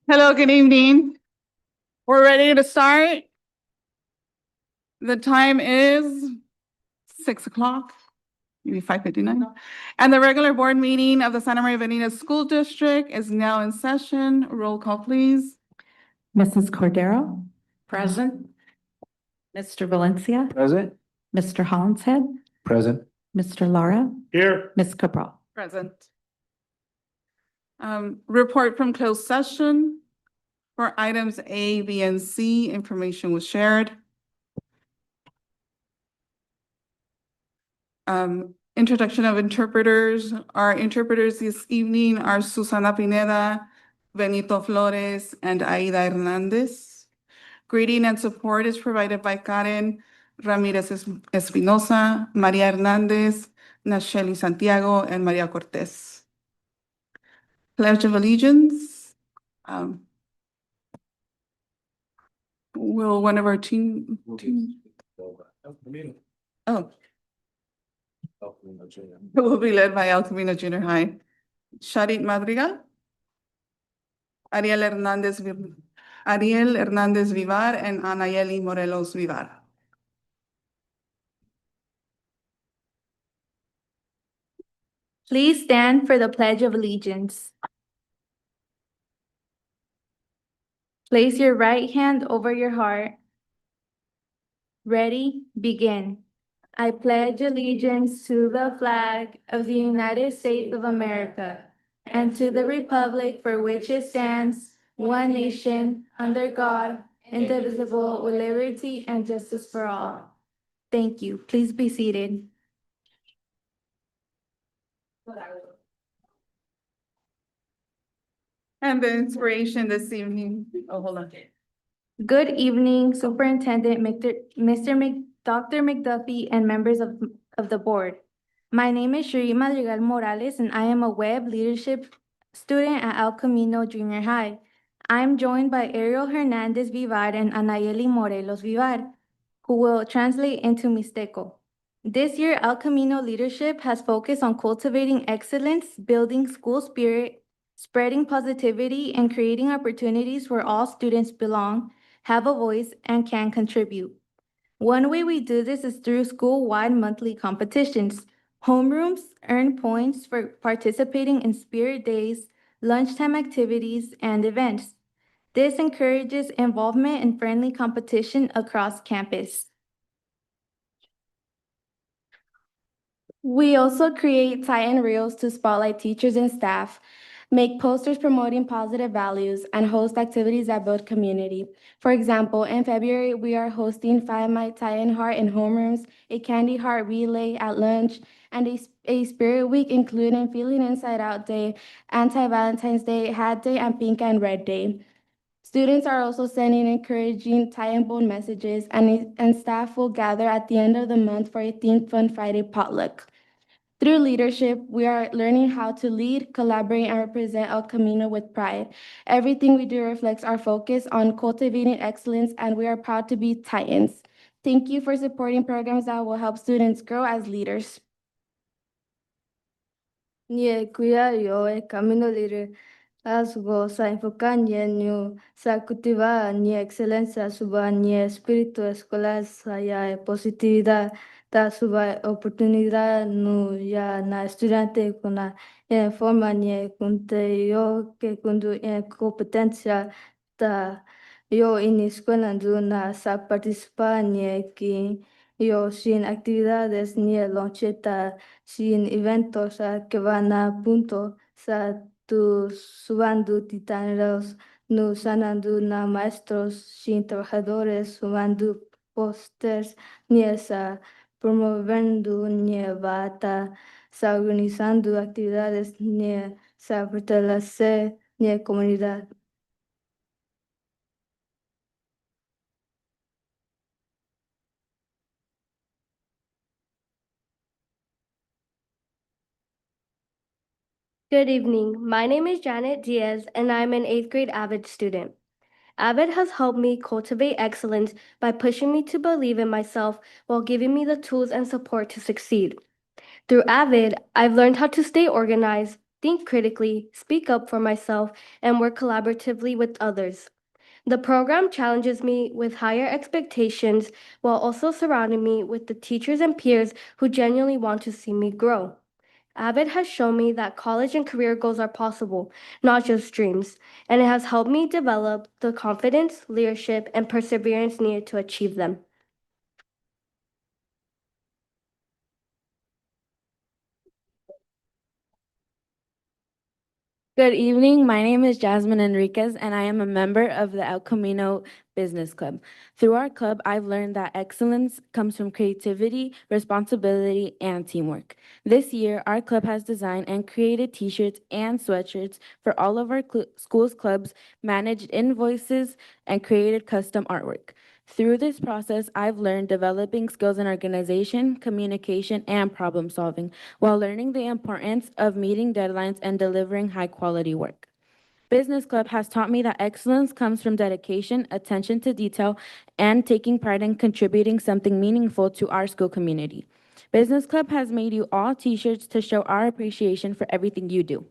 Hello, good evening. We're ready to start. The time is 6 o'clock, maybe 5:59. And the regular board meeting of the Santa Maria Avenida School District is now in session. Roll call, please. Mrs. Cordero? Present. Mr. Valencia? Present. Mr. Hollinshead? Present. Mr. Lara? Here. Ms. Cabral? Present. Report from closed session. For items A, B, and C, information was shared. Introduction of interpreters. Our interpreters this evening are Susana Pineda, Benito Flores, and Aida Hernandez. Greeting and support is provided by Karen Ramirez Espinosa, Maria Hernandez, Nacheli Santiago, and Maria Cortez. Pledge of Allegiance. Will one of our team? Oh, will be led by El Camino Junior High. Sharit Madrigal. Ariel Hernandez Vivar, and Anayeli Morelos Vivar. Please stand for the Pledge of Allegiance. Place your right hand over your heart. Ready, begin. I pledge allegiance to the flag of the United States of America and to the republic for which it stands, one nation, under God, indivisible, with liberty and justice for all. Thank you. Please be seated. And the inspiration this evening. Oh, hold on. Good evening, Superintendent Dr. McDuffie and members of the board. My name is Shri Madrigal Morales, and I am a web leadership student at El Camino Junior High. I'm joined by Ariel Hernandez Vivar and Anayeli Morelos Vivar, who will translate into Mixteco. This year, El Camino leadership has focused on cultivating excellence, building school spirit, spreading positivity, and creating opportunities where all students belong, have a voice, and can contribute. One way we do this is through school-wide monthly competitions. Homerooms earn points for participating in spirit days, lunchtime activities, and events. This encourages involvement and friendly competition across campus. We also create Titan Reels to spotlight teachers and staff, make posters promoting positive values, and host activities that build community. For example, in February, we are hosting Find My Titan Heart in homerooms, a candy heart relay at lunch, and a spirit week including Feeling Inside Out Day, Anti-Valentine's Day, Hat Day, and Pink and Red Day. Students are also sending encouraging Titan-born messages, and staff will gather at the end of the month for a themed Fun Friday potluck. Through leadership, we are learning how to lead, collaborate, and represent El Camino with pride. Everything we do reflects our focus on cultivating excellence, and we are proud to be Titans. Thank you for supporting programs that will help students grow as leaders. Nie kuya yo e camino leader asgo sa enfocar niño sa cultivar ni excelencia suba ni espíritu escolar sa ya positividad da suba oportunidad no ya na estudiante con la forma ni kunte yo que kundu competencia da yo en escuela na sa participar ni que yo sin actividades ni loncheta sin eventos que van a punto sa tu subando titaneros no sanando na maestros sin trabajadores subando posters ni sa promoviendo ni bata sa organizando actividades ni sa fortalecer ni comunidad. Good evening. My name is Janet Diaz, and I'm an 8th grade AVID student. AVID has helped me cultivate excellence by pushing me to believe in myself while giving me the tools and support to succeed. Through AVID, I've learned how to stay organized, think critically, speak up for myself, and work collaboratively with others. The program challenges me with higher expectations while also surrounding me with the teachers and peers who genuinely want to see me grow. Avid has shown me that college and career goals are possible, not just dreams, and it has helped me develop the confidence, leadership, and perseverance needed to achieve them. Good evening. My name is Jasmine Enriquez, and I am a member of the El Camino Business Club. Through our club, I've learned that excellence comes from creativity, responsibility, and teamwork. This year, our club has designed and created T-shirts and sweatshirts for all of our school's clubs, managed invoices, and created custom artwork. Through this process, I've learned developing skills in organization, communication, and problem solving, while learning the importance of meeting deadlines and delivering high-quality work. Business Club has taught me that excellence comes from dedication, attention to detail, and taking pride in contributing something meaningful to our school community. Business Club has made you all T-shirts to show our appreciation for everything you do.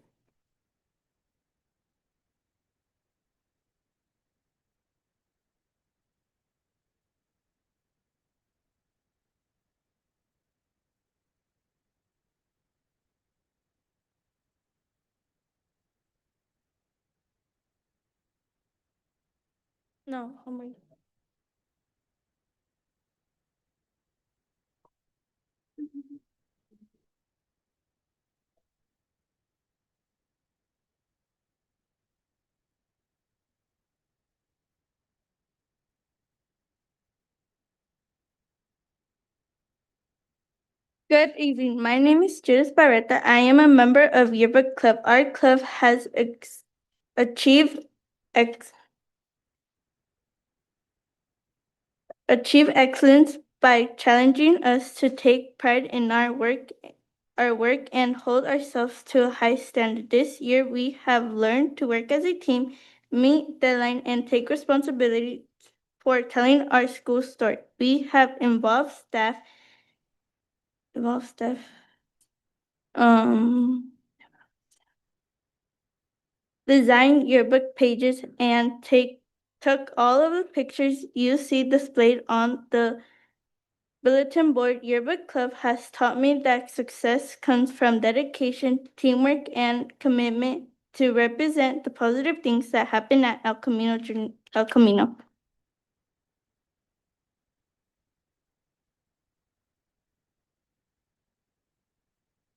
No, oh my. Good evening. My name is Judith Barretta. I am a member of Yearbook Club. Our club has achieved excellence by challenging us to take pride in our work and hold ourselves to a high standard. This year we have learned to work as a team, meet deadline, and take responsibility for telling our school story. We have involved staff design yearbook pages and took all of the pictures you see displayed on the bulletin board. Yearbook Club has taught me that success comes from dedication, teamwork, and commitment to represent the positive things that happen at El Camino.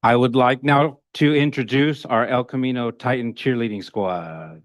I would like now to introduce our El Camino Titan cheerleading squad.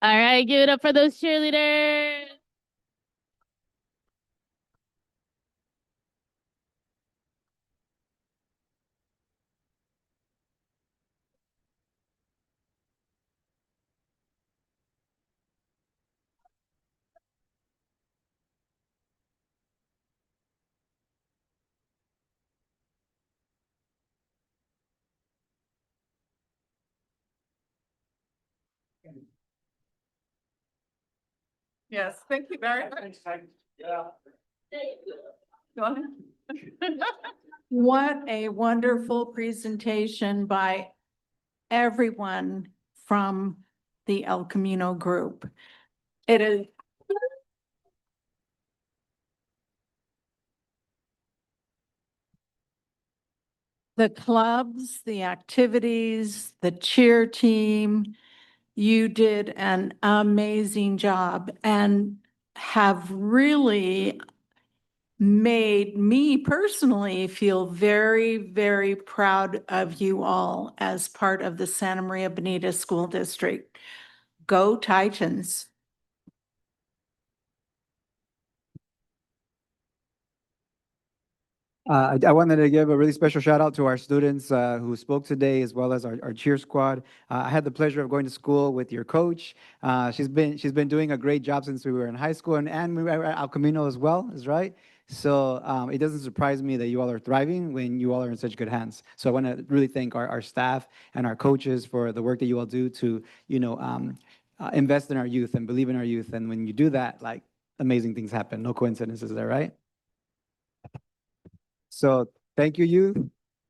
All right, give it up for those cheerleaders. Yes, thank you very much. Go ahead. What a wonderful presentation by everyone from the El Camino group. It is. The clubs, the activities, the cheer team, you did an amazing job and have really made me personally feel very, very proud of you all as part of the Santa Maria Bonita School District. Go Titans. I wanted to give a really special shout out to our students who spoke today, as well as our cheer squad. I had the pleasure of going to school with your coach. She's been doing a great job since we were in high school, and we were at El Camino as well, is right. So it doesn't surprise me that you all are thriving when you all are in such good hands. So I want to really thank our staff and our coaches for the work that you all do to, invest in our youth and believe in our youth. And when you do that, like, amazing things happen. No coincidences there, right? So thank you, youth.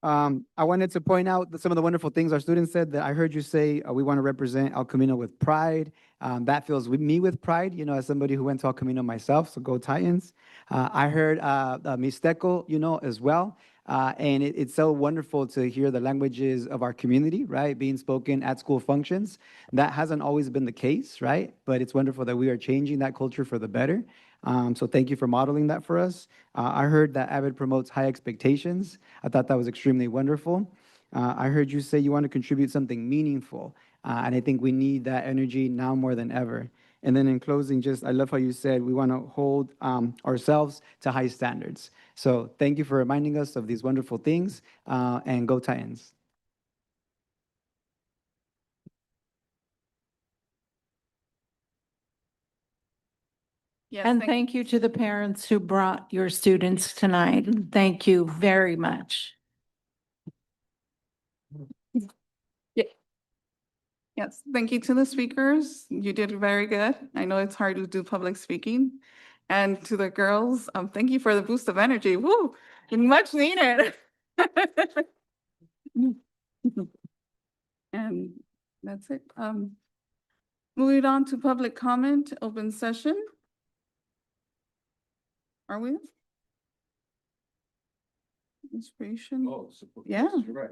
I wanted to point out some of the wonderful things our students said. That I heard you say we want to represent El Camino with pride. That fills me with pride, as somebody who went to El Camino myself, so go Titans. I heard Mixteco, as well. And it's so wonderful to hear the languages of our community, right, being spoken at school functions. That hasn't always been the case, right? But it's wonderful that we are changing that culture for the better. So thank you for modeling that for us. I heard that Avid promotes high expectations. I thought that was extremely wonderful. I heard you say you want to contribute something meaningful, and I think we need that energy now more than ever. And then in closing, I love how you said we want to hold ourselves to high standards. So thank you for reminding us of these wonderful things, and go Titans. Yes, And thank you to the parents who brought your students tonight. Thank you very much. Yes, thank you to the speakers. You did very good. I know it's hard to do public speaking. And to the girls, thank you for the boost of energy. Woo, much needed. And that's it. Moving on to public comment, open session. Are we? Inspiration. Oh, Yeah. You're right.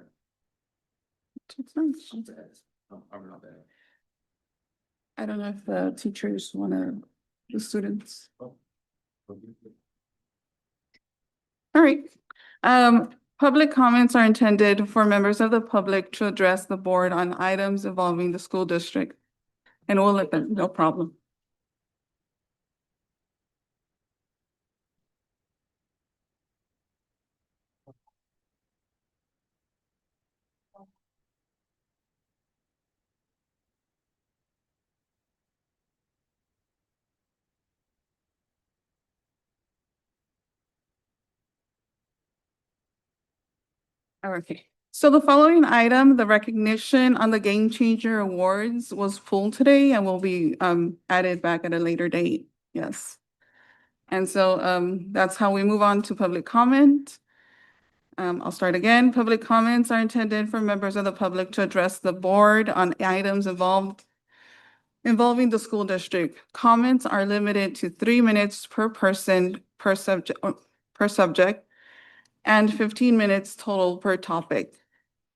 I'm not there. I don't know if the teachers want to, the students. All right. Public comments are intended for members of the public to address the board on items involving the school district. And we'll let them, no problem. Okay, so the following item, the recognition on the Game Changer Awards was pulled today and will be added back at a later date. Yes. And so that's how we move on to public comment. I'll start again. Public comments are intended for members of the public to address the board on items involving the school district. Comments are limited to 3 minutes per person per subject, and 15 minutes total per topic.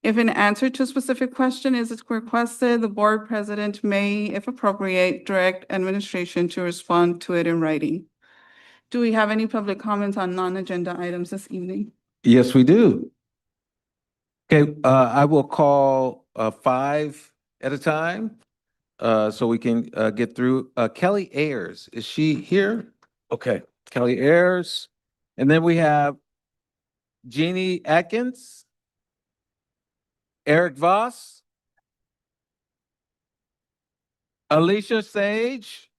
If an answer to a specific question is requested, the board president may, if appropriate, direct administration to respond to it in writing. Do we have any public comments on non-agenda items this evening? Yes, we do. Okay, I will call 5 at a time so we can get through. Kelly Ayers, is she here? Okay, Kelly Ayers. And then we have Jeannie Atkins, Eric Voss, Alicia Sage,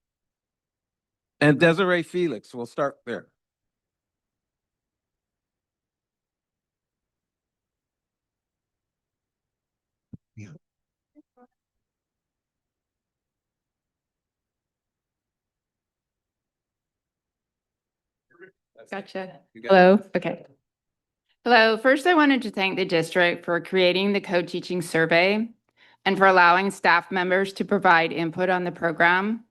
and Desiree Felix. We'll start there. Gotcha. You got it. Hello, okay. Hello, first I wanted to thank the district for creating the co-teaching survey and for allowing staff members to provide input on the program.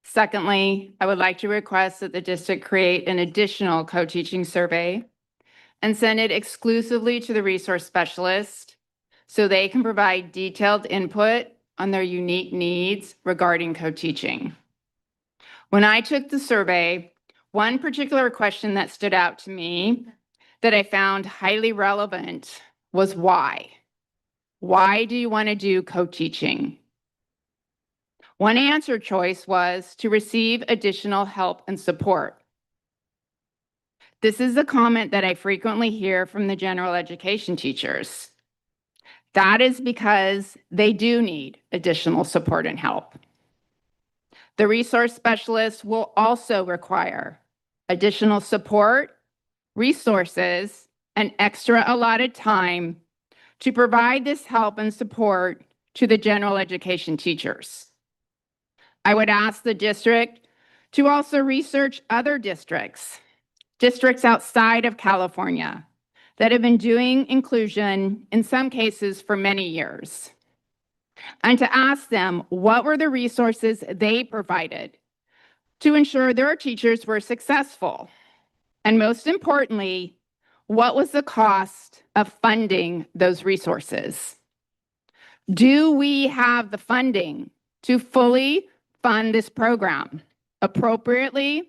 Secondly, I would like to request that the district create an additional co-teaching survey and send it exclusively to the resource specialist so they can provide detailed input on their unique needs regarding co-teaching. When I took the survey, one particular question that stood out to me that I found highly relevant was why? Why do you want to do co-teaching? One answer choice was to receive additional help and support. This is a comment that I frequently hear from the general education teachers. That is because they do need additional support and help. The resource specialist will also require additional support, resources, and extra allotted time to provide this help and support to the general education teachers. I would ask the district to also research other districts outside of California that have been doing inclusion in some cases for many years, and to ask them what were the resources they provided to ensure their teachers were successful. And most importantly, what was the cost of funding those resources? Do we have the funding to fully fund this program appropriately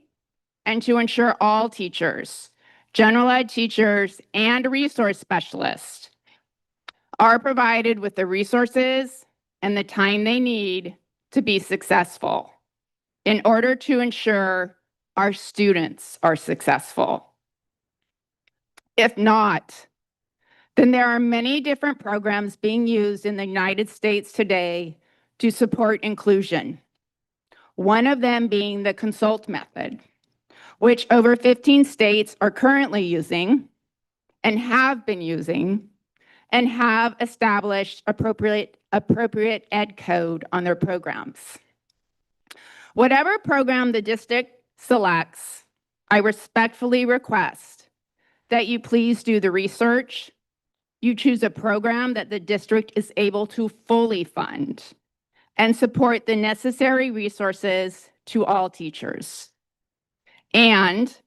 and to ensure all teachers, general ed teachers, and resource specialists are provided with the resources and the time they need to be successful in order to ensure our students are successful? If not, then there are many different programs being used in the United States today to support inclusion. One of them being the consult method, which over 15 states are currently using and have been using and have established appropriate ed code on their programs. Whatever program the district selects, I respectfully request that you please do the research. You choose a program that the district is able to fully fund and support the necessary resources to all teachers, and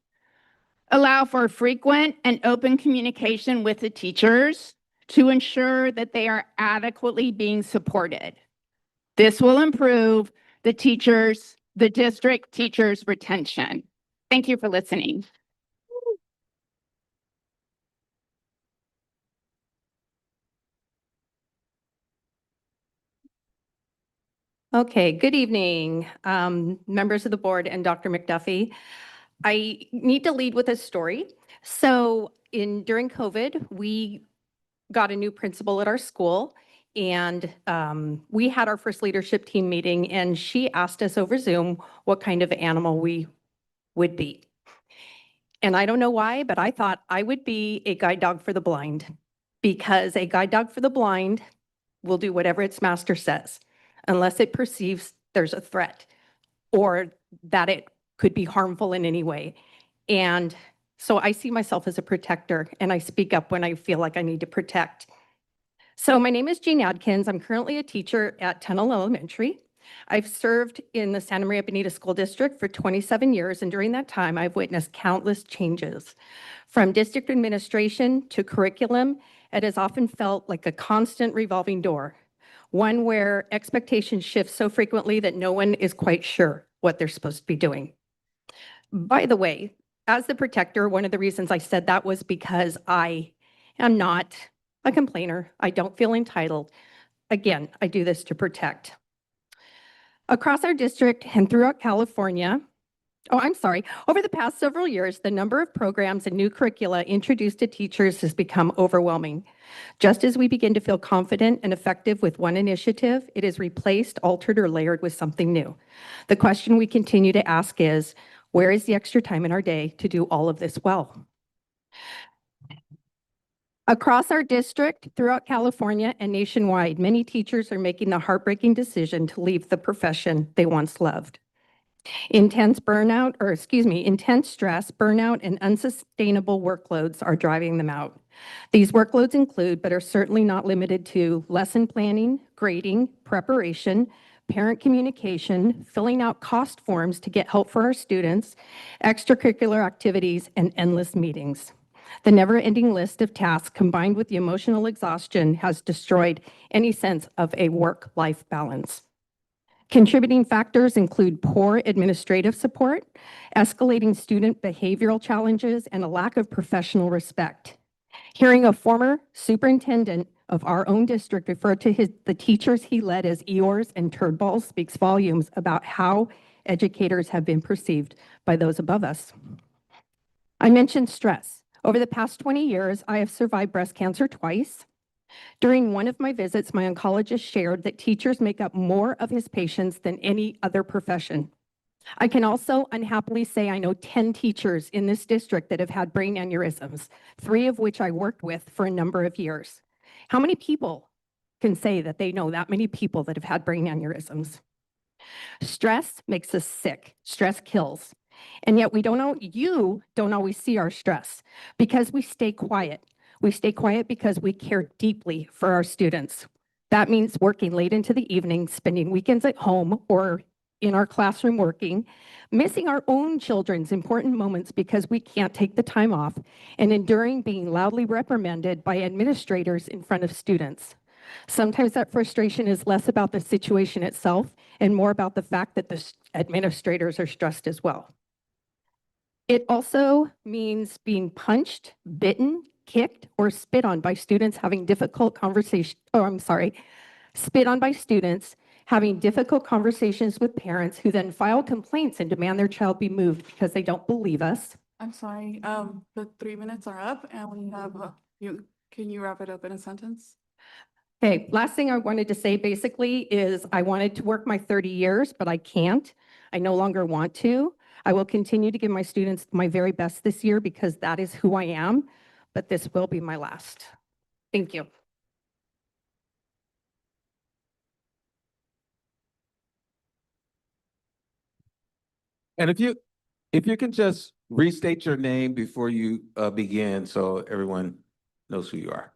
allow for frequent and open communication with the teachers to ensure that they are adequately being supported. This will improve the district teachers' retention. Thank you for listening. Okay, good evening, members of the board and Dr. McDuffie. I need to lead with a story. So during COVID, we got a new principal at our school, and we had our first leadership team meeting, and she asked us over Zoom what kind of animal we would be. And I don't know why, but I thought I would be a guide dog for the blind, because a guide dog for the blind will do whatever its master says, unless it perceives there's a threat or that it could be harmful in any way. And so I see myself as a protector, and I speak up when I feel like I need to protect. So my name is Jean Adkins. I'm currently a teacher at Tunnel Elementary. I've served in the Santa Maria Bonita School District for 27 years, and during that time, I've witnessed countless changes. From district administration to curriculum, it has often felt like a constant revolving door, one where expectations shift so frequently that no one is quite sure what they're supposed to be doing. By the way, as the protector, one of the reasons I said that was because I am not a complainer. I don't feel entitled. Again, I do this to protect. Across our district and throughout California, over the past several years, the number of programs and new curricula introduced to teachers has become overwhelming. Just as we begin to feel confident and effective with one initiative, it is replaced, altered, or layered with something new. The question we continue to ask is, where is the extra time in our day to do all of this well? Across our district, throughout California, and nationwide, many teachers are making the heartbreaking decision to leave the profession they once loved. Intense stress, burnout, and unsustainable workloads are driving them out. These workloads include, but are certainly not limited to, lesson planning, grading, preparation, parent communication, filling out cost forms to get help for our students, extracurricular activities, and endless meetings. The never-ending list of tasks combined with the emotional exhaustion has destroyed any sense of a work-life balance. Contributing factors include poor administrative support, escalating student behavioral challenges, and a lack of professional respect. Hearing a former superintendent of our own district refer to the teachers he led as Eeyores and turdballs speaks volumes about how educators have been perceived by those above us. I mentioned stress. Over the past 20 years, I have survived breast cancer twice. During one of my visits, my oncologist shared that teachers make up more of his patients than any other profession. I can also unhappily say I know 10 teachers in this district that have had brain aneurysms, 3 of which I worked with for a number of years. How many people can say that they know that many people that have had brain aneurysms? Stress makes us sick. Stress kills. And yet you don't always see our stress because we stay quiet. We stay quiet because we care deeply for our students. That means working late into the evening, spending weekends at home or in our classroom working, missing our own children's important moments because we can't take the time off, and enduring being loudly reprimanded by administrators in front of students. Sometimes that frustration is less about the situation itself and more about the fact that the administrators are stressed as well. It also means being punched, bitten, kicked, or spit on by students having difficult spit on by students having difficult conversations with parents who then file complaints and demand their child be moved because they don't believe us. I'm sorry, the 3 minutes are up and we have, can you wrap it up in a sentence? Okay, last thing I wanted to say basically is I wanted to work my 30 years, but I can't. I no longer want to. I will continue to give my students my very best this year because that is who I am, but this will be my last. Thank you. And if you can just restate your name before you begin, so everyone knows who you are.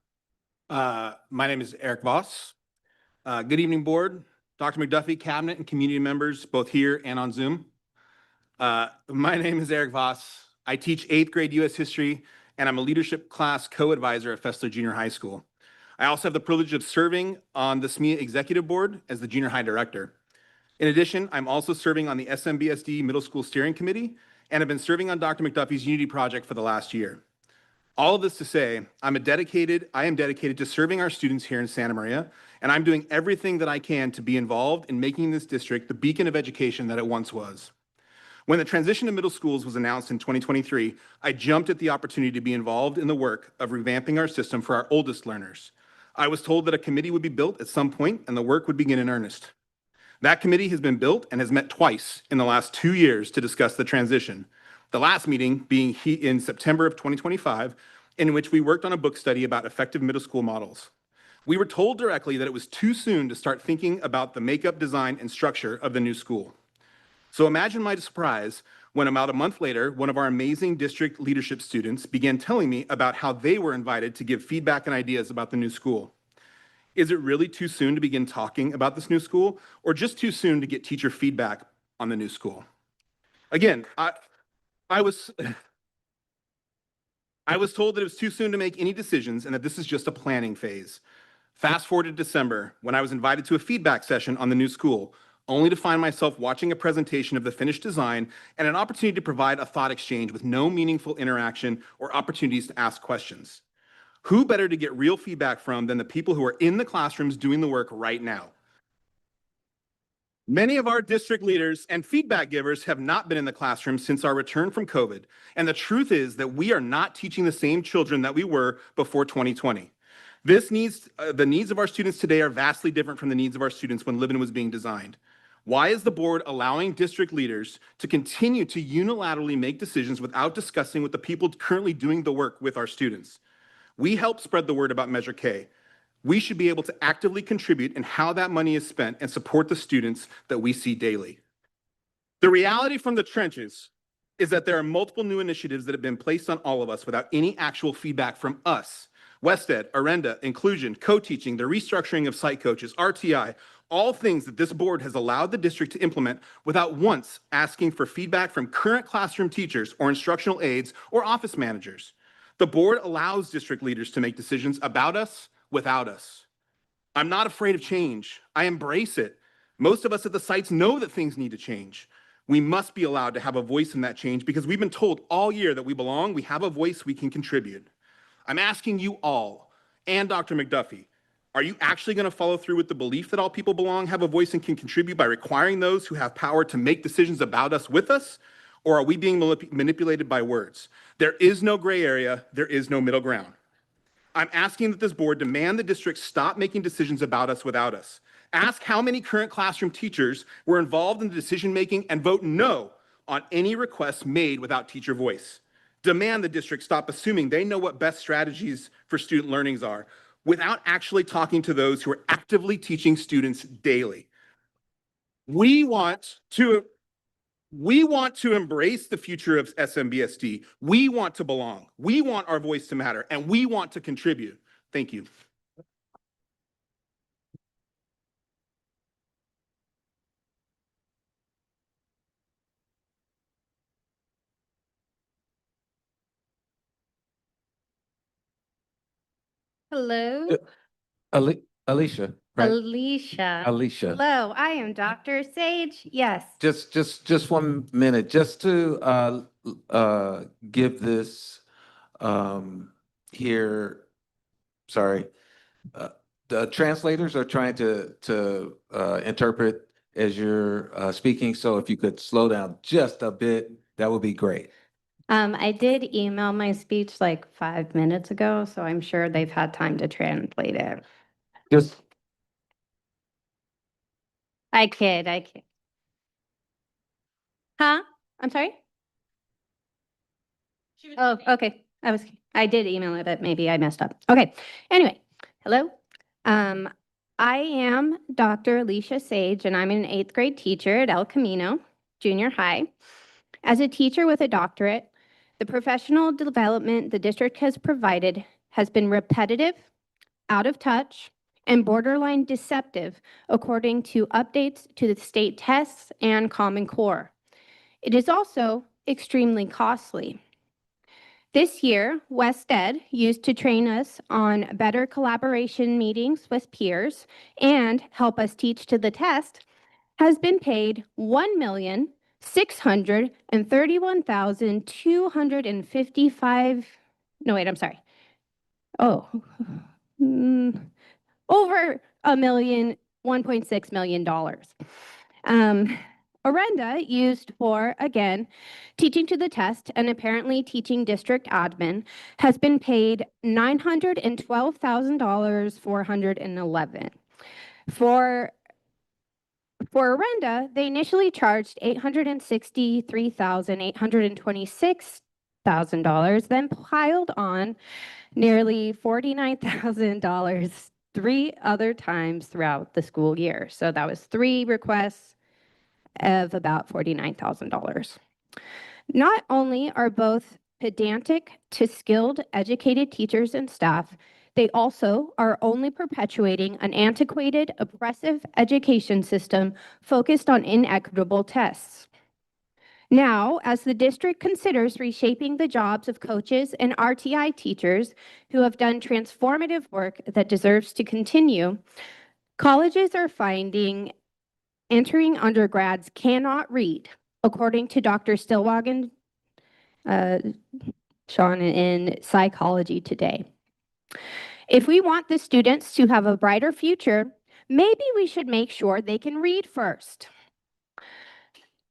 My name is Eric Voss. Good evening, board, Dr. McDuffie, cabinet, and community members, both here and on Zoom. My name is Eric Voss. I teach 8th grade U.S. history, and I'm a leadership class co-advisor at Fessler Junior High School. I also have the privilege of serving on the SME executive board as the junior high director. In addition, I'm also serving on the SMBSD Middle School Steering Committee and have been serving on Dr. McDuffie's Unity Project for the last year. All of this to say, I am dedicated to serving our students here in Santa Maria, and I'm doing everything that I can to be involved in making this district the beacon of education that it once was. When the transition to middle schools was announced in 2023, I jumped at the opportunity to be involved in the work of revamping our system for our oldest learners. I was told that a committee would be built at some point and the work would begin in earnest. That committee has been built and has met twice in the last 2 years to discuss the transition. The last meeting being in September of 2025, in which we worked on a book study about effective middle school models. We were told directly that it was too soon to start thinking about the makeup, design, and structure of the new school. So imagine my surprise when about a month later, one of our amazing district leadership students began telling me about how they were invited to give feedback and ideas about the new school. Is it really too soon to begin talking about this new school, or just too soon to get teacher feedback on the new school? Again, I was told that it was too soon to make any decisions and that this is just a planning phase. Fast forward to December, when I was invited to a feedback session on the new school, only to find myself watching a presentation of the finished design and an opportunity to provide a thought exchange with no meaningful interaction or opportunities to ask questions. Who better to get real feedback from than the people who are in the classrooms doing the work right now? Many of our district leaders and feedback givers have not been in the classroom since our return from COVID. And the truth is that we are not teaching the same children that we were before 2020. The needs of our students today are vastly different from the needs of our students when Livin was being designed. Why is the board allowing district leaders to continue to unilaterally make decisions without discussing with the people currently doing the work with our students? We help spread the word about Measure K. We should be able to actively contribute in how that money is spent and support the students that we see daily. The reality from the trenches is that there are multiple new initiatives that have been placed on all of us without any actual feedback from us. WestEd, Arenda, inclusion, co-teaching, the restructuring of site coaches, RTI, all things that this board has allowed the district to implement without once asking for feedback from current classroom teachers or instructional aides or office managers. The board allows district leaders to make decisions about us without us. I'm not afraid of change. I embrace it. Most of us at the sites know that things need to change. We must be allowed to have a voice in that change because we've been told all year that we belong, we have a voice, we can contribute. I'm asking you all, and Dr. McDuffie, are you actually going to follow through with the belief that all people belong, have a voice, and can contribute by requiring those who have power to make decisions about us with us? Or are we being manipulated by words? There is no gray area, there is no middle ground. I'm asking that this board demand the district stop making decisions about us without us. Ask how many current classroom teachers were involved in the decision-making and vote no on any requests made without teacher voice. Demand the district stop assuming they know what best strategies for student learnings are without actually talking to those who are actively teaching students daily. We want to embrace the future of SMBSD. We want to belong. We want our voice to matter, and we want to contribute. Thank you. Hello, Alicia, right? Alicia. Alicia. Hello, I am Dr. Sage. Yes. Just 1 minute, just to give this here, sorry. The translators are trying to interpret as you're speaking, so if you could slow down just a bit, that would be great. I did email my speech like 5 minutes ago, so I'm sure they've had time to translate it. Just I kid. Huh? I'm sorry? Oh, okay. I did email it, but maybe I messed up. Okay. Anyway, hello. I am Dr. Alicia Sage, and I'm an 8th grade teacher at El Camino Junior High. As a teacher with a doctorate, the professional development the district has provided has been repetitive, out of touch, and borderline deceptive, according to updates to the state tests and Common Core. It is also extremely costly. This year, WestEd used to train us on better collaboration meetings with peers and help us teach to the test has been paid $1,631,255. No, wait, I'm sorry. Oh, over $1.6 million. Arenda used for, again, teaching to the test and apparently teaching district admin has been paid $912,411. For Arenda, they initially charged $863,826,000, then piled on nearly $49,000 3 other times throughout the school year. So that was 3 requests of about $49,000. Not only are both pedantic to skilled, educated teachers and staff, they also are only perpetuating an antiquated, oppressive education system focused on inequitable tests. Now, as the district considers reshaping the jobs of coaches and RTI teachers who have done transformative work that deserves to continue, colleges are finding entering undergrads cannot read, according to Dr. Stillwagon, Sean, in Psychology Today. If we want the students to have a brighter future, maybe we should make sure they can read first.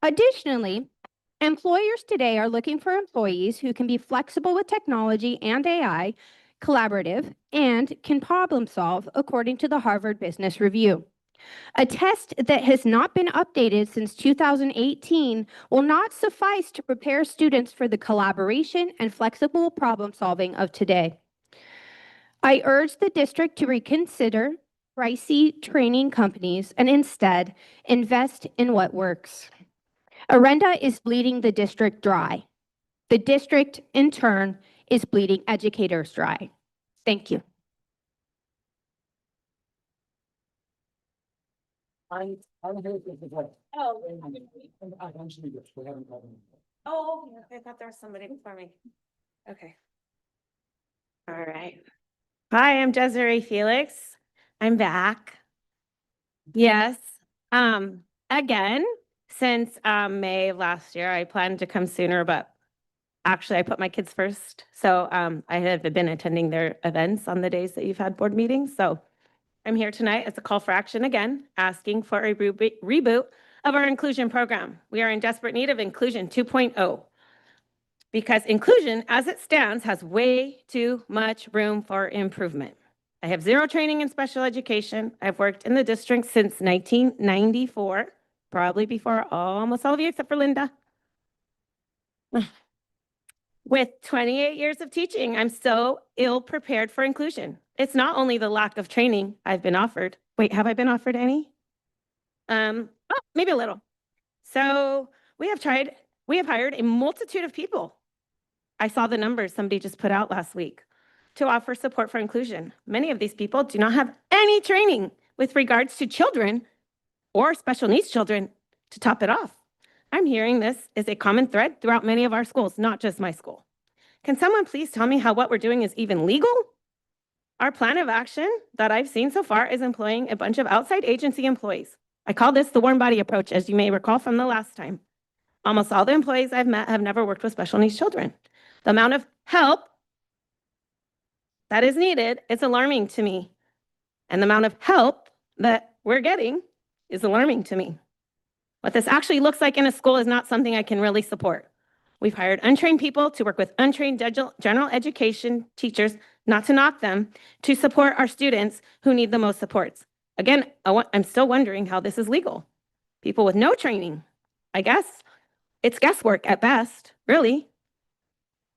Additionally, employers today are looking for employees who can be flexible with technology and AI, collaborative, and can problem solve, according to the Harvard Business Review. A test that has not been updated since 2018 will not suffice to prepare students for the collaboration and flexible problem solving of today. I urge the district to reconsider pricey training companies and instead invest in what works. Arenda is bleeding the district dry. The district, in turn, is bleeding educators dry. Thank you. Oh, I thought there was somebody before me. Okay. All right. Hi, I'm Desiree Felix. I'm back. Yes. Again, since May of last year, I planned to come sooner, but actually I put my kids first. So I have been attending their events on the days that you've had board meetings. So I'm here tonight as a call for action again, asking for a reboot of our inclusion program. We are in desperate need of inclusion 2.0 because inclusion as it stands has way too much room for improvement. I have zero training in special education. I've worked in the district since 1994, probably before almost all of you except for Linda. With 28 years of teaching, I'm so ill prepared for inclusion. It's not only the lack of training I've been offered. Wait, have I been offered any? Maybe a little. So we have hired a multitude of people. I saw the numbers somebody just put out last week to offer support for inclusion. Many of these people do not have any training with regards to children or special needs children to top it off. I'm hearing this is a common thread throughout many of our schools, not just my school. Can someone please tell me how what we're doing is even legal? Our plan of action that I've seen so far is employing a bunch of outside agency employees. I call this the warm body approach, as you may recall from the last time. Almost all the employees I've met have never worked with special needs children. The amount of help that is needed is alarming to me. And the amount of help that we're getting is alarming to me. What this actually looks like in a school is not something I can really support. We've hired untrained people to work with untrained general education teachers, not to knock them, to support our students who need the most supports. Again, I'm still wondering how this is legal. People with no training, I guess it's guesswork at best, really.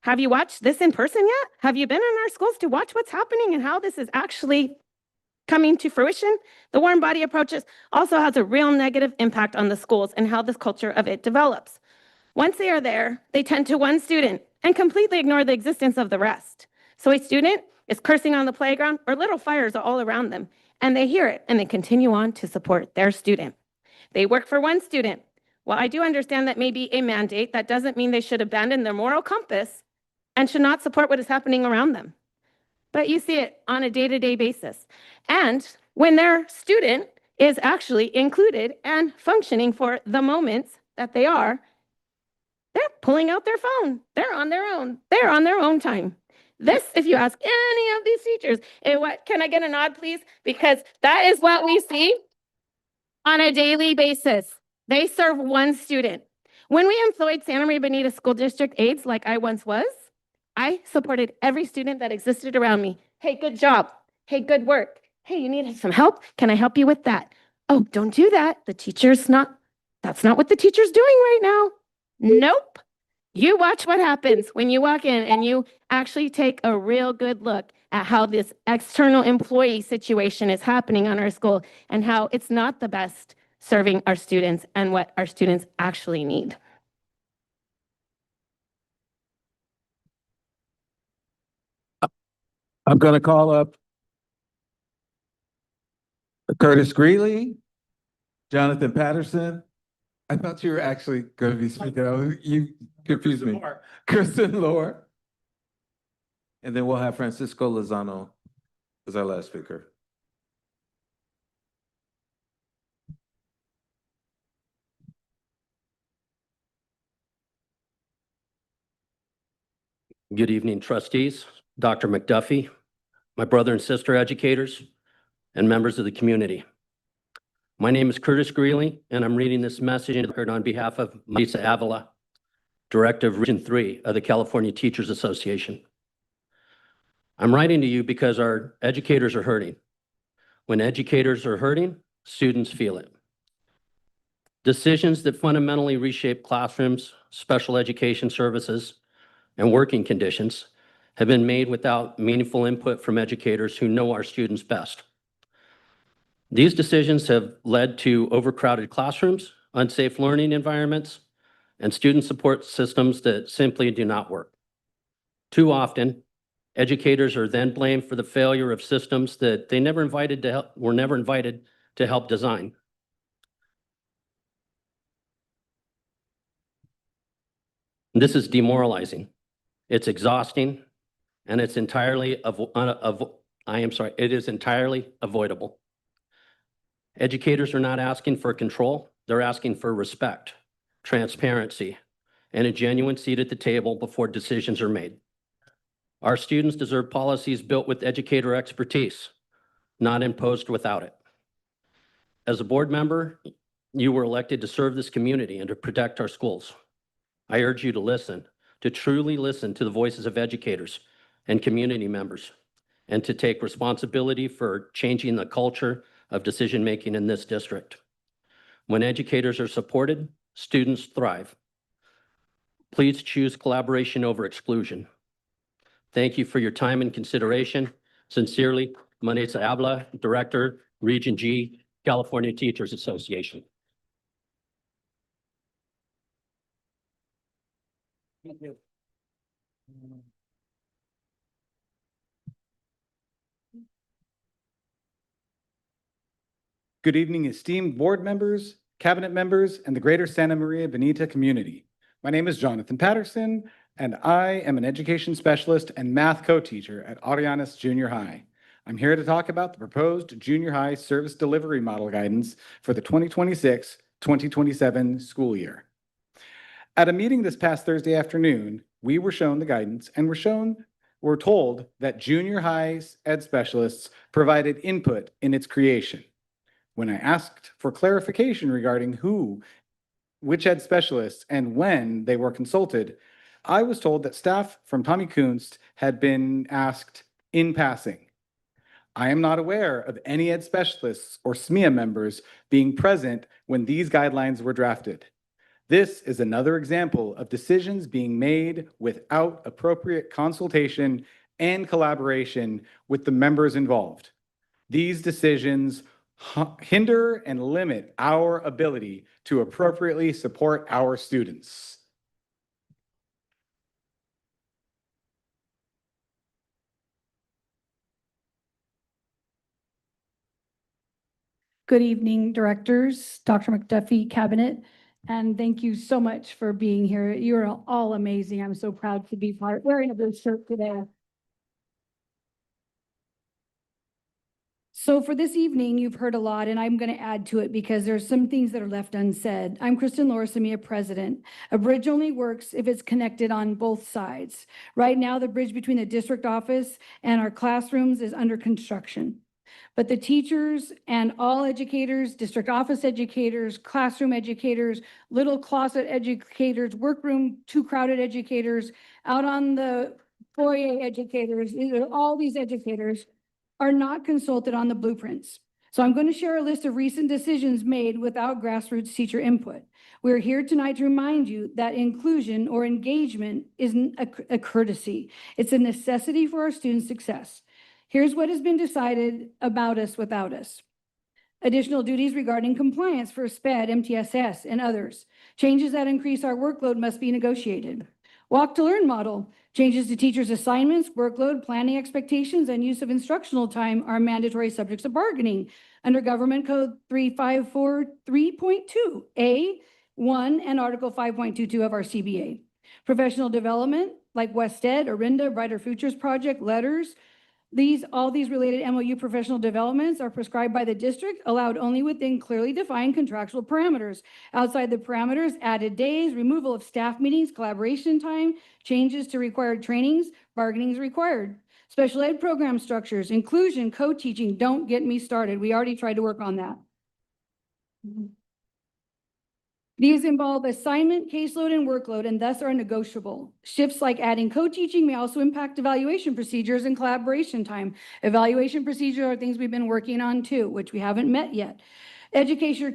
Have you watched this in person yet? Have you been in our schools to watch what's happening and how this is actually coming to fruition? The warm body approaches also has a real negative impact on the schools and how this culture of it develops. Once they are there, they tend to one student and completely ignore the existence of the rest. So a student is cursing on the playground or little fires are all around them, and they hear it and they continue on to support their student. They work for one student. While I do understand that may be a mandate, that doesn't mean they should abandon their moral compass and should not support what is happening around them. But you see it on a day-to-day basis. And when their student is actually included and functioning for the moments that they are, they're pulling out their phone. They're on their own. They're on their own time. This, if you ask any of these teachers, and what can I get a nod, please? Because that is what we see on a daily basis. They serve one student. When we employed Santa Maria Bonita School District aides, like I once was, I supported every student that existed around me. Hey, good job. Hey, good work. Hey, you need some help? Can I help you with that? Oh, don't do that. That's not what the teacher's doing right now. Nope. You watch what happens when you walk in and you actually take a real good look at how this external employee situation is happening on our school and how it's not the best serving our students and what our students actually need. I'm going to call up Curtis Greeley, Jonathan Patterson. I thought you were actually going to be speaking. You confused me. Kristen Lohr. And then we'll have Francisco Lozano as our last speaker. Good evening, trustees, Dr. McDuffie, my brother and sister educators, and members of the community. My name is Curtis Greeley, and I'm reading this message on behalf of Lisa Avila, Director of Region 3 of the California Teachers Association. I'm writing to you because our educators are hurting. When educators are hurting, students feel it. Decisions that fundamentally reshape classrooms, special education services, and working conditions have been made without meaningful input from educators who know our students best. These decisions have led to overcrowded classrooms, unsafe learning environments, and student support systems that simply do not work. Too often, educators are then blamed for the failure of systems that they were never invited to help design. This is demoralizing. It's exhausting, and it is entirely avoidable. Educators are not asking for control. They're asking for respect, transparency, and a genuine seat at the table before decisions are made. Our students deserve policies built with educator expertise, not imposed without it. As a board member, you were elected to serve this community and to protect our schools. I urge you to listen, to truly listen to the voices of educators and community members, and to take responsibility for changing the culture of decision-making in this district. When educators are supported, students thrive. Please choose collaboration over exclusion. Thank you for your time and consideration. Sincerely, Manesa Abla, Director, Region G, California Teachers Association. Thank you. Good evening, esteemed board members, cabinet members, and the greater Santa Maria Bonita community. My name is Jonathan Patterson, and I am an education specialist and math co-teacher at Arianes Junior High. I'm here to talk about the proposed junior high service delivery model guidance for the 2026-2027 school year. At a meeting this past Thursday afternoon, we were shown the guidance and were told that junior high ed specialists provided input in its creation. When I asked for clarification regarding which ed specialists and when they were consulted, I was told that staff from Tommy Kunst had been asked in passing. I am not aware of any ed specialists or SMEA members being present when these guidelines were drafted. This is another example of decisions being made without appropriate consultation and collaboration with the members involved. These decisions hinder and limit our ability to appropriately support our students. Good evening, directors, Dr. McDuffie, cabinet, and thank you so much for being here. You're all amazing. I'm so proud to be wearing a blue shirt today. So for this evening, you've heard a lot, and I'm going to add to it because there's some things that are left unsaid. I'm Kristen Lorasamia, president. A bridge only works if it's connected on both sides. Right now, the bridge between the district office and our classrooms is under construction. But the teachers and all educators, district office educators, classroom educators, little closet educators, workroom too crowded educators, out on the foyer educators, all these educators are not consulted on the blueprints. So I'm going to share a list of recent decisions made without grassroots teacher input. We're here tonight to remind you that inclusion or engagement isn't a courtesy. It's a necessity for our students' success. Here's what has been decided about us without us. Additional duties regarding compliance for SPED, MTSS, and others. Changes that increase our workload must be negotiated. Walk to learn model. Changes to teachers' assignments, workload, planning expectations, and use of instructional time are mandatory subjects of bargaining under Government Code 3543.2A1 and Article 5.22 of our CBA. Professional development like WestEd, Orinda, Brighter Futures Project, letters. All these related MOU professional developments are prescribed by the district, allowed only within clearly defined contractual parameters. Outside the parameters, added days, removal of staff meetings, collaboration time, changes to required trainings, bargaining is required. Special ed program structures, inclusion, co-teaching, don't get me started. We already tried to work on that. These involve assignment, caseload, and workload, and thus are negotiable. Shifts like adding co-teaching may also impact evaluation procedures and collaboration time. Evaluation procedures are things we've been working on too, which we haven't met yet. Educator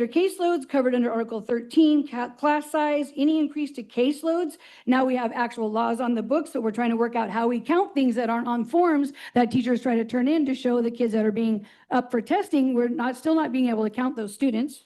caseloads covered under Article 13, class size, any increase to caseloads. Now we have actual laws on the books, so we're trying to work out how we count things that aren't on forms that teachers try to turn in to show the kids that are being up for testing. We're still not being able to count those students.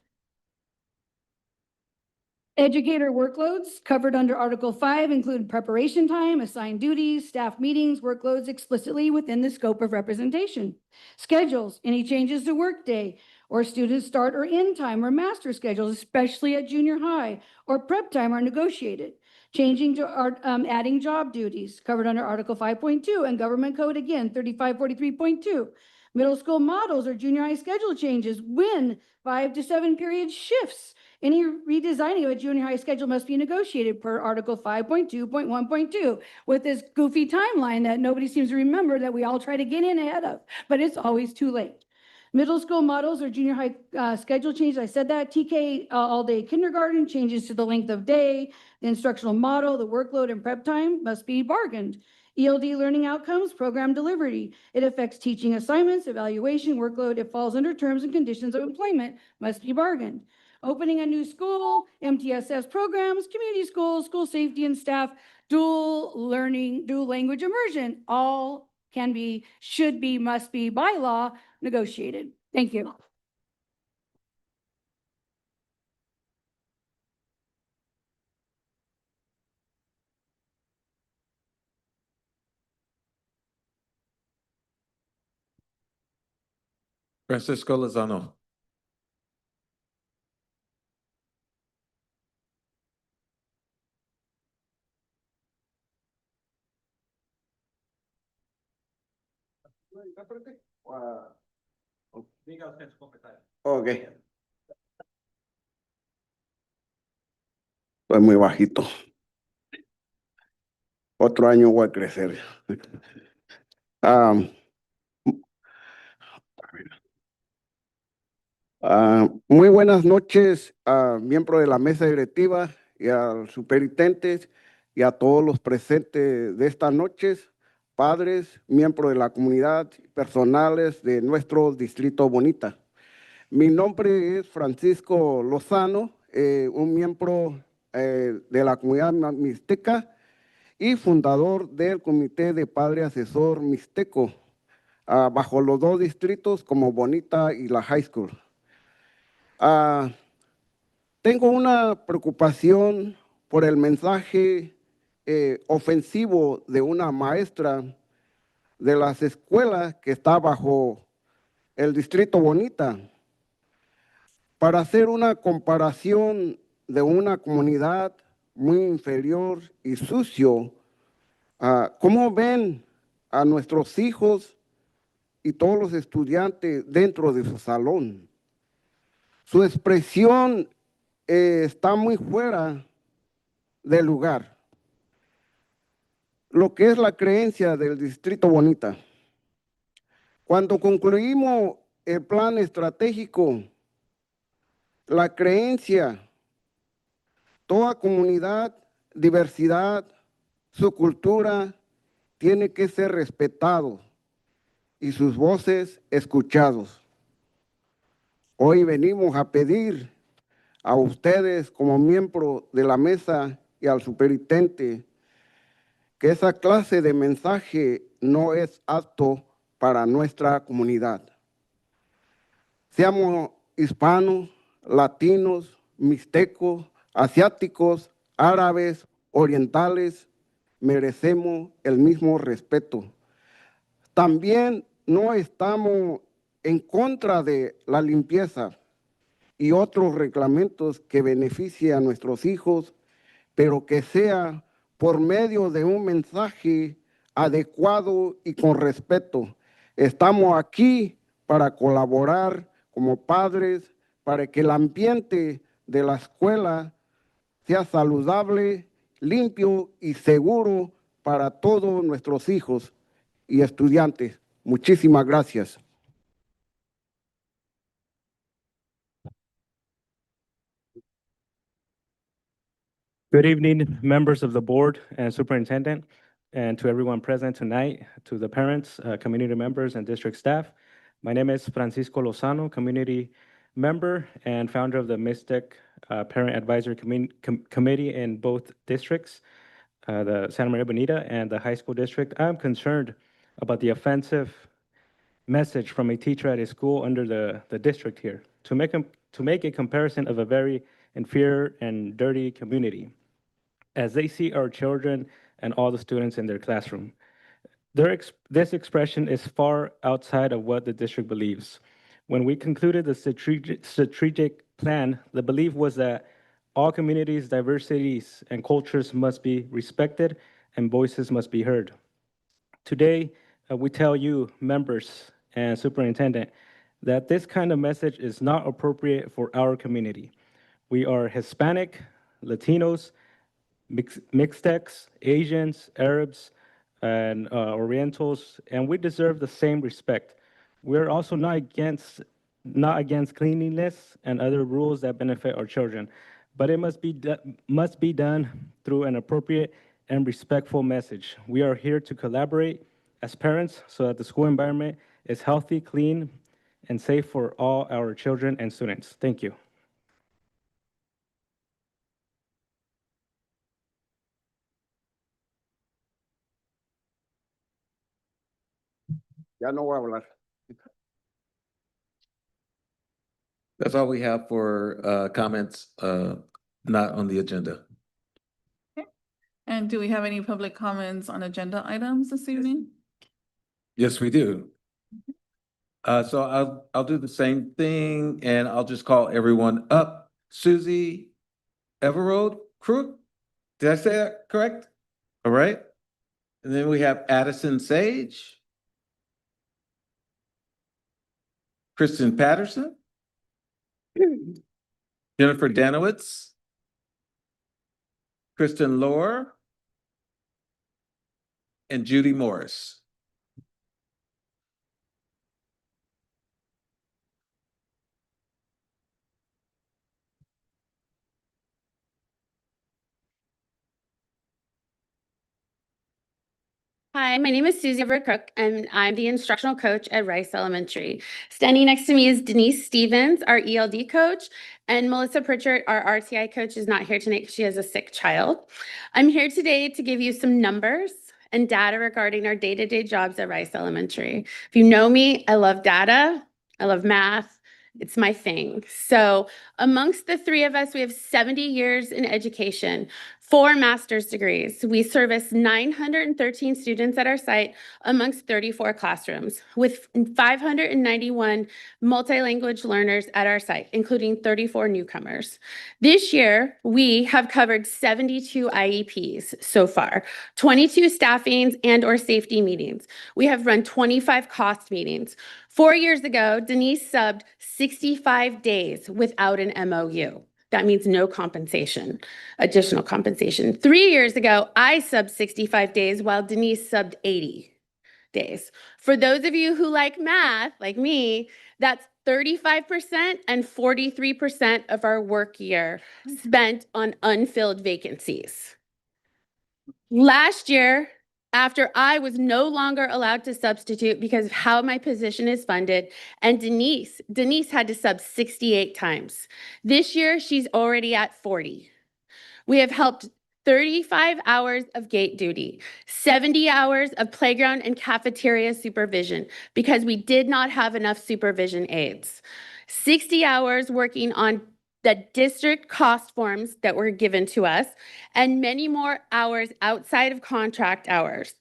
Educator workloads covered under Article 5 include preparation time, assigned duties, staff meetings, workloads explicitly within the scope of representation. Schedules, any changes to workday or student start or end time or master schedules, especially at junior high or prep time, are negotiated. Changing to adding job duties covered under Article 5.2 and Government Code again 3543.2. Middle school models or junior high schedule changes when 5 to 7 period shifts. Any redesigning of a junior high schedule must be negotiated per Article 5.2.1.2 with this goofy timeline that nobody seems to remember that we all try to get in ahead of, but it's always too late. Middle school models or junior high schedule changes, I said that. TK all-day kindergarten changes to the length of day, the instructional model, the workload, and prep time must be bargained. ELD learning outcomes, program delivery. It affects teaching assignments, evaluation, workload. It falls under terms and conditions of employment, must be bargained. Opening a new school, MTSS programs, community schools, school safety and staff, dual learning, dual language immersion, all can be, should be, must be by law negotiated. Thank you. Francisco Lozano. Ok. Estoy muy bajito. Otro año voy a crecer. Muy buenas noches a miembros de la mesa directiva y al superintendente y a todos los presentes de estas noches, padres, miembros de la comunidad, personales de nuestro distrito Bonita. Mi nombre es Francisco Lozano, un miembro de la comunidad mixteca y fundador del Comité de Padre Asesor Mixteco, bajo los dos distritos como Bonita y la High School. Tengo una preocupación por el mensaje ofensivo de una maestra de las escuelas que está bajo el distrito Bonita, para hacer una comparación de una comunidad muy inferior y sucio. ¿Cómo ven a nuestros hijos y todos los estudiantes dentro de su salón? Su expresión está muy fuera del lugar. Lo que es la creencia del Distrito Bonita. Cuando concluimos el plan estratégico, la creencia, toda comunidad, diversidad, su cultura, tiene que ser respetado y sus voces escuchados. Hoy venimos a pedir a ustedes como miembro de la mesa y al superintendente que esa clase de mensaje no es apto para nuestra comunidad. Seamos hispanos, latinos, mixtecos, asiáticos, árabes, orientales, merecemos el mismo respeto. También no estamos en contra de la limpieza y otros reglamentos que beneficien a nuestros hijos, pero que sea por medio de un mensaje adecuado y con respeto. Estamos aquí para colaborar como padres, para que el ambiente de la escuela sea saludable, limpio y seguro para todos nuestros hijos y estudiantes. Muchísimas gracias. Good evening, members of the board and superintendent, and to everyone present tonight, to the parents, community members, and district staff. My name is Francisco Lozano, community member and founder of the Mixtec Parent Advisory Committee in both districts, the Santa Maria Bonita and the high school district. I'm concerned about the offensive message from a teacher at a school under the district here. To make a comparison of a very in fear and dirty community as they see our children and all the students in their classroom. This expression is far outside of what the district believes. When we concluded the strategic plan, the belief was that all communities, diversities, and cultures must be respected and voices must be heard. Today, we tell you, members and superintendent, that this kind of message is not appropriate for our community. We are Hispanic, Latinos, Mixtecs, Asians, Arabs, and Orientals, and we deserve the same respect. We're also not against cleanliness and other rules that benefit our children, but it must be done through an appropriate and respectful message. We are here to collaborate as parents so that the school environment is healthy, clean, and safe for all our children and students. Thank you. Ya no voy a hablar. That's all we have for comments not on the agenda. And do we have any public comments on agenda items this evening? Yes, we do. So I'll do the same thing and I'll just call everyone up. Susie Everode Crook, did I say that correct? All right. And then we have Addison Sage. Kristen Patterson. Jennifer Danowitz. Kristen Lohr. And Judy Morris. Hi, my name is Susie Everett Cook, and I'm the instructional coach at Rice Elementary. Standing next to me is Denise Stevens, our ELD coach, and Melissa Pritchard, our RTI coach, is not here tonight because she has a sick child. I'm here today to give you some numbers and data regarding our day-to-day jobs at Rice Elementary. If you know me, I love data, I love math, it's my thing. So amongst the three of us, we have 70 years in education, 4 master's degrees. We service 913 students at our site amongst 34 classrooms with 591 multilanguage learners at our site, including 34 newcomers. This year, we have covered 72 IEPs so far, 22 staffings and/or safety meetings. We have run 25 cost meetings. 4 years ago, Denise subbed 65 days without an MOU. That means no compensation, additional compensation. 3 years ago, I subbed 65 days while Denise subbed 80 days. For those of you who like math, like me, that's 35% and 43% of our work year spent on unfilled vacancies. Last year, after I was no longer allowed to substitute because of how my position is funded, and Denise had to sub 68 times. This year, she's already at 40. We have helped 35 hours of gate duty, 70 hours of playground and cafeteria supervision because we did not have enough supervision aides, 60 hours working on the district cost forms that were given to us, and many more hours outside of contract hours.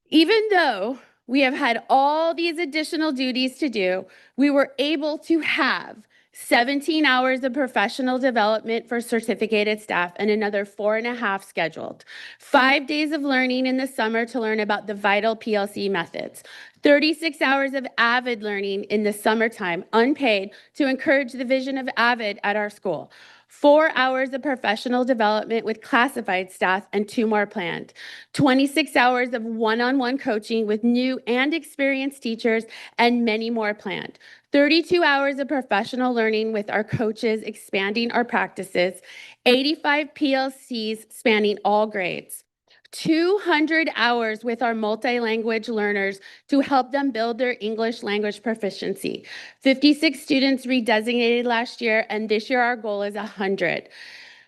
Even though we have had all these additional duties to do, we were able to have 17 hours of professional development for certificated staff and another 4.5 scheduled. 5 days of learning in the summer to learn about the vital PLC methods. 36 hours of AVID learning in the summertime, unpaid, to encourage the vision of AVID at our school. 4 hours of professional development with classified staff and 2 more planned. 26 hours of one-on-one coaching with new and experienced teachers and many more planned. 32 hours of professional learning with our coaches, expanding our practices. 85 PLCs spanning all grades. 200 hours with our multi-language learners to help them build their English language proficiency. 56 students redesignated last year, and this year our goal is 100.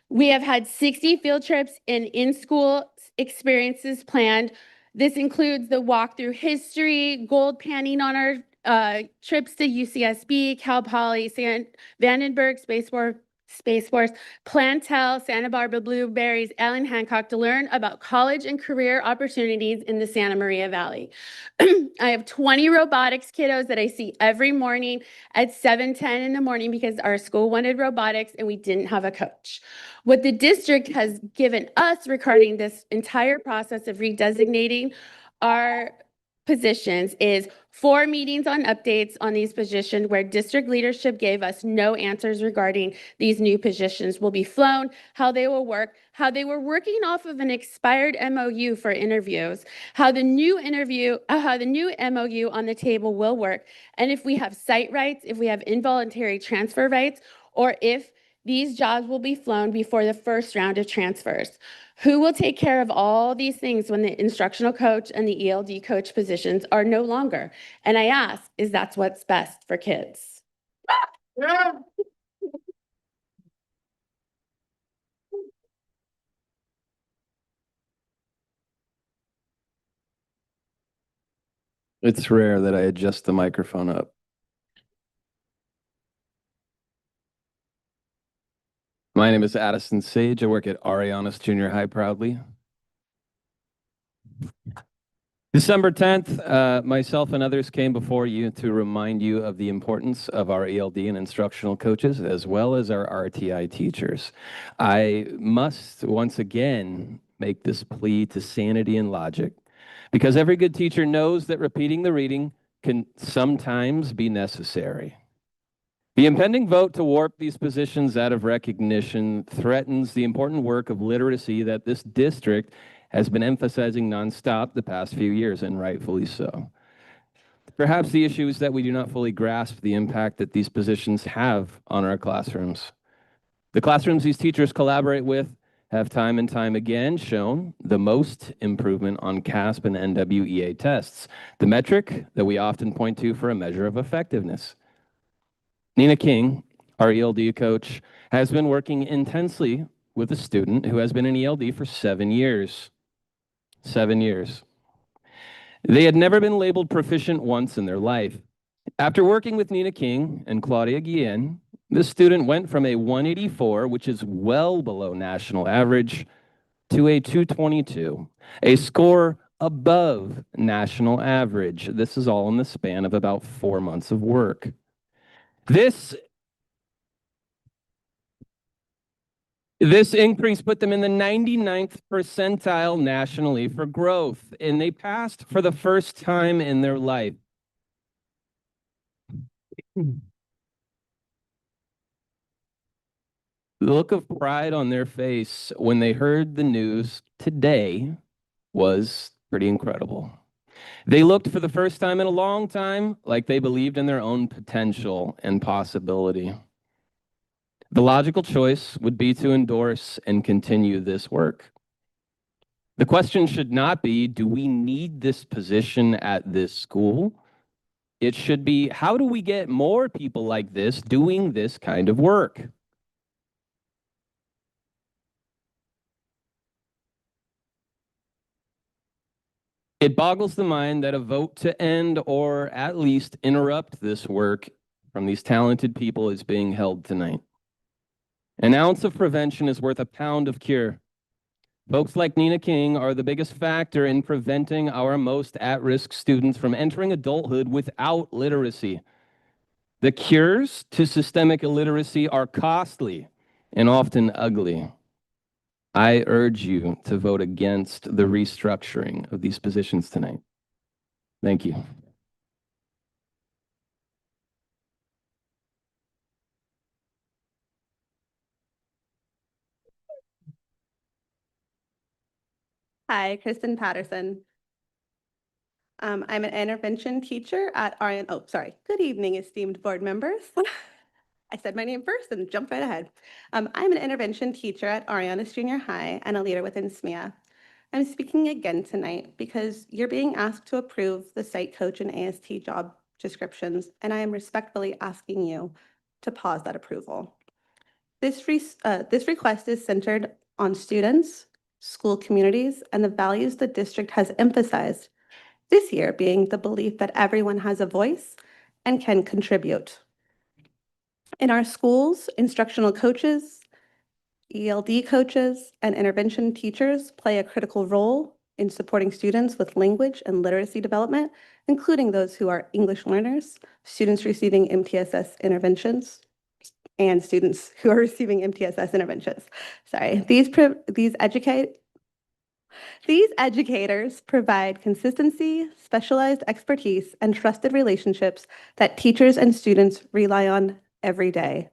We have had 60 field trips and in-school experiences planned. This includes the walk through history, gold panning on our trips to UCSB, Cal Poly, Vandenberg, Space Force, Plantel, Santa Barbara Blueberries, Allen Hancock to learn about college and career opportunities in the Santa Maria Valley. I have 20 robotics kiddos that I see every morning at 7:10 in the morning because our school wanted robotics and we didn't have a coach. What the district has given us regarding this entire process of redesignating our positions is 4 meetings on updates on these positions where district leadership gave us no answers regarding these new positions will be flown, how they will work, how they were working off of an expired MOU for interviews, how the new MOU on the table will work, and if we have site rights, if we have involuntary transfer rights, or if these jobs will be flown before the first round of transfers. Who will take care of all these things when the instructional coach and the ELD coach positions are no longer? And I ask, is that's what's best for kids? It's rare that I adjust the microphone up. My name is Addison Sage. I work at Arianas Junior High proudly. December 10th, myself and others came before you to remind you of the importance of our ELD and instructional coaches, as well as our RTI teachers. I must once again make this plea to sanity and logic, because every good teacher knows that repeating the reading can sometimes be necessary. The impending vote to warp these positions out of recognition threatens the important work of literacy that this district has been emphasizing nonstop the past few years, and rightfully so. Perhaps the issue is that we do not fully grasp the impact that these positions have on our classrooms. The classrooms these teachers collaborate with have time and time again shown the most improvement on CASP and NWEA tests, the metric that we often point to for a measure of effectiveness. Nina King, our ELD coach, has been working intensely with a student who has been in ELD for 7 years. 7 years. They had never been labeled proficient once in their life. After working with Nina King and Claudia Guillen, the student went from a 184, which is well below national average, to a 222, a score above national average. This is all in the span of about 4 months of work. This increase put them in the 99th percentile nationally for growth, and they passed for the first time in their life. The look of pride on their face when they heard the news today was pretty incredible. They looked for the first time in a long time like they believed in their own potential and possibility. The logical choice would be to endorse and continue this work. The question should not be, do we need this position at this school? It should be, how do we get more people like this doing this kind of work? It boggles the mind that a vote to end or at least interrupt this work from these talented people is being held tonight. An ounce of prevention is worth a pound of cure. Folks like Nina King are the biggest factor in preventing our most at-risk students from entering adulthood without literacy. The cures to systemic illiteracy are costly and often ugly. I urge you to vote against the restructuring of these positions tonight. Thank you. Hi, Kristen Patterson. I'm an intervention teacher at Arian. Oh, sorry. Good evening, esteemed board members. I said my name first and jumped right ahead. I'm an intervention teacher at Arianas Junior High and a leader within SMBSD. I'm speaking again tonight because you're being asked to approve the site coach and AST job descriptions, and I am respectfully asking you to pause that approval. This request is centered on students, school communities, and the values the district has emphasized, this year being the belief that everyone has a voice and can contribute. In our schools, instructional coaches, ELD coaches, and intervention teachers play a critical role in supporting students with language and literacy development, including those who are English learners, students receiving MTSS interventions, and students who are receiving MTSS interventions. Sorry, these educators provide consistency, specialized expertise, and trusted relationships that teachers and students rely on every day.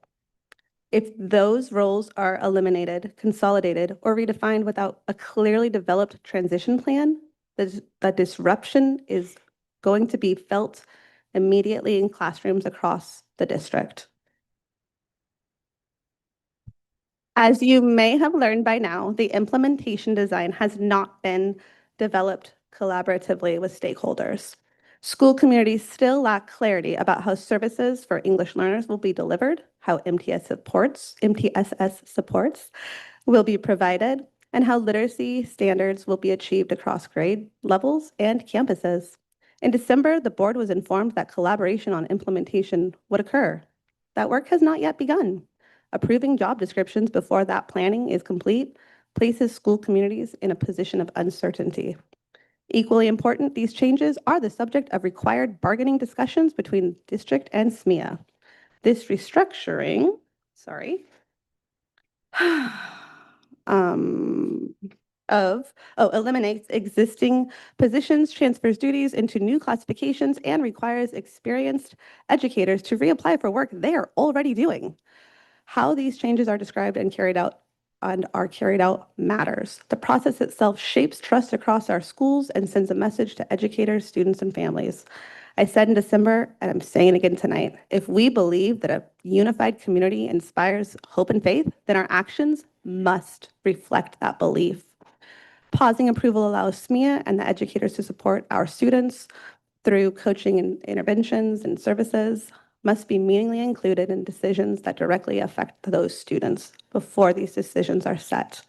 If those roles are eliminated, consolidated, or redefined without a clearly developed transition plan, the disruption is going to be felt immediately in classrooms across the district. As you may have learned by now, the implementation design has not been developed collaboratively with stakeholders. School communities still lack clarity about how services for English learners will be delivered, how MTSS supports will be provided, and how literacy standards will be achieved across grade levels and campuses. In December, the board was informed that collaboration on implementation would occur. That work has not yet begun. Approving job descriptions before that planning is complete places school communities in a position of uncertainty. Equally important, these changes are the subject of required bargaining discussions between district and SMEA. This restructuring, eliminates existing positions, transfers duties into new classifications, and requires experienced educators to reapply for work they are already doing. How these changes are described and are carried out matters. The process itself shapes trust across our schools and sends a message to educators, students, and families. I said in December, and I'm saying it again tonight, if we believe that a unified community inspires hope and faith, then our actions must reflect that belief. Pausing approval allows SMEA and the educators to support our students through coaching and interventions and services must be meaningfully included in decisions that directly affect those students before these decisions are set.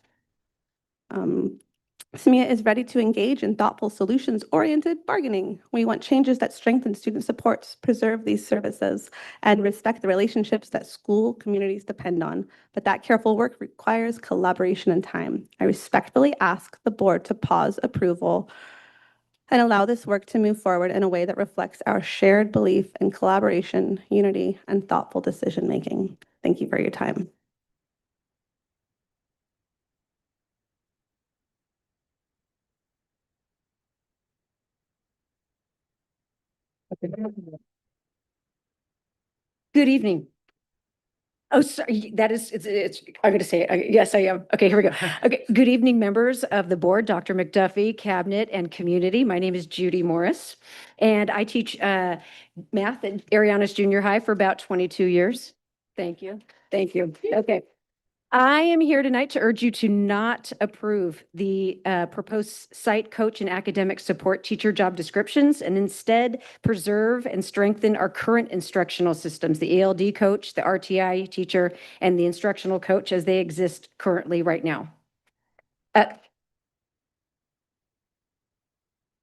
SMEA is ready to engage in thoughtful solutions-oriented bargaining. We want changes that strengthen student supports, preserve these services, and respect the relationships that school communities depend on. But that careful work requires collaboration and time. I respectfully ask the board to pause approval and allow this work to move forward in a way that reflects our shared belief in collaboration, unity, and thoughtful decision-making. Thank you for your time. Good evening. Oh, sorry, I'm going to say it. Yes, I am. Okay, here we go. Okay, good evening, members of the board, Dr. McDuffie, cabinet, and community. My name is Judy Morris, and I teach math at Arianas Junior High for about 22 years. Thank you. Thank you. Okay. I am here tonight to urge you to not approve the proposed site coach and academic support teacher job descriptions and instead preserve and strengthen our current instructional systems, the ELD coach, the RTI teacher, and the instructional coach as they exist currently right now.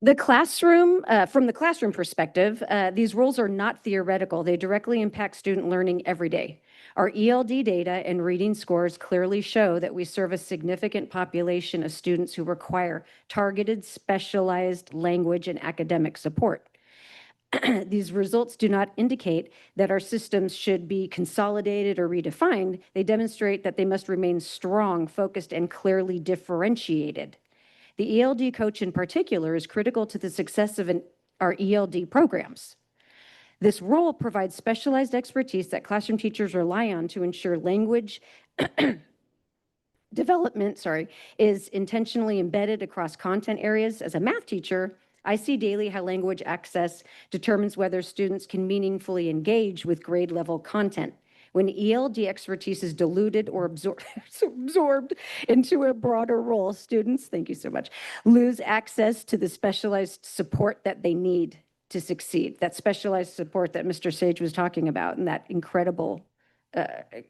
The classroom, from the classroom perspective, these roles are not theoretical. They directly impact student learning every day. Our ELD data and reading scores clearly show that we serve a significant population of students who require targeted, specialized language and academic support. These results do not indicate that our systems should be consolidated or redefined. They demonstrate that they must remain strong, focused, and clearly differentiated. The ELD coach in particular is critical to the success of our ELD programs. This role provides specialized expertise that classroom teachers rely on to ensure language development, is intentionally embedded across content areas. As a math teacher, I see daily how language access determines whether students can meaningfully engage with grade level content. When ELD expertise is diluted or absorbed into a broader role, students, thank you so much, lose access to the specialized support that they need to succeed. That specialized support that Mr. Sage was talking about, and that incredible,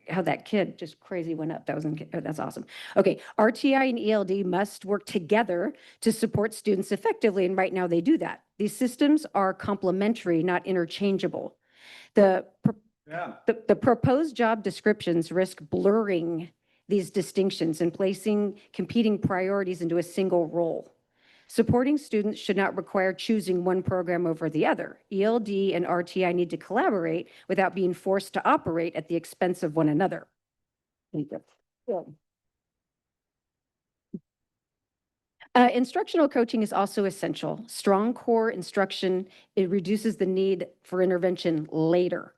how that kid just crazy went up. That's awesome. Okay, RTI and ELD must work together to support students effectively, and right now they do that. These systems are complementary, not interchangeable. The Yeah. The proposed job descriptions risk blurring these distinctions and placing competing priorities into a single role. Supporting students should not require choosing one program over the other. ELD and RTI need to collaborate without being forced to operate at the expense of one another. Thank you. Instructional coaching is also essential. Strong core instruction, it reduces the need for intervention later.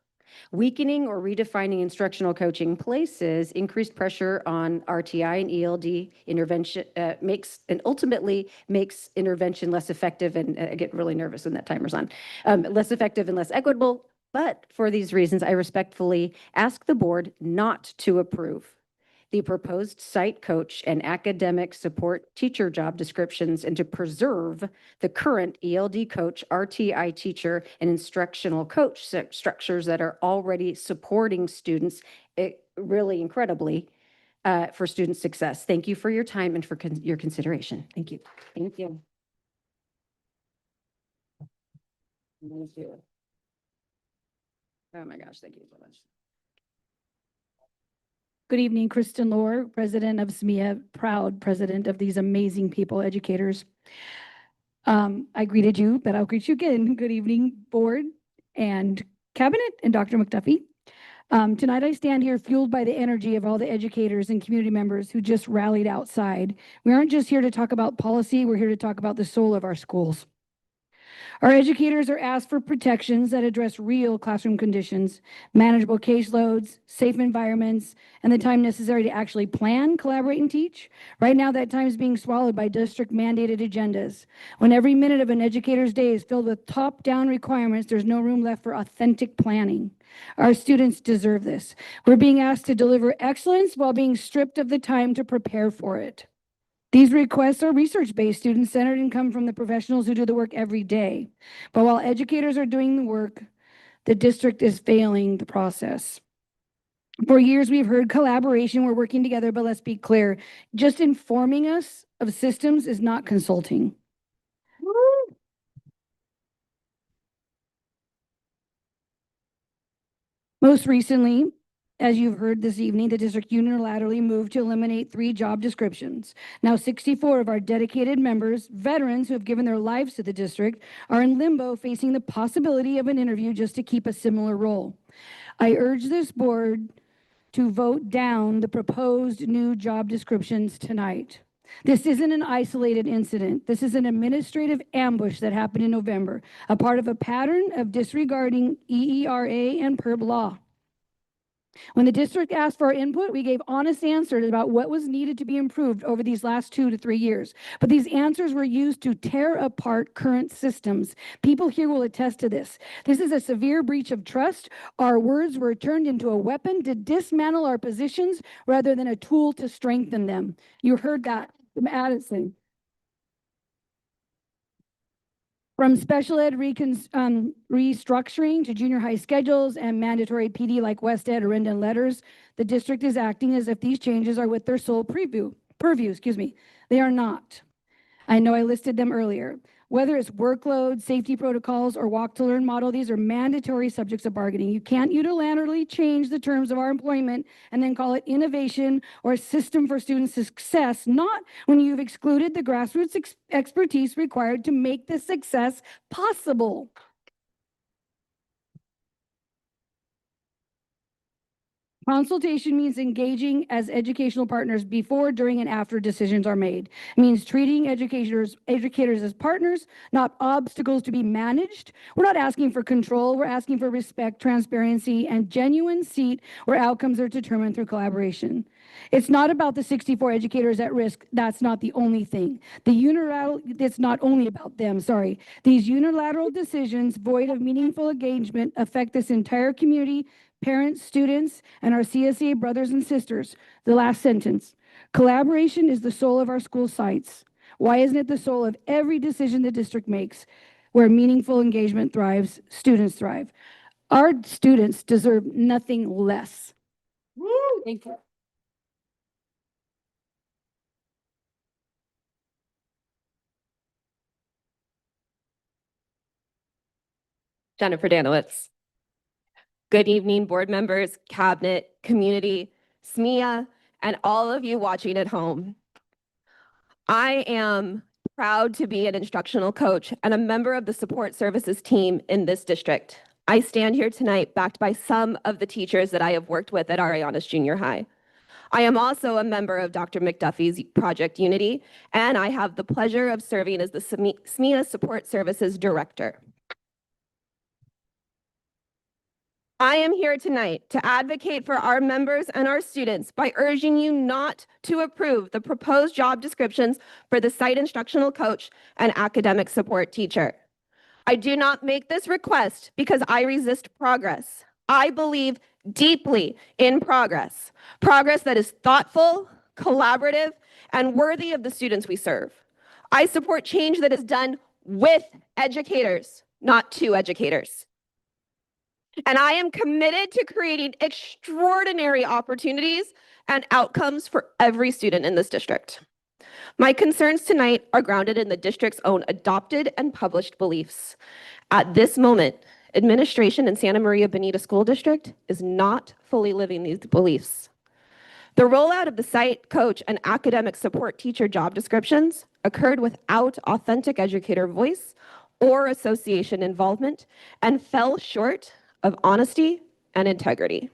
Weakening or redefining instructional coaching places increased pressure on RTI and ELD intervention, ultimately makes intervention less effective, and I get really nervous when that timer's on, less effective and less equitable. But for these reasons, I respectfully ask the board not to approve the proposed site coach and academic support teacher job descriptions and to preserve the current ELD coach, RTI teacher, and instructional coach structures that are already supporting students really incredibly for student success. Thank you for your time and for your consideration. Thank you. Thank you. Thank you. Oh my gosh, thank you so much. Good evening, Kristen Lohr, president of SMEA, proud president of these amazing people, educators. I greeted you, but I'll greet you again. Good evening, board and cabinet and Dr. McDuffie. Tonight I stand here fueled by the energy of all the educators and community members who just rallied outside. We aren't just here to talk about policy, we're here to talk about the soul of our schools. Our educators are asked for protections that address real classroom conditions, manageable caseloads, safe environments, and the time necessary to actually plan, collaborate, and teach. Right now, that time is being swallowed by district mandated agendas. When every minute of an educator's day is filled with top-down requirements, there's no room left for authentic planning. Our students deserve this. We're being asked to deliver excellence while being stripped of the time to prepare for it. These requests are research-based, student-centered, and come from the professionals who do the work every day. But while educators are doing the work, the district is failing the process. For years, we've heard collaboration, we're working together, but let's be clear, just informing us of systems is not consulting. Most recently, as you've heard this evening, the district unilaterally moved to eliminate 3 job descriptions. Now 64 of our dedicated members, veterans who have given their lives to the district, are in limbo facing the possibility of an interview just to keep a similar role. I urge this board to vote down the proposed new job descriptions tonight. This isn't an isolated incident. This is an administrative ambush that happened in November, a part of a pattern of disregarding EERA and PERB law. When the district asked for our input, we gave honest answers about what was needed to be improved over these last 2 to 3 years. But these answers were used to tear apart current systems. People here will attest to this. This is a severe breach of trust. Our words were turned into a weapon to dismantle our positions rather than a tool to strengthen them. You heard that from Addison. From special ed restructuring to junior high schedules and mandatory PD like West Ed or Rendon letters, the district is acting as if these changes are with their sole purview. They are not. I know I listed them earlier. Whether it's workload, safety protocols, or walk to learn model, these are mandatory subjects of bargaining. You can't unilaterally change the terms of our employment and then call it innovation or a system for student success, not when you've excluded the grassroots expertise required to make this success possible. Consultation means engaging as educational partners before, during, and after decisions are made. It means treating educators as partners, not obstacles to be managed. We're not asking for control. We're asking for respect, transparency, and genuine seat where outcomes are determined through collaboration. It's not about the 64 educators at risk. That's not the only thing. It's not only about them, sorry. These unilateral decisions, void of meaningful engagement, affect this entire community, parents, students, and our CSEA brothers and sisters. The last sentence. Collaboration is the soul of our school sites. Why isn't it the soul of every decision the district makes? Where meaningful engagement thrives, students thrive. Our students deserve nothing less. Woo! Thank you. Jennifer Danowitz. Good evening, board members, cabinet, community, SMEA, and all of you watching at home. I am proud to be an instructional coach and a member of the support services team in this district. I stand here tonight backed by some of the teachers that I have worked with at Arianas Junior High. I am also a member of Dr. McDuffie's Project Unity, and I have the pleasure of serving as the SMEA Support Services Director. I am here tonight to advocate for our members and our students by urging you not to approve the proposed job descriptions for the site instructional coach and academic support teacher. I do not make this request because I resist progress. I believe deeply in progress, progress that is thoughtful, collaborative, and worthy of the students we serve. I support change that is done with educators, not to educators. And I am committed to creating extraordinary opportunities and outcomes for every student in this district. My concerns tonight are grounded in the district's own adopted and published beliefs. At this moment, administration in Santa Maria Bonita School District is not fully living these beliefs. The rollout of the site coach and academic support teacher job descriptions occurred without authentic educator voice or association involvement and fell short of honesty and integrity.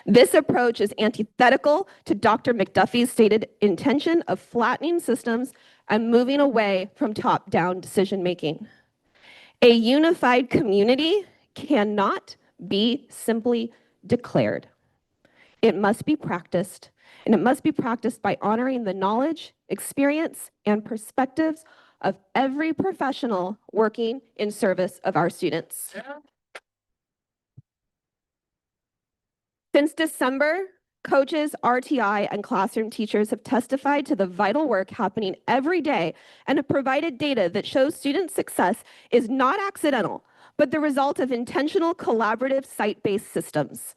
This approach is antithetical to Dr. McDuffie's stated intention of flattening systems and moving away from top-down decision-making. A unified community cannot be simply declared. It must be practiced, and it must be practiced by honoring the knowledge, experience, and perspectives of every professional working in service of our students. Since December, coaches, RTI, and classroom teachers have testified to the vital work happening every day and have provided data that shows student success is not accidental, but the result of intentional, collaborative, site-based systems.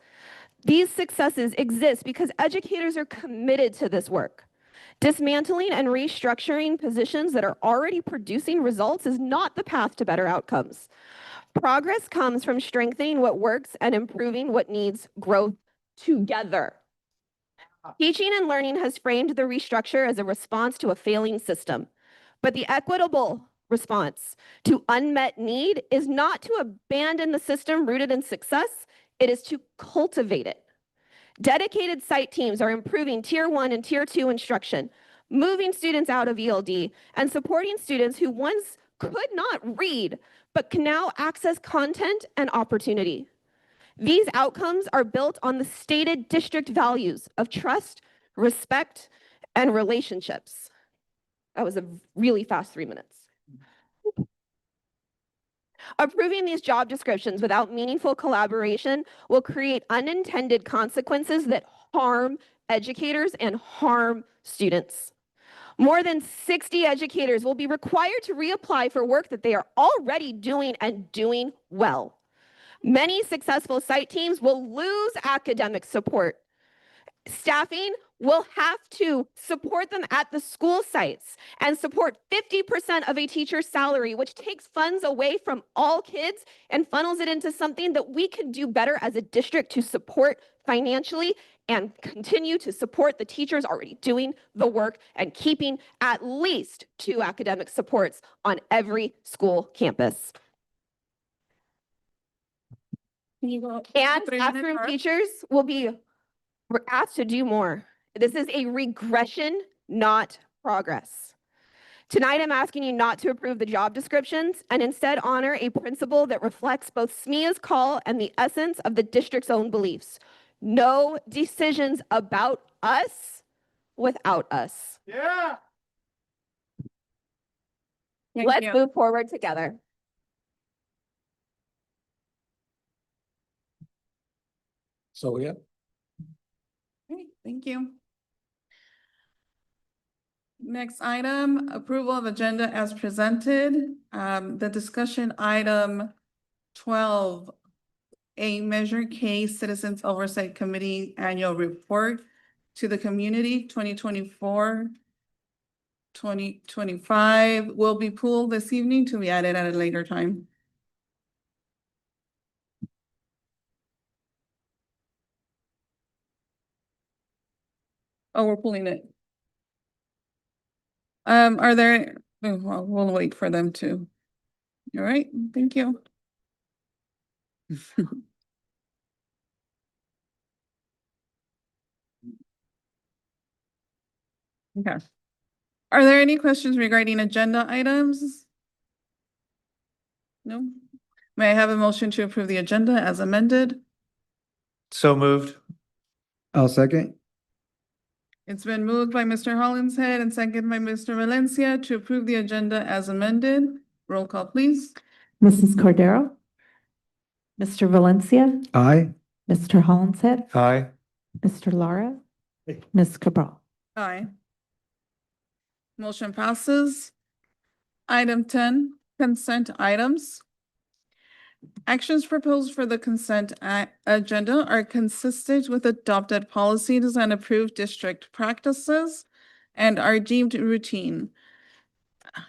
These successes exist because educators are committed to this work. Dismantling and restructuring positions that are already producing results is not the path to better outcomes. Progress comes from strengthening what works and improving what needs growth together. Teaching and learning has framed the restructure as a response to a failing system, but the equitable response to unmet need is not to abandon the system rooted in success, it is to cultivate it. Dedicated site teams are improving Tier 1 and Tier 2 instruction, moving students out of ELD, and supporting students who once could not read, but can now access content and opportunity. These outcomes are built on the stated district values of trust, respect, and relationships. That was a really fast 3 minutes. Approving these job descriptions without meaningful collaboration will create unintended consequences that harm educators and harm students. More than 60 educators will be required to reapply for work that they are already doing and doing well. Many successful site teams will lose academic support. Staffing will have to support them at the school sites and support 50% of a teacher's salary, which takes funds away from all kids and funnels it into something that we can do better as a district to support financially and continue to support the teachers already doing the work and keeping at least 2 academic supports on every school campus. And classroom teachers will be asked to do more. This is a regression, not progress. Tonight, I'm asking you not to approve the job descriptions and instead honor a principle that reflects both SMEA's call and the essence of the district's own beliefs. No decisions about us without us. Yeah. Let's move forward together. So, yeah. Great, thank you. Next item, approval of agenda as presented. The discussion item 12, a Measure K Citizens Oversight Committee Annual Report to the Community 2024-2025 will be pulled this evening to be added at a later time. Oh, we're pulling it. Are there, oh, well, we'll wait for them to. All right, thank you. Okay. Are there any questions regarding agenda items? No? May I have a motion to approve the agenda as amended? So moved. I'll second. It's been moved by Mr. Hollinshead and seconded by Mr. Valencia to approve the agenda as amended. Roll call, please. Mrs. Cordero? Mr. Valencia? Aye. Mr. Hollinshead? Aye. Mr. Lara? Ms. Cabral? Aye. Motion passes. Item 10, consent items. Actions proposed for the consent agenda are consistent with adopted policies and approved district practices and are deemed routine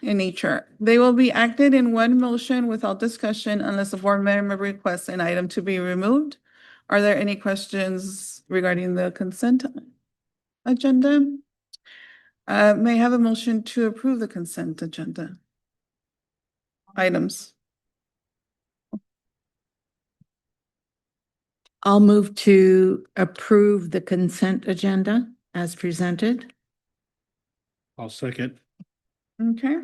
in nature. They will be acted in one motion without discussion unless a board member requests an item to be removed. Are there any questions regarding the consent agenda? May I have a motion to approve the consent agenda items? I'll move to approve the consent agenda as presented. I'll second. Okay.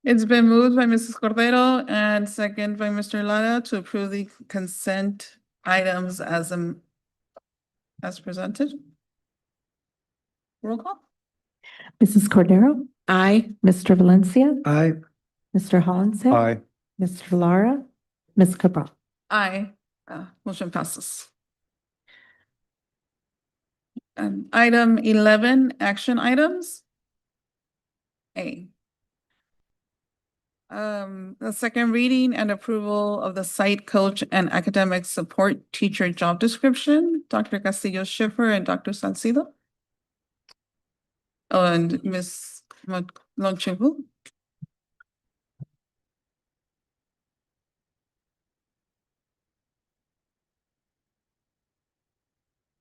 It's been moved by Mrs. Cordero and second by Mr. Lara to approve the consent items as presented. Roll call. Mrs. Cordero? Aye. Mr. Valencia? Aye. Mr. Hollinshead? Aye. Mr. Lara? Ms. Cabral? Aye. Motion passes. Item 11, action items. A. The second reading and approval of the site coach and academic support teacher job description, Dr. Castillo Schiffer and Dr. Salcido. Oh, and Ms. Lonchevu.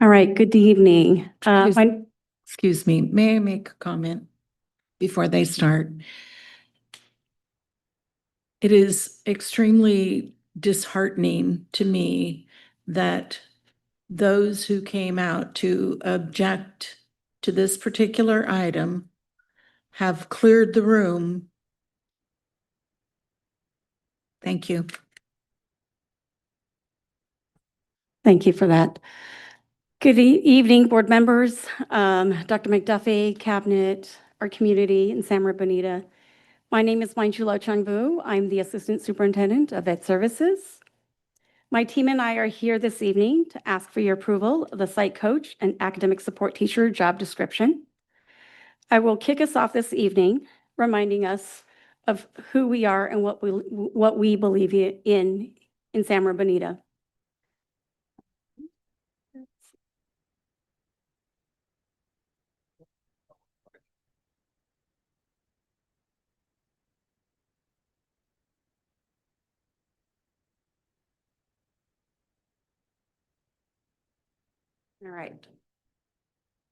All right, good evening. Excuse me, may I make a comment before they start? It is extremely disheartening to me that those who came out to object to this particular item have cleared the room. Thank you. Thank you for that. Good evening, board members, Dr. McDuffie, cabinet, our community in San Bonita. My name is Mainchulo Changbu. I'm the Assistant Superintendent of Ed Services. My team and I are here this evening to ask for your approval of the site coach and academic support teacher job description. I will kick us off this evening, reminding us of who we are and what we believe in San Bonita. All right.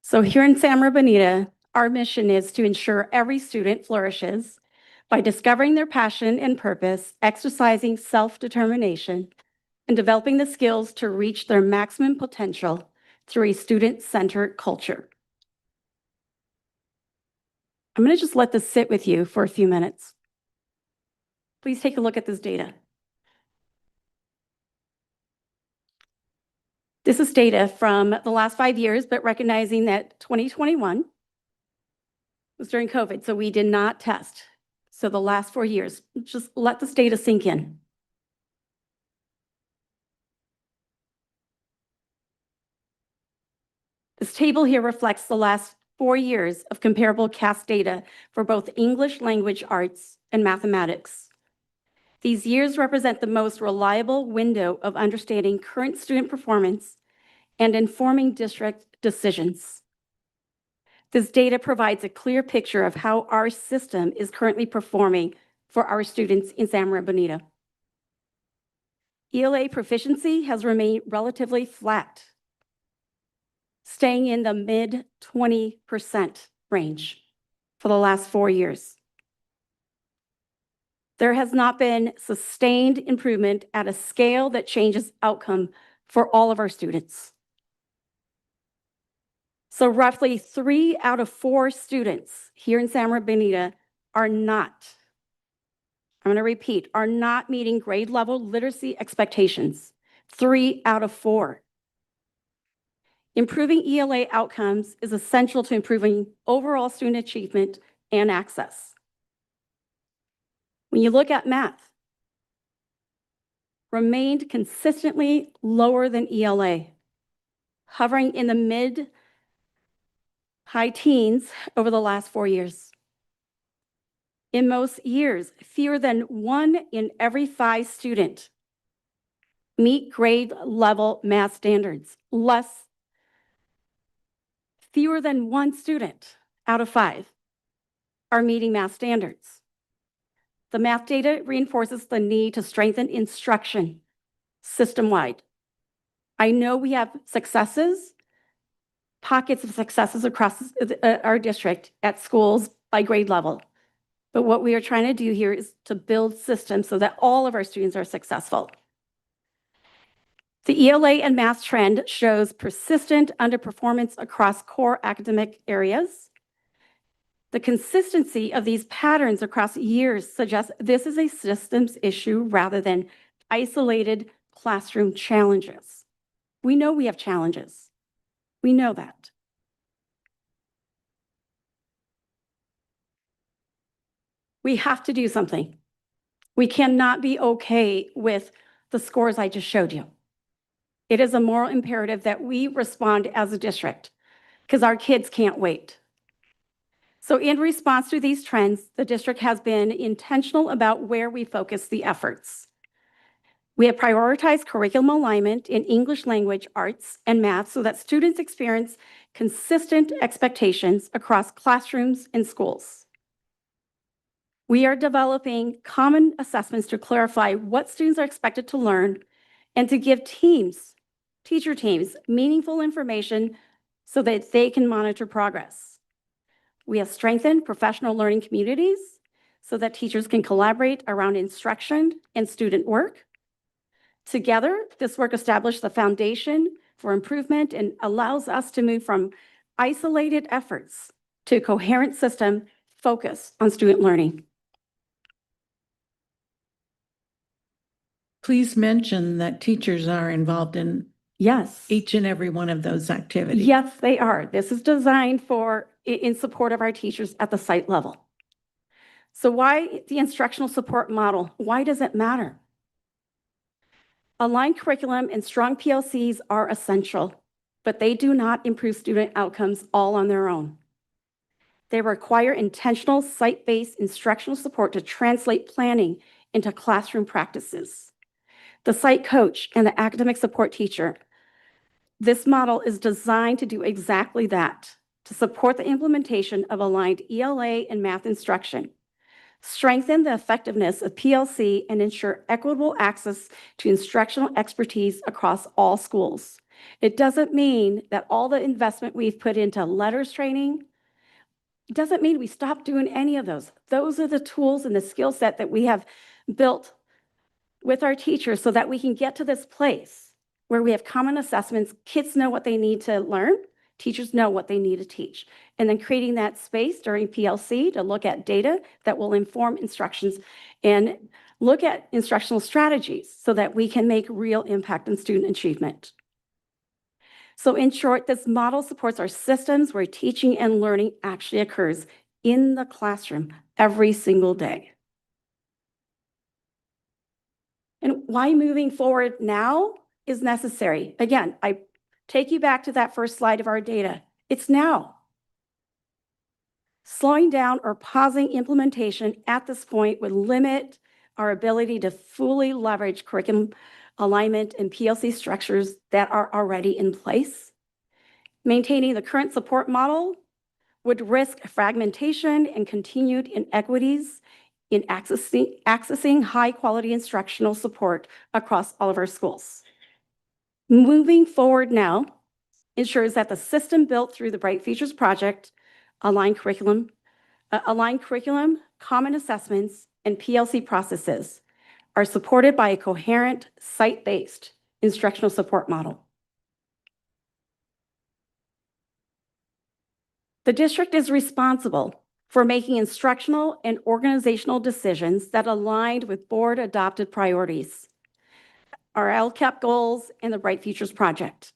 So here in San Bonita, our mission is to ensure every student flourishes by discovering their passion and purpose, exercising self-determination, and developing the skills to reach their maximum potential through a student-centered culture. I'm going to just let this sit with you for a few minutes. Please take a look at this data. This is data from the last 5 years, but recognizing that 2021 was during COVID, so we did not test. So the last 4 years, just let this data sink in. This table here reflects the last 4 years of comparable CAS data for both English language arts and mathematics. These years represent the most reliable window of understanding current student performance and informing district decisions. This data provides a clear picture of how our system is currently performing for our students in San Bonita. ELA proficiency has remained relatively flat. staying in the mid 20% range for the last 4 years. There has not been sustained improvement at a scale that changes outcome for all of our students. So roughly 3 out of 4 students here in Santa Bonita are not, I'm going to repeat, are not meeting grade level literacy expectations. 3 out of 4. Improving ELA outcomes is essential to improving overall student achievement and access. When you look at math, remained consistently lower than ELA, hovering in the mid high teens over the last 4 years. In most years, fewer than 1 in every 5 students meet grade level math standards. Fewer than 1 student out of 5 are meeting math standards. The math data reinforces the need to strengthen instruction system-wide. I know we have successes, pockets of successes across our district at schools by grade level. But what we are trying to do here is to build systems so that all of our students are successful. The ELA and math trend shows persistent underperformance across core academic areas. The consistency of these patterns across years suggests this is a systems issue rather than isolated classroom challenges. We know we have challenges. We know that. We have to do something. We cannot be okay with the scores I just showed you. It is a moral imperative that we respond as a district because our kids can't wait. So in response to these trends, the district has been intentional about where we focus the efforts. We have prioritized curriculum alignment in English language, arts, and math so that students experience consistent expectations across classrooms and schools. We are developing common assessments to clarify what students are expected to learn and to give teacher teams, meaningful information so that they can monitor progress. We have strengthened professional learning communities so that teachers can collaborate around instruction and student work. Together, this work established the foundation for improvement and allows us to move from isolated efforts to a coherent system focused on student learning. Please mention that teachers are involved in each and every one of those activities. Yes, they are. This is designed in support of our teachers at the site level. So why the instructional support model? Why does it matter? Aligned curriculum and strong PLCs are essential, but they do not improve student outcomes all on their own. They require intentional site-based instructional support to translate planning into classroom practices. The site coach and the academic support teacher, this model is designed to do exactly that, to support the implementation of aligned ELA and math instruction, strengthen the effectiveness of PLC, and ensure equitable access to instructional expertise across all schools. It doesn't mean that all the investment we've put into letters training, it doesn't mean we stop doing any of those. Those are the tools and the skill set that we have built with our teachers so that we can get to this place where we have common assessments, kids know what they need to learn, teachers know what they need to teach, and then creating that space during PLC to look at data that will inform instructions and look at instructional strategies so that we can make real impact on student achievement. So in short, this model supports our systems where teaching and learning actually occurs in the classroom every single day. And why moving forward now is necessary. Again, I take you back to that first slide of our data. It's now. Slowing down or pausing implementation at this point would limit our ability to fully leverage curriculum alignment and PLC structures that are already in place. Maintaining the current support model would risk fragmentation and continued inequities in accessing high-quality instructional support across all of our schools. Moving forward now ensures that the system built through the Bright Futures Project, aligned curriculum, common assessments, and PLC processes are supported by a coherent, site-based instructional support model. The district is responsible for making instructional and organizational decisions that aligned with board-adopted priorities, our LCAP goals, and the Bright Futures Project.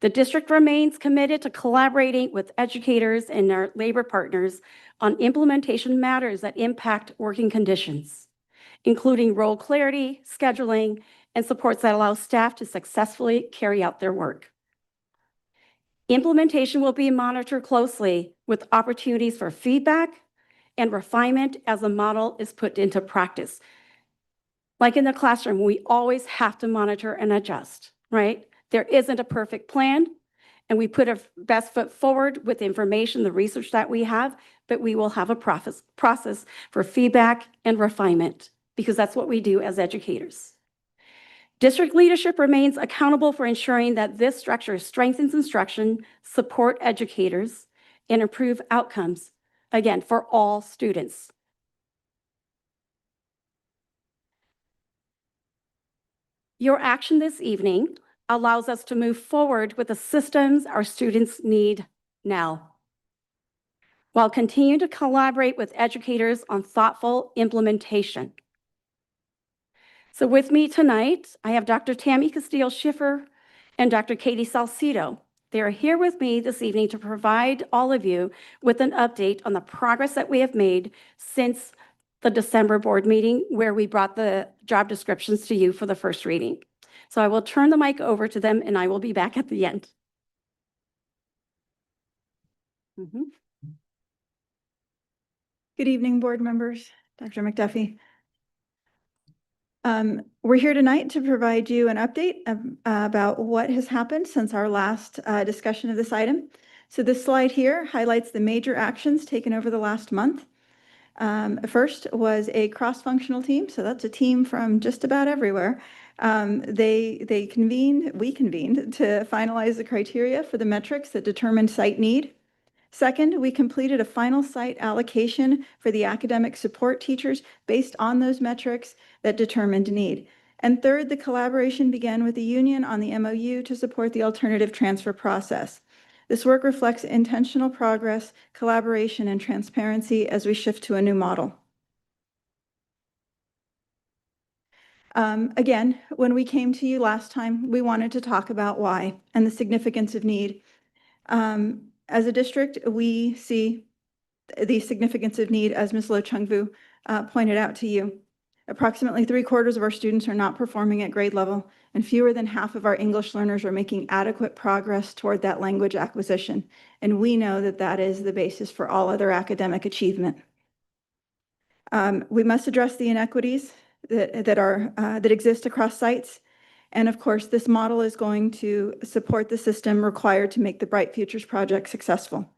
The district remains committed to collaborating with educators and our labor partners on implementation matters that impact working conditions, including role clarity, scheduling, and supports that allow staff to successfully carry out their work. Implementation will be monitored closely with opportunities for feedback and refinement as the model is put into practice. Like in the classroom, we always have to monitor and adjust, right? There isn't a perfect plan, and we put our best foot forward with the information, the research that we have, but we will have a process for feedback and refinement because that's what we do as educators. District leadership remains accountable for ensuring that this structure strengthens instruction, support educators, and improve outcomes, again, for all students. Your action this evening allows us to move forward with the systems our students need now, while continuing to collaborate with educators on thoughtful implementation. So with me tonight, I have Dr. Tammy Castillo-Schiffer and Dr. Katie Salcido. They are here with me this evening to provide all of you with an update on the progress that we have made since the December board meeting where we brought the job descriptions to you for the first reading. So I will turn the mic over to them and I will be back at the end. Good evening, board members, Dr. McDuffie. We're here tonight to provide you an update about what has happened since our last discussion of this item. So this slide here highlights the major actions taken over the last month. First was a cross-functional team, so that's a team from just about everywhere. We convened to finalize the criteria for the metrics that determine site need. Second, we completed a final site allocation for the academic support teachers based on those metrics that determined need. And third, the collaboration began with the union on the MOU to support the alternative transfer process. This work reflects intentional progress, collaboration, and transparency as we shift to a new model. Again, when we came to you last time, we wanted to talk about why and the significance of need. As a district, we see the significance of need, as Ms. Lo Chung-Vu pointed out to you. Approximately 3/4 of our students are not performing at grade level, and fewer than half of our English learners are making adequate progress toward that language acquisition. And we know that that is the basis for all other academic achievement. We must address the inequities that exist across sites. And of course, this model is going to support the system required to make the Bright Futures Project successful.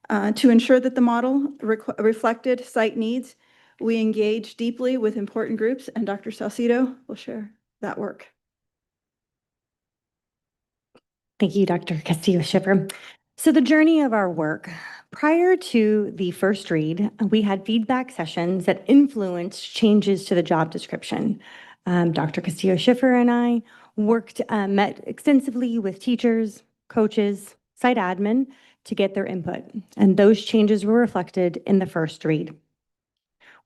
To ensure that the model reflected site needs, we engaged deeply with important groups, and Dr. Salcido will share that work. Thank you, Dr. Castillo-Schiffer. So the journey of our work, prior to the first read, we had feedback sessions that influenced changes to the job description. Dr. Castillo-Schiffer and I met extensively with teachers, coaches, site admin to get their input, and those changes were reflected in the first read.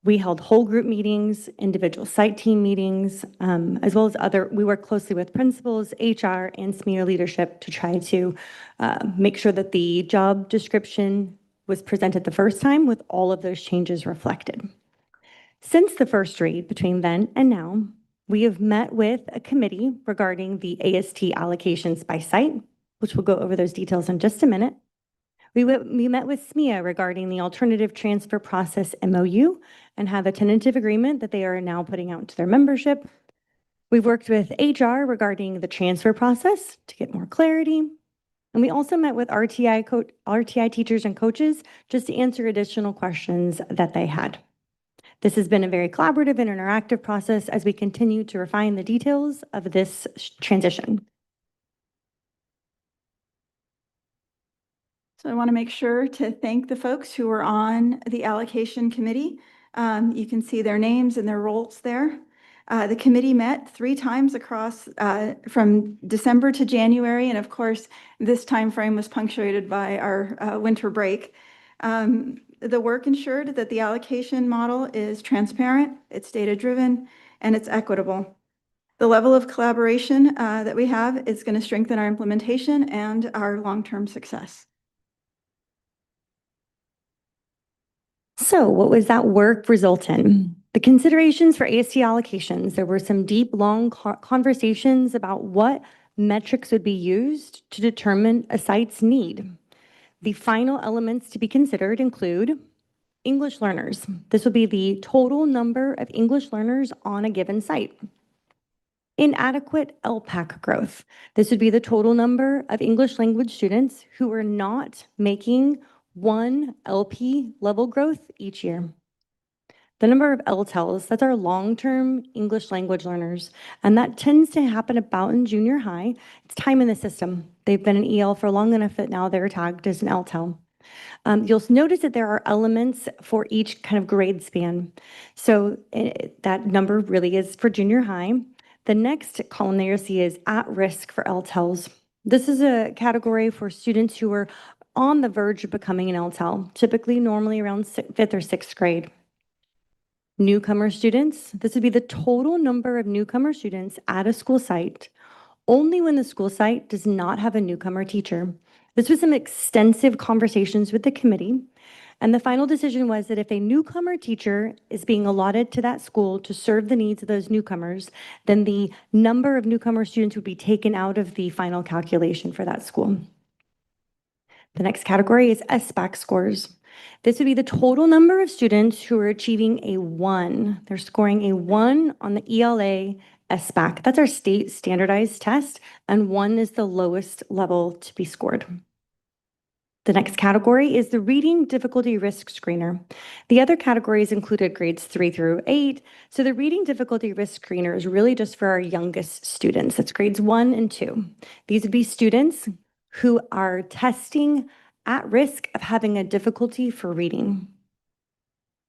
We held whole group meetings, individual site team meetings, as well as we worked closely with principals, HR, and SMBSD leadership to try to make sure that the job description was presented the first time with all of those changes reflected. Since the first read, between then and now, we have met with a committee regarding the AST allocations by site, which we'll go over those details in just a minute. We met with SMBSD regarding the alternative transfer process MOU and have a tentative agreement that they are now putting out to their membership. We've worked with HR regarding the transfer process to get more clarity. And we also met with RTI teachers and coaches just to answer additional questions that they had. This has been a very collaborative and interactive process as we continue to refine the details of this transition. So I want to make sure to thank the folks who were on the allocation committee. You can see their names and their roles there. The committee met 3 times across from December to January, and of course, this time frame was punctuated by our winter break. The work ensured that the allocation model is transparent, it's data-driven, and it's equitable. The level of collaboration that we have is going to strengthen our implementation and our long-term success. So what was that work result in? The considerations for AST allocations, there were some deep, long conversations about what metrics would be used to determine a site's need. The final elements to be considered include English learners. This would be the total number of English learners on a given site. Inadequate LPAC growth. This would be the total number of English language students who are not making 1 LP level growth each year. The number of LTELs, that's our long-term English language learners, and that tends to happen about in junior high. It's time in the system. They've been an EL for long enough that now they're tagged as an LTEL. You'll notice that there are elements for each kind of grade span. So that number really is for junior high. The next column there you'll see is at risk for LTELs. This is a category for students who are on the verge of becoming an LTEL, typically normally around 5th or 6th grade. Newcomer students, this would be the total number of newcomer students at a school site, only when the school site does not have a newcomer teacher. This was some extensive conversations with the committee, and the final decision was that if a newcomer teacher is being allotted to that school to serve the needs of those newcomers, then the number of newcomer students would be taken out of the final calculation for that school. The next category is SBAC scores. This would be the total number of students who are achieving a 1. They're scoring a 1 on the ELA SBAC. That's our state standardized test, and 1 is the lowest level to be scored. The next category is the reading difficulty risk screener. The other categories included grades 3 through 8. So the reading difficulty risk screener is really just for our youngest students. That's grades 1 and 2. These would be students who are testing at risk of having a difficulty for reading.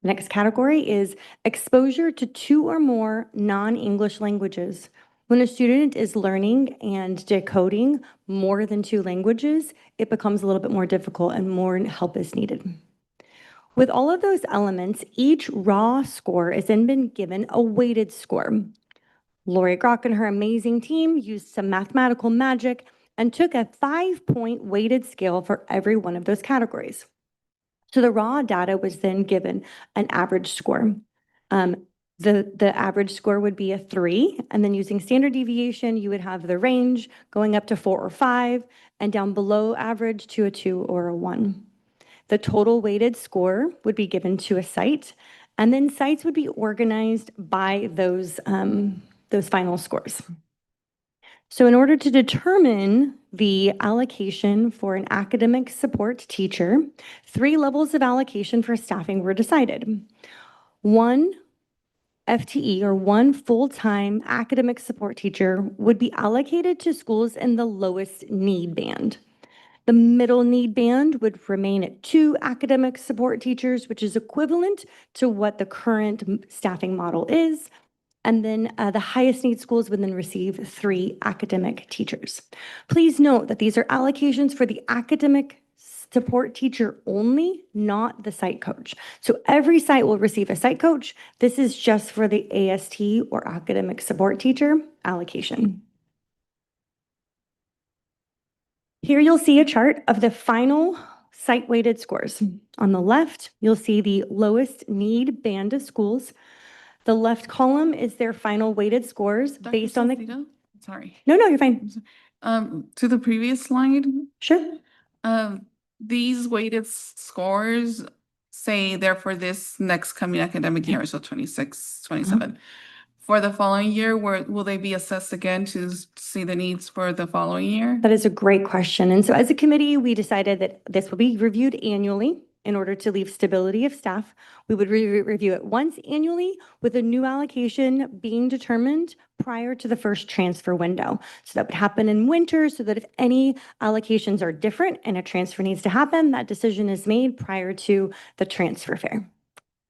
Next category is exposure to 2 or more non-English languages. When a student is learning and decoding more than 2 languages, it becomes a little bit more difficult and more help is needed. With all of those elements, each raw score has then been given a weighted score. Lori Grock and her amazing team used some mathematical magic and took a 5-point weighted scale for every one of those categories. So the raw data was then given an average score. The average score would be a 3, and then using standard deviation, you would have the range going up to 4 or 5, and down below average to a 2 or a 1. The total weighted score would be given to a site, and then sites would be organized by those final scores. So in order to determine the allocation for an academic support teacher, 3 levels of allocation for staffing were decided. 1 FTE, or 1 full-time academic support teacher, would be allocated to schools in the lowest need band. The middle need band would remain at 2 academic support teachers, which is equivalent to what the current staffing model is. And then the highest need schools would then receive 3 academic teachers. Please note that these are allocations for the academic support teacher only, not the site coach. So every site will receive a site coach. This is just for the AST or academic support teacher allocation. Here you'll see a chart of the final site weighted scores. On the left, you'll see the lowest need band of schools. The left column is their final weighted scores based on the... Sorry. No, you're fine. To the previous slide. Sure. These weighted scores say they're for this next coming academic year, so 26, 27. For the following year, will they be assessed again to see the needs for the following year? That is a great question. And so as a committee, we decided that this will be reviewed annually. in order to leave stability of staff. We would review it once annually with a new allocation being determined prior to the first transfer window. So that would happen in winter so that if any allocations are different and a transfer needs to happen, that decision is made prior to the transfer fair.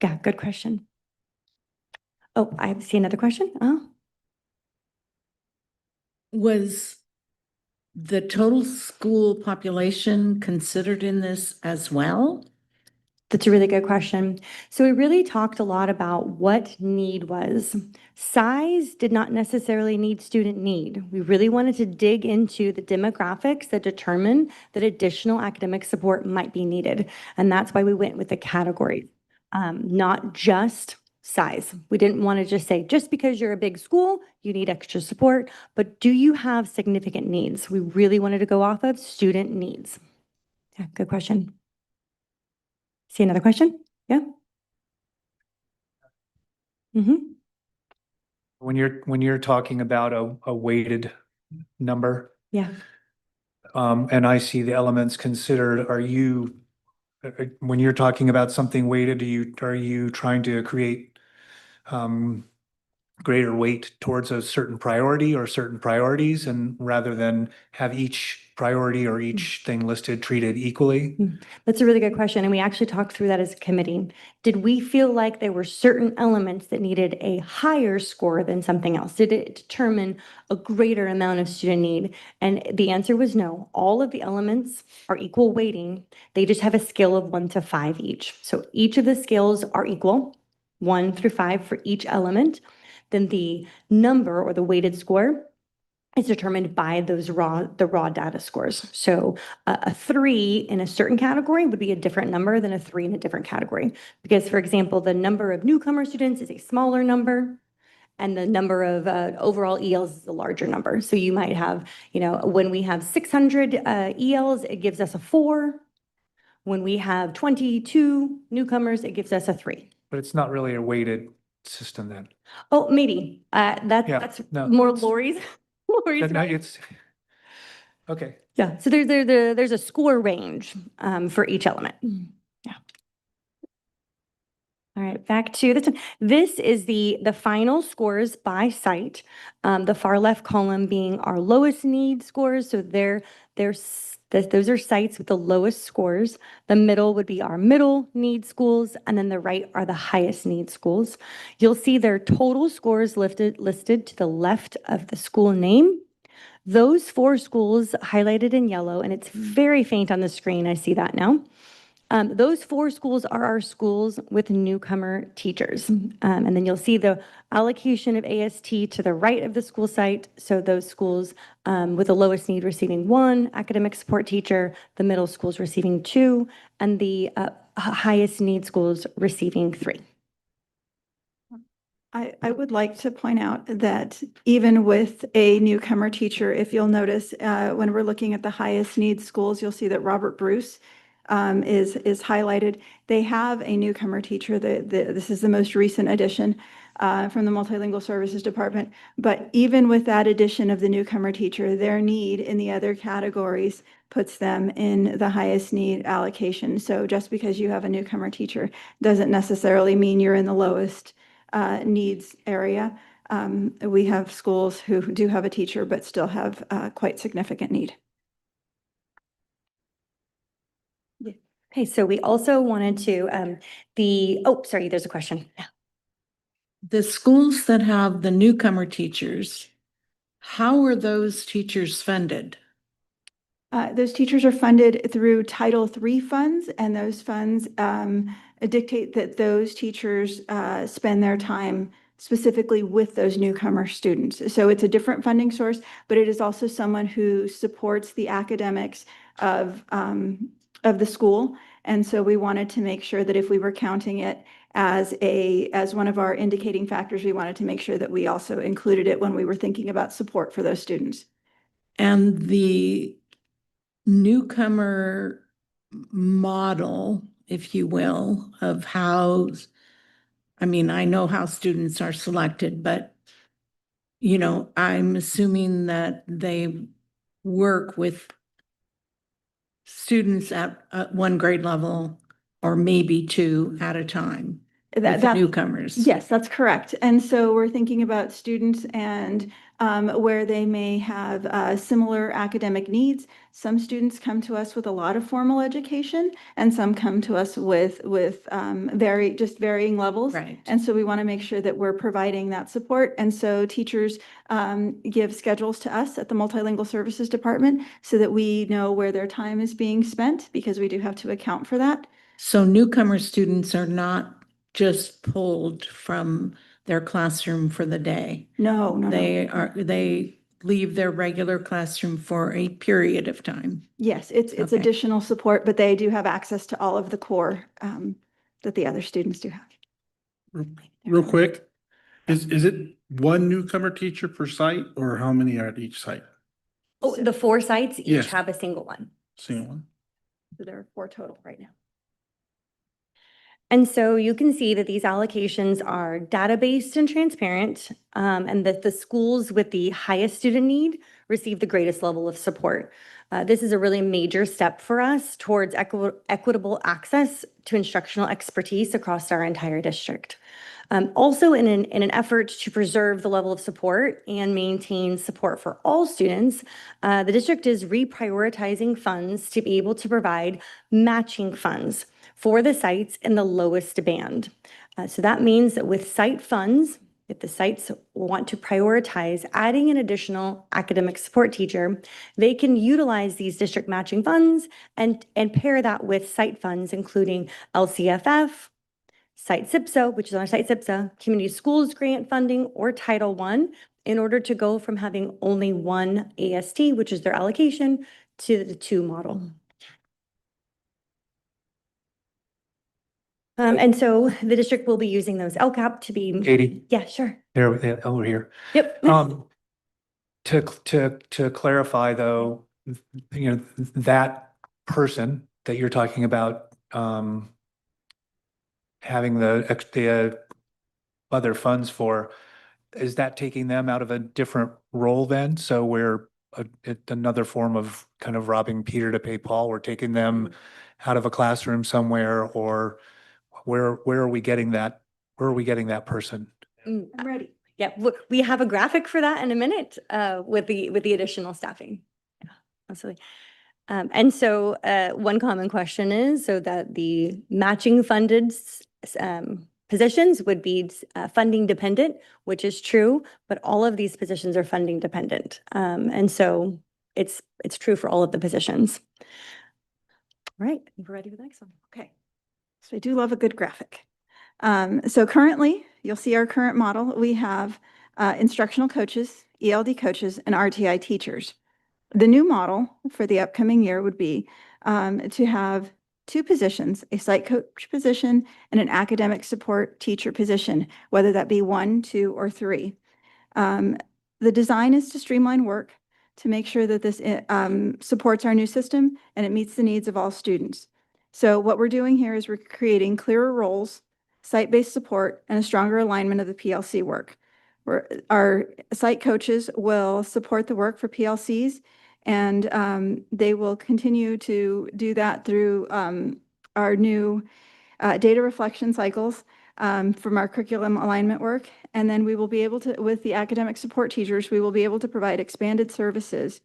Yeah, good question. Oh, I see another question. Oh. Was the total school population considered in this as well? That's a really good question. So we really talked a lot about what need was. Size did not necessarily need student need. We really wanted to dig into the demographics that determine that additional academic support might be needed. And that's why we went with the categories, not just size. We didn't want to just say, just because you're a big school, you need extra support, but do you have significant needs? We really wanted to go off of student needs. Yeah, good question. See another question? Yeah. Mm-hmm. When you're talking about a weighted number, Yeah. and I see the elements considered, are you, when you're talking about something weighted, are you trying to create greater weight towards a certain priority or certain priorities, and rather than have each priority or each thing listed treated equally? That's a really good question. And we actually talked through that as a committee. Did we feel like there were certain elements that needed a higher score than something else? Did it determine a greater amount of student need? And the answer was no. All of the elements are equal weighting. They just have a scale of 1 to 5 each. So each of the scales are equal, 1 through 5 for each element. Then the number or the weighted score is determined by the raw data scores. So a 3 in a certain category would be a different number than a 3 in a different category. Because, for example, the number of newcomer students is a smaller number, and the number of overall ELs is a larger number. So you might have, when we have 600 ELs, it gives us a 4. When we have 22 newcomers, it gives us a 3. But it's not really a weighted system then. Oh, maybe. That's no, more Lori's. No, it's, okay. Yeah, so there's a score range for each element. Yeah. All right, back to this one. This is the final scores by site. The far left column being our lowest need scores. So those are sites with the lowest scores. The middle would be our middle need schools, and then the right are the highest need schools. You'll see their total scores listed to the left of the school name. Those 4 schools highlighted in yellow, and it's very faint on the screen, I see that now. Those 4 schools are our schools with newcomer teachers. And then you'll see the allocation of AST to the right of the school site. So those schools with the lowest need receiving 1 academic support teacher, the middle schools receiving 2, and the highest need schools receiving 3. I would like to point out that even with a newcomer teacher, if you'll notice, when we're looking at the highest needs schools, you'll see that Robert Bruce is highlighted. They have a newcomer teacher. This is the most recent addition from the Multilingual Services Department. But even with that addition of the newcomer teacher, their need in the other categories puts them in the highest need allocation. So just because you have a newcomer teacher doesn't necessarily mean you're in the lowest needs area. We have schools who do have a teacher but still have quite significant need. Okay, so we also wanted to, sorry, there's a question. Yeah. The schools that have the newcomer teachers, how are those teachers funded? Those teachers are funded through Title III funds, and those funds dictate that those teachers spend their time specifically with those newcomer students. So it's a different funding source, but it is also someone who supports the academics of the school. And so we wanted to make sure that if we were counting it as one of our indicating factors, we wanted to make sure that we also included it when we were thinking about support for those students. And the newcomer model, if you will, of how, I mean, I know how students are selected, but, I'm assuming that they work with students at one grade level or maybe 2 at a time with the newcomers. Yes, that's correct. And so we're thinking about students and where they may have similar academic needs. Some students come to us with a lot of formal education, and some come to us with varying levels. Right. And so we want to make sure that we're providing that support. And so teachers give schedules to us at the Multilingual Services Department so that we know where their time is being spent, because we do have to account for that. So newcomer students are not just pulled from their classroom for the day. No. They leave their regular classroom for a period of time. Yes, it's Okay. additional support, but they do have access to all of the core that the other students do have. Real quick, is it one newcomer teacher per site, or how many are at each site? Oh, the 4 sites each Yes. have a single one. Single one. So there are 4 total right now. And so you can see that these allocations are data-based and transparent, and that the schools with the highest student need receive the greatest level of support. This is a really major step for us towards equitable access to instructional expertise across our entire district. Also, in an effort to preserve the level of support and maintain support for all students, the district is reprioritizing funds to be able to provide matching funds for the sites in the lowest band. So that means that with site funds, if the sites want to prioritize adding an additional academic support teacher, they can utilize these district matching funds and pair that with site funds, including LCFF, Site SIPSA, which is our Site SIPSA, Community Schools Grant Funding, or Title I, in order to go from having only one AST, which is their allocation, to the 2 model. And so the district will be using those LCAP to be. Katie? Yeah, sure. Here, over here. Yep. To clarify though, that person that you're talking about, having the other funds for, is that taking them out of a different role then? So we're another form of kind of robbing Peter to pay Paul. We're taking them out of a classroom somewhere, or where are we getting that? Where are we getting that person? I'm ready. Yeah, we have a graphic for that in a minute with the additional staffing. Yeah, absolutely. And so one common question is, so that the matching funded positions would be funding dependent, which is true, but all of these positions are funding dependent. And so it's true for all of the positions. All right, we're ready for the next one. Okay. So I do love a good graphic. So currently, you'll see our current model. We have instructional coaches, ELD coaches, and RTI teachers. The new model for the upcoming year would be to have 2 positions, a site coach position and an academic support teacher position, whether that be 1, 2, or 3. The design is to streamline work, to make sure that this supports our new system and it meets the needs of all students. So what we're doing here is we're creating clearer roles, site-based support, and a stronger alignment of the PLC work. Our site coaches will support the work for PLCs, and they will continue to do that through our new data reflection cycles from our curriculum alignment work. And then we will be able to, with the academic support teachers, we will be able to provide expanded services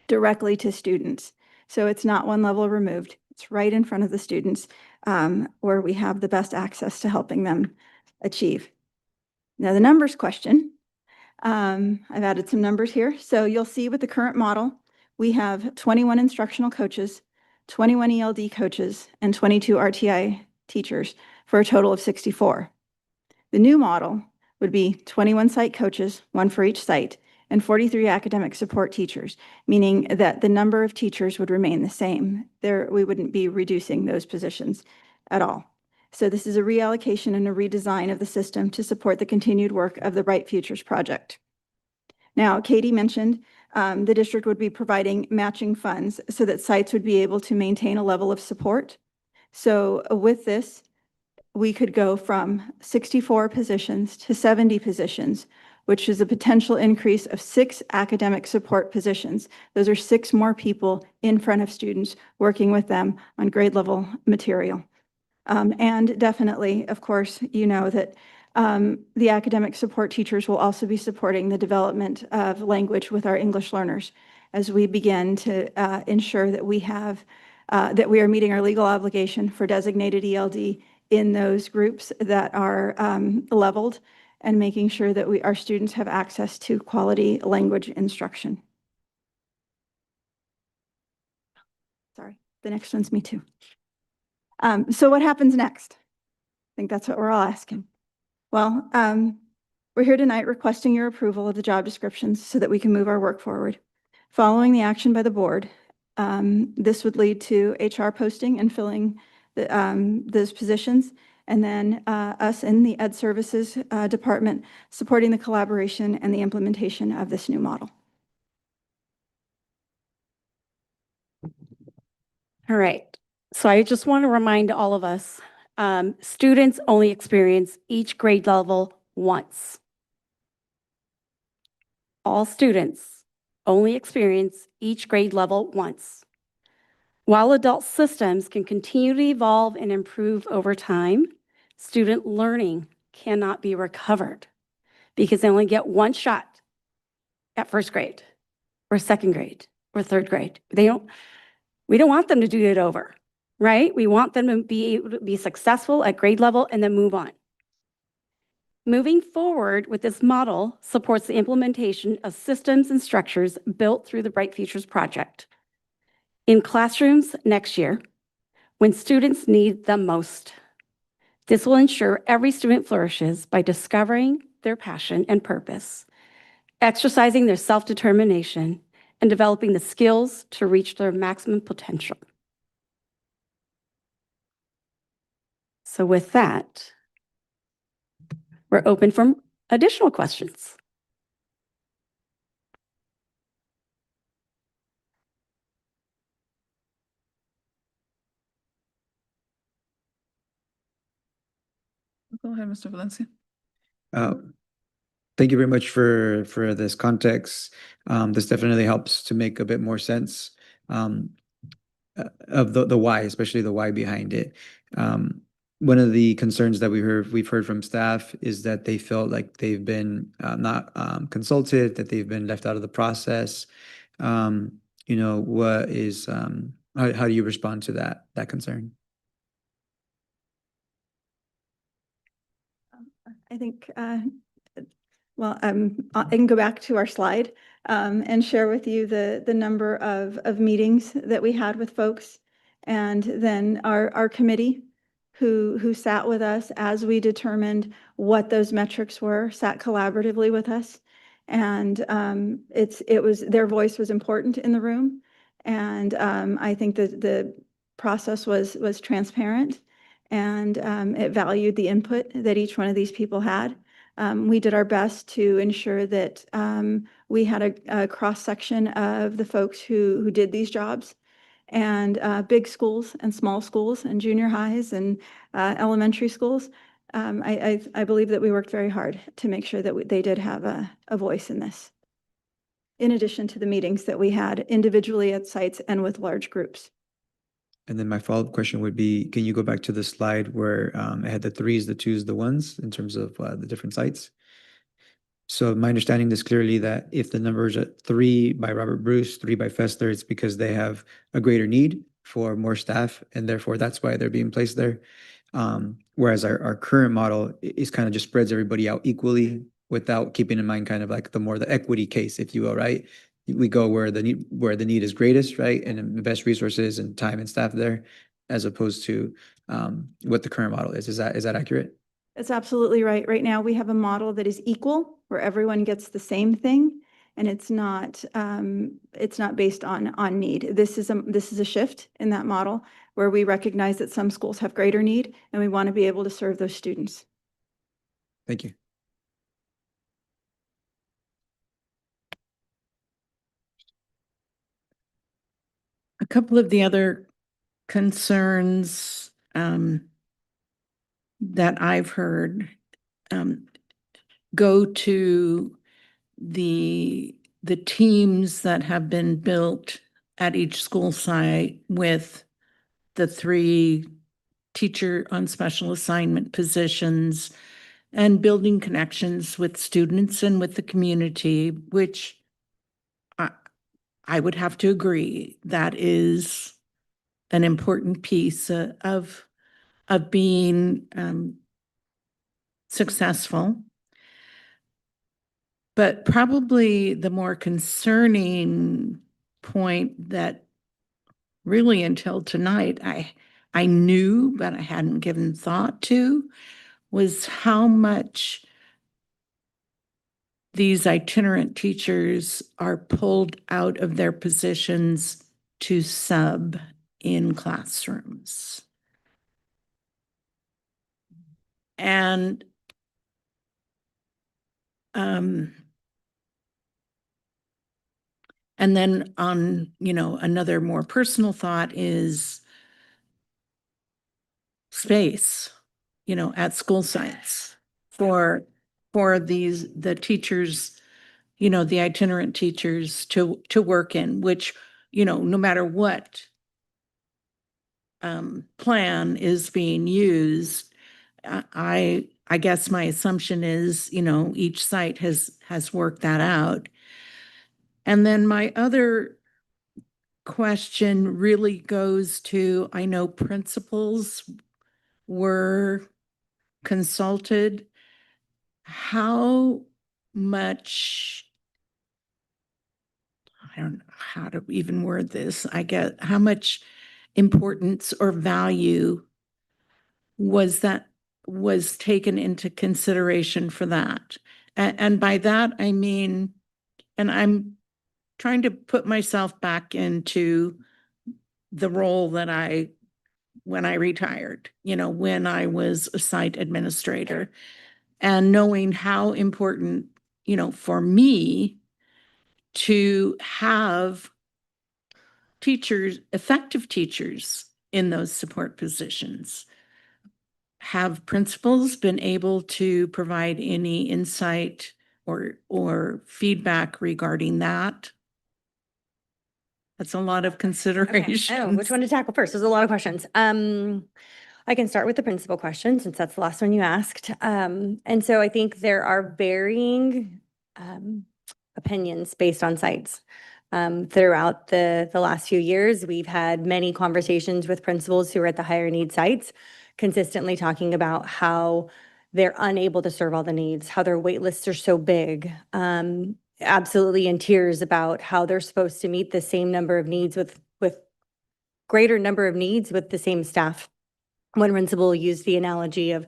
directly to students. So it's not one level removed. It's right in front of the students where we have the best access to helping them achieve. Now, the numbers question. I've added some numbers here. So you'll see with the current model, we have 21 instructional coaches, 21 ELD coaches, and 22 RTI teachers for a total of 64. The new model would be 21 site coaches, 1 for each site, and 43 academic support teachers, meaning that the number of teachers would remain the same. We wouldn't be reducing those positions at all. So this is a reallocation and a redesign of the system to support the continued work of the Bright Futures project. Now, Katie mentioned the district would be providing matching funds so that sites would be able to maintain a level of support. So with this, we could go from 64 positions to 70 positions, which is a potential increase of 6 academic support positions. Those are 6 more people in front of students working with them on grade level material. And definitely, of course, you know that the academic support teachers will also be supporting the development of language with our English learners as we begin to ensure that we have, that we are meeting our legal obligation for designated ELD in those groups that are leveled, and making sure that our students have access to quality language instruction. Sorry, the next one's me too. So what happens next? I think that's what we're all asking. Well, we're here tonight requesting your approval of the job descriptions so that we can move our work forward. Following the action by the board, this would lead to HR posting and filling those positions, and then us in the Ed Services Department supporting the collaboration and the implementation of this new model. All right. So I just want to remind all of us, students only experience each grade level once. All students only experience each grade level once. While adult systems can continue to evolve and improve over time, student learning cannot be recovered because they only get one shot at first grade or second grade or third grade. We don't want them to do it over, right? We want them to be able to be successful at grade level and then move on. Moving forward with this model supports the implementation of systems and structures built through the Bright Futures Project. In classrooms next year, when students need them most, this will ensure every student flourishes by discovering their passion and purpose, exercising their self-determination, and developing the skills to reach their maximum potential. So with that, we're open for additional questions. Go ahead, Mr. Valencia. Thank you very much for this context. This definitely helps to make a bit more sense of the why, especially the why behind it. One of the concerns that we've heard from staff is that they felt like they've been not consulted, that they've been left out of the process. You know, what is how do you respond to that concern? I think, well, I can go back to our slide and share with you the number of meetings that we had with folks, and then our committee who sat with us as we determined what those metrics were, sat collaboratively with us. And it was their voice was important in the room. And I think that the process was transparent, and it valued the input that each one of these people had. We did our best to ensure that we had a cross-section of the folks who did these jobs, and big schools and small schools and junior highs and elementary schools. I believe that we worked very hard to make sure that they did have a voice in this, in addition to the meetings that we had individually at sites and with large groups. And then my follow-up question would be, can you go back to the slide where it had the threes, the twos, the ones in terms of the different sites? So my understanding is clearly that if the number is at 3 by Robert Bruce, 3 by Fessler, it's because they have a greater need for more staff, and therefore that's why they're being placed there. Whereas our current model is kind of just spreads everybody out equally without keeping in mind kind of like the equity case, if you will, right? We go where the need is greatest, right? And the best resources and time and staff there, as opposed to what the current model is. Is that accurate? That's absolutely right. Right now, we have a model that is equal, where everyone gets the same thing, and it's not based on need. This is a shift in that model where we recognize that some schools have greater need, and we want to be able to serve those students. Thank you. A couple of the other concerns that I've heard go to the teams that have been built at each school site with the 3 teacher on special assignment positions and building connections with students and with the community, which I would have to agree that is an important piece of being successful. But probably the more concerning point that really until tonight I knew, but I hadn't given thought to, was how much these itinerant teachers are pulled out of their positions to sub in classrooms. And then on, another more personal thought is space, at school sites for the teachers, the itinerant teachers to work in, which, no matter what plan is being used, I guess my assumption is, each site has worked that out. And then my other question really goes to, I know principals were consulted. How much, I don't know how to even word this, I get how much importance or value was taken into consideration for that? And by that, I mean, and I'm trying to put myself back into the role that when I retired, when I was a site administrator, and knowing how important, for me to have teachers, effective teachers in those support positions. Have principals been able to provide any insight or feedback regarding that? That's a lot of consideration. Oh, which one to tackle first? There's a lot of questions. I can start with the principal question since that's the last one you asked. And so I think there are varying opinions based on sites. Throughout the last few years, we've had many conversations with principals who are at the higher need sites, consistently talking about how they're unable to serve all the needs, how their wait lists are so big, absolutely in tears about how they're supposed to meet the same number of needs with greater number of needs with the same staff. One principal used the analogy of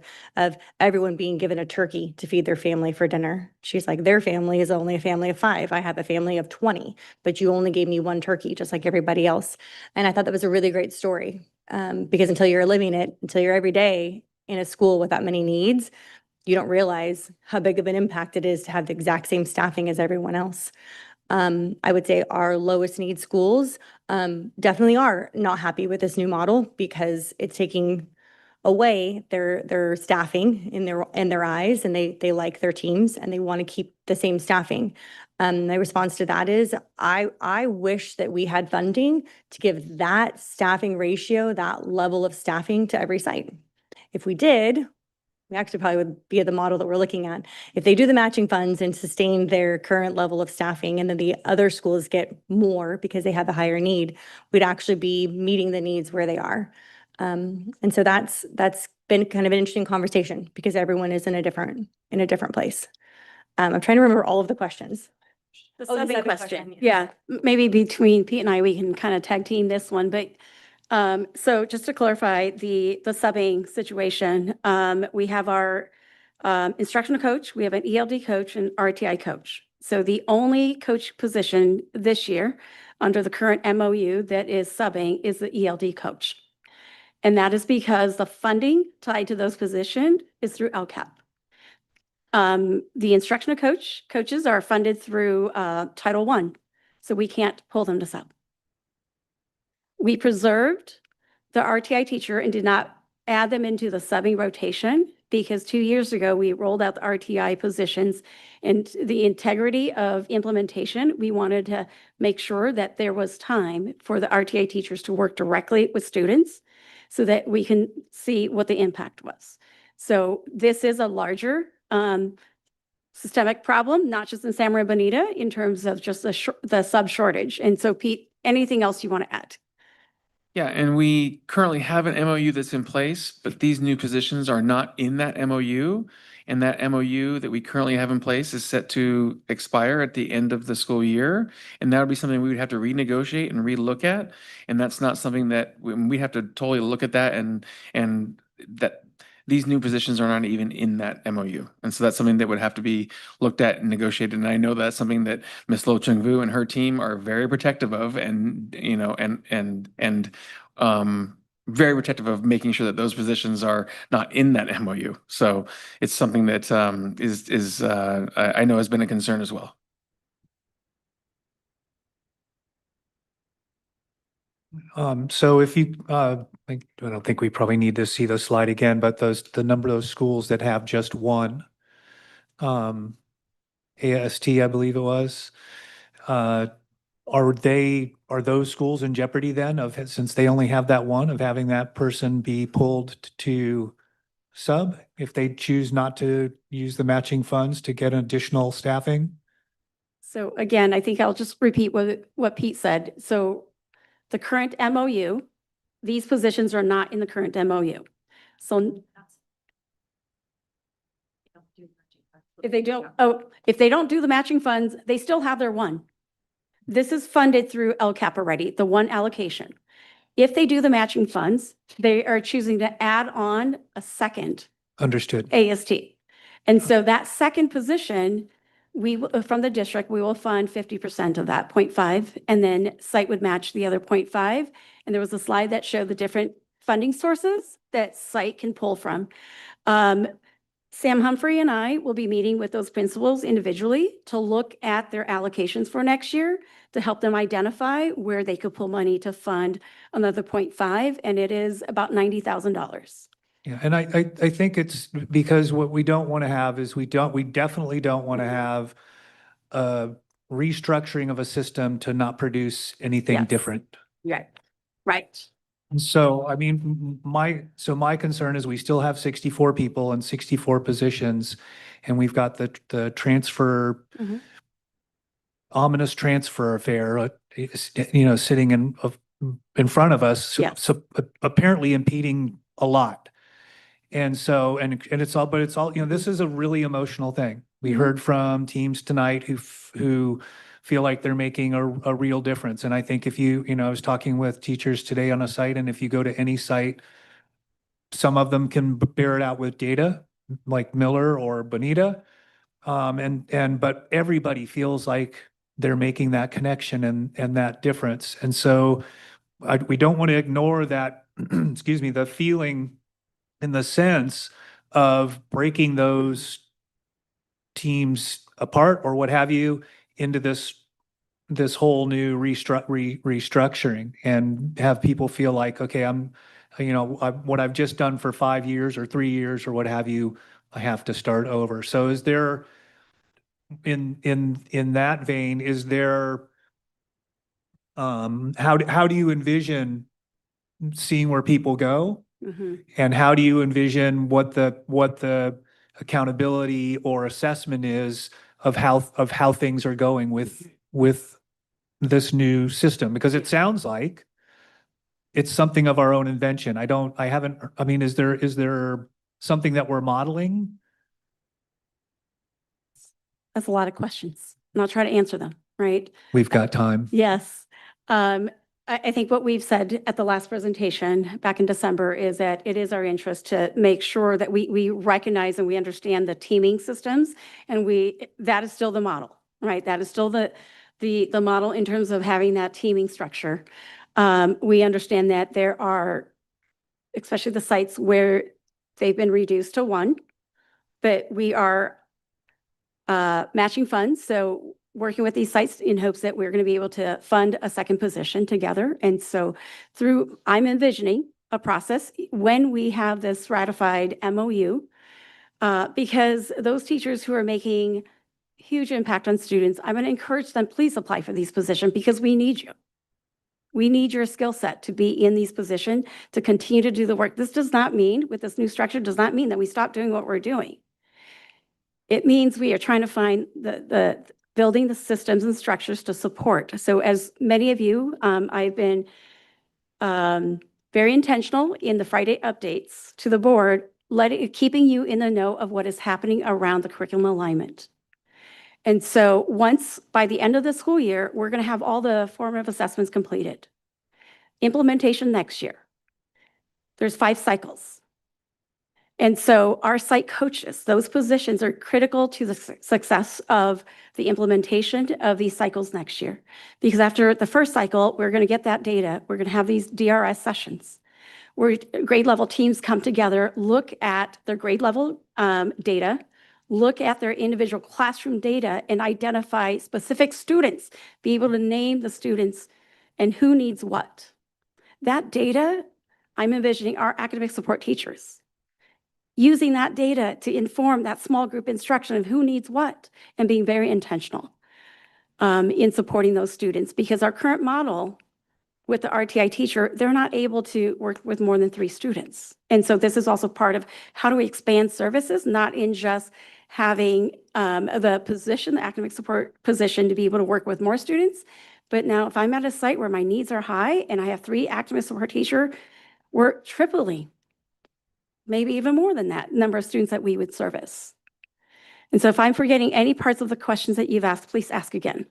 everyone being given a turkey to feed their family for dinner. She's like, their family is only a family of 5. I have a family of 20, but you only gave me 1 turkey, just like everybody else. And I thought that was a really great story, because until you're living it, until you're every day in a school with that many needs, you don't realize how big of an impact it is to have the exact same staffing as everyone else. I would say our lowest need schools definitely are not happy with this new model because it's taking away their staffing in their eyes, and they like their teams and they want to keep the same staffing. My response to that is I wish that we had funding to give that staffing ratio, that level of staffing to every site. If we did, we actually probably would be at the model that we're looking at. If they do the matching funds and sustain their current level of staffing, and then the other schools get more because they have the higher need, we'd actually be meeting the needs where they are. And so that's been kind of an interesting conversation because everyone is in a different place. I'm trying to remember all of the questions. The Oh, the subbing subbing question. question, Yeah, maybe between Pete and I, we can kind of tag team this one, but so just to clarify the subbing situation, we have our instructional coach, we have an ELD coach and RTI coach. So the only coach position this year under the current MOU that is subbing is the ELD coach. And that is because the funding tied to those positions is through LCAP. The instructional coaches are funded through Title I, so we can't pull them to sub. We preserved the RTI teacher and did not add them into the subbing rotation because 2 years ago, we rolled out the RTI positions and the integrity of implementation. We wanted to make sure that there was time for the RTI teachers to work directly with students so that we can see what the impact was. So this is a larger systemic problem, not just in San Maria Bonita, in terms of just the sub shortage. And so Pete, anything else you want to add? Yeah, and we currently have an MOU that's in place, but these new positions are not in that MOU. And that MOU that we currently have in place is set to expire at the end of the school year. And that would be something we would have to renegotiate and relook at. And that's not something that we have to totally look at that and that these new positions are not even in that MOU. And so that's something that would have to be looked at and negotiated. And I know that's something that Ms. Lo Chung Vu and her team are very protective of and, you know, very protective of making sure that those positions are not in that MOU. So it's something that I know has been a concern as well. So if you, I don't think we probably need to see the slide again, but the number of those schools that have just one, AST, I believe it was, are those schools in jeopardy then since they only have that one, of having that person be pulled to sub if they choose not to use the matching funds to get additional staffing? So again, I think I'll just repeat what Pete said. So the current MOU, these positions are not in the current MOU. So if they don't do the matching funds, they still have their one. This is funded through LCAP already, the one allocation. If they do the matching funds, they are choosing to add on a second Understood. AST. And so that second position, from the district, we will fund 50% of that 0.5, and then site would match the other 0.5. And there was a slide that showed the different funding sources that site can pull from. Sam Humphrey and I will be meeting with those principals individually to look at their allocations for next year to help them identify where they could pull money to fund another 0.5, and it is about $90,000. Yeah, and I think it's because what we don't want to have is we definitely don't want to have a restructuring of a system to not produce anything Yes. different. Yeah, right. So, I mean, my concern is we still have 64 people and 64 positions, and we've got the transfer, ominous transfer affair, sitting in front of us, Yes. so apparently impeding a lot. And so, and it's all, this is a really emotional thing. We heard from teams tonight who feel like they're making a real difference. And I think if I was talking with teachers today on a site, and if you go to any site, some of them can bear it out with data, like Miller or Bonita. But everybody feels like they're making that connection and that difference. And so we don't want to ignore that, excuse me, the feeling in the sense of breaking those teams apart or what have you into this whole new restructuring, and have people feel like, okay, what I've just done for 5 years or 3 years or what have you, I have to start over. So is there, in that vein, is there, how do you envision seeing where people go? And how do you envision what the accountability or assessment is of how things are going with this new system? Because it sounds like it's something of our own invention. Is there something that we're modeling? That's a lot of questions, and I'll try to answer them, right? We've got time. Yes. I think what we've said at the last presentation back in December is that it is our interest to make sure that we recognize and we understand the teaming systems, and that is still the model, right? That is still the model in terms of having that teaming structure. We understand that there are, especially the sites where they've been reduced to one, but we are matching funds. So working with these sites in hopes that we're going to be able to fund a second position together. And so I'm envisioning a process when we have this ratified MOU, because those teachers who are making huge impact on students, I'm going to encourage them, please apply for these positions because we need you. We need your skill set to be in these positions to continue to do the work. This does not mean, with this new structure, does not mean that we stop doing what we're doing. It means we are trying to find the building the systems and structures to support. So as many of you, I've been very intentional in the Friday updates to the board, keeping you in the know of what is happening around the curriculum alignment. And so once, by the end of the school year, we're going to have all the formative assessments completed. Implementation next year. There's 5 cycles. And so our site coaches, those positions are critical to the success of the implementation of these cycles next year. Because after the first cycle, we're going to get that data. We're going to have these DRS sessions where grade level teams come together, look at their grade level data, look at their individual classroom data and identify specific students, be able to name the students and who needs what. That data, I'm envisioning our academic support teachers using that data to inform that small group instruction of who needs what and being very intentional in supporting those students, because our current model with the RTI teacher, they're not able to work with more than 3 students. And so this is also part of how do we expand services, not in just having the position, the academic support position, to be able to work with more students. But now if I'm at a site where my needs are high and I have 3 academic support teacher, we're tripling, maybe even more than that, number of students that we would service. And so if I'm forgetting any parts of the questions that you've asked, please ask again.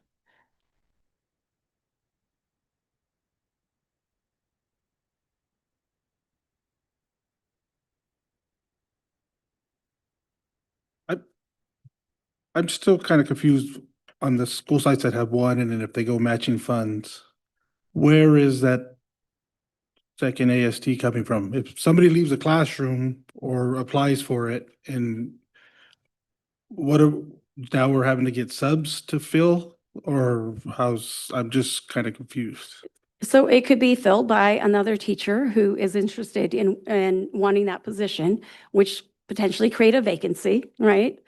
I'm still kind of confused on the school sites that have 1, and then if they go matching funds, where is that second AST coming from? If somebody leaves the classroom or applies for it, and now we're having to get subs to fill, or I'm just kind of confused. So it could be filled by another teacher who is interested in wanting that position, which potentially create a vacancy, right?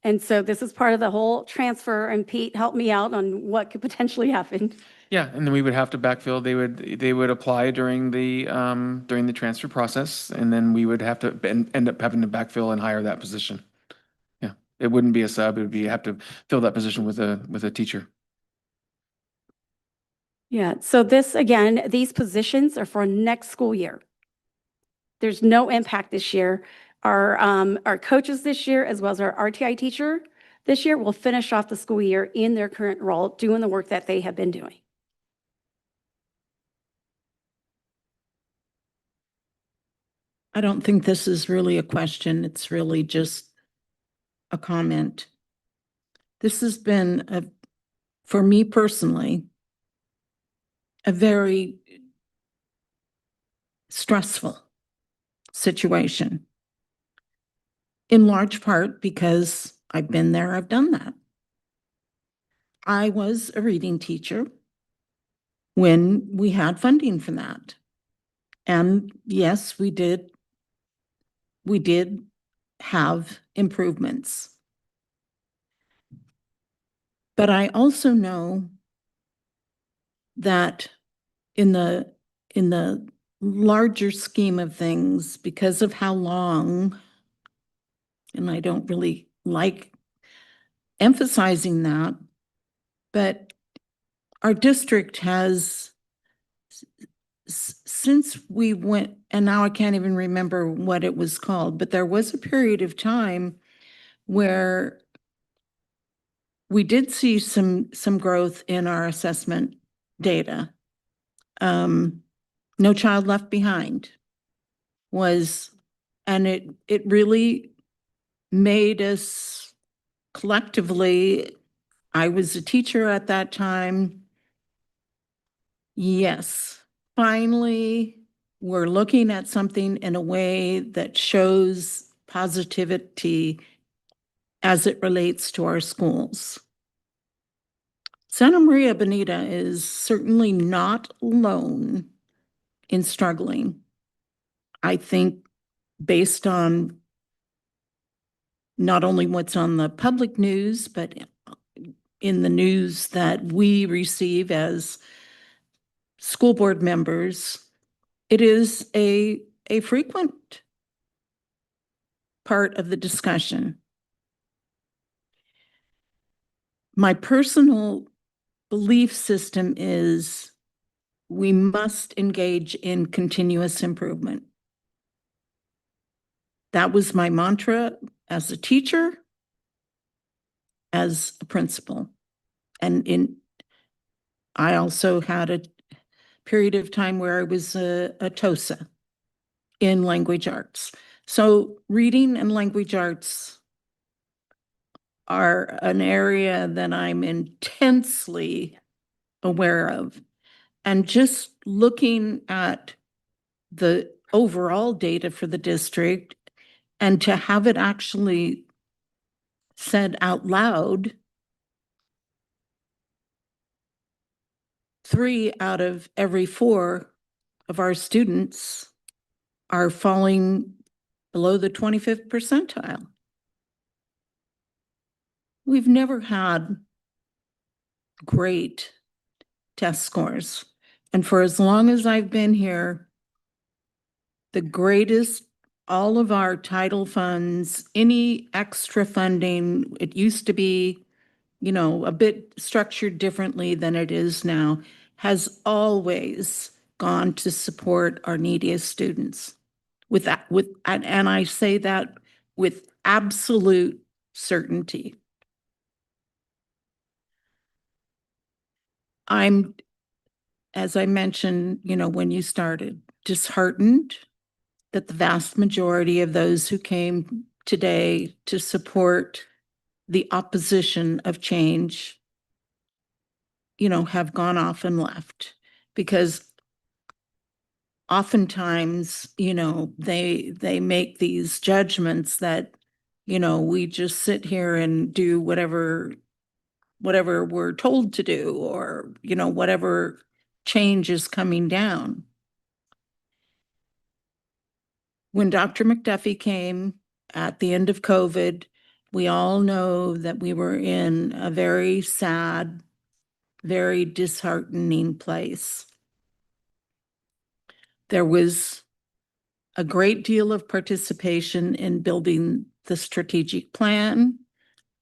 And so this is part of the whole transfer, and Pete, help me out on what could potentially happen. Yeah, and then we would have to backfill. They would apply during the transfer process, and then we would have to end up having to backfill and hire that position. Yeah, it wouldn't be a sub. It would be have to fill that position with a teacher. Yeah, so this, again, these positions are for next school year. There's no impact this year. Our coaches this year, as well as our RTI teacher this year, will finish off the school year in their current role, doing the work that they have been doing. I don't think this is really a question. It's really just a comment. This has been, for me personally, a very stressful situation. In large part because I've been there, I've done that. I was a reading teacher when we had funding for that. And yes, we did have improvements. But I also know that in the larger scheme of things, because of how long, and I don't really like emphasizing that, but our district has, since we went, and now I can't even remember what it was called, but there was a period of time where we did see some growth in our assessment data. No Child Left Behind was, and it really made us collectively, I was a teacher at that time. Yes, finally, we're looking at something in a way that shows positivity as it relates to our schools. Santa Maria Bonita is certainly not alone in struggling. I think based on not only what's on the public news, but in the news that we receive as school board members, it is a frequent part of the discussion. My personal belief system is we must engage in continuous improvement. That was my mantra as a teacher, as a principal. And I also had a period of time where I was a TOSA in language arts. So reading and language arts are an area that I'm intensely aware of. And just looking at the overall data for the district and to have it actually said out loud, 3 out of every 4 of our students are falling below the 25th percentile. We've never had great test scores. And for as long as I've been here, the greatest, all of our title funds, any extra funding, it used to be, you know, a bit structured differently than it is now, has always gone to support our neediest students. And I say that with absolute certainty. I'm, as I mentioned, you know, when you started, disheartened that the vast majority of those who came today to support the opposition of change, you know, have gone off and left, because oftentimes, you know, they make these judgments that, you know, we just sit here and do whatever we're told to do, or, you know, whatever change is coming down. When Dr. McDuffie came at the end of COVID, we all know that we were in a very sad, very disheartening place. There was a great deal of participation in building the strategic plan,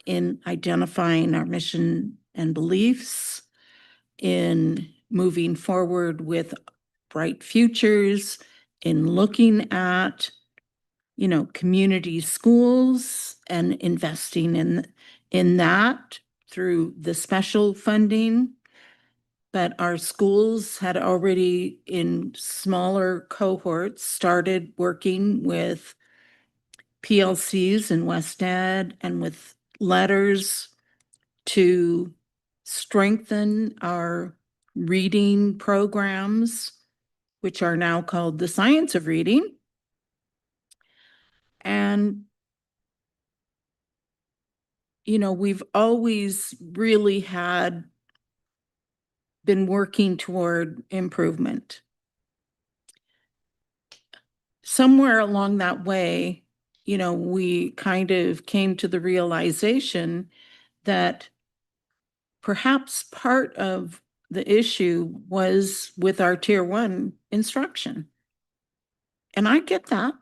in identifying our mission and beliefs, in moving forward with bright futures, in looking at, you know, community schools and investing in that through the special funding. But our schools had already, in smaller cohorts, started working with PLCs in West Ed and with letters to strengthen our reading programs, which are now called the Science of Reading. And, you know, we've always really been working toward improvement. Somewhere along that way, you know, we kind of came to the realization that perhaps part of the issue was with our Tier 1 instruction. And I get that.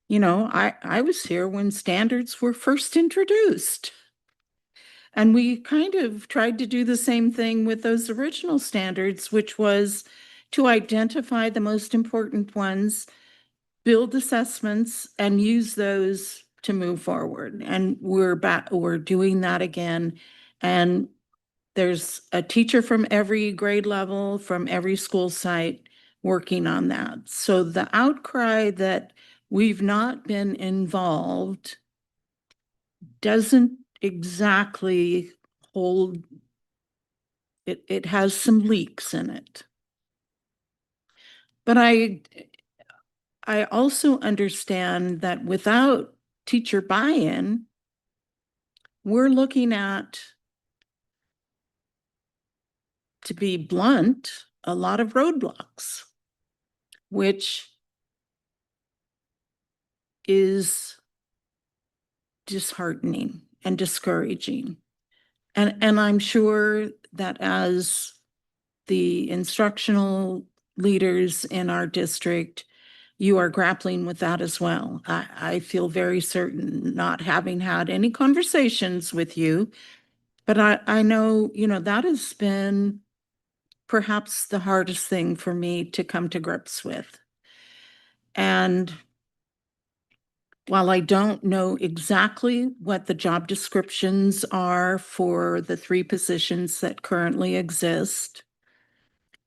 You know, I was here when standards were first introduced. And we kind of tried to do the same thing with those original standards, which was to identify the most important ones, build assessments, and use those to move forward. And we're doing that again. And there's a teacher from every grade level, from every school site working on that. So the outcry that we've not been involved doesn't exactly hold, it has some leaks in it. But I also understand that without teacher buy-in, we're looking at, to be blunt, a lot of roadblocks, which is disheartening and discouraging. And I'm sure that as the instructional leaders in our district, you are grappling with that as well. I feel very certain, not having had any conversations with you, but I know, that has been perhaps the hardest thing for me to come to grips with. And while I don't know exactly what the job descriptions are for the 3 positions that currently exist,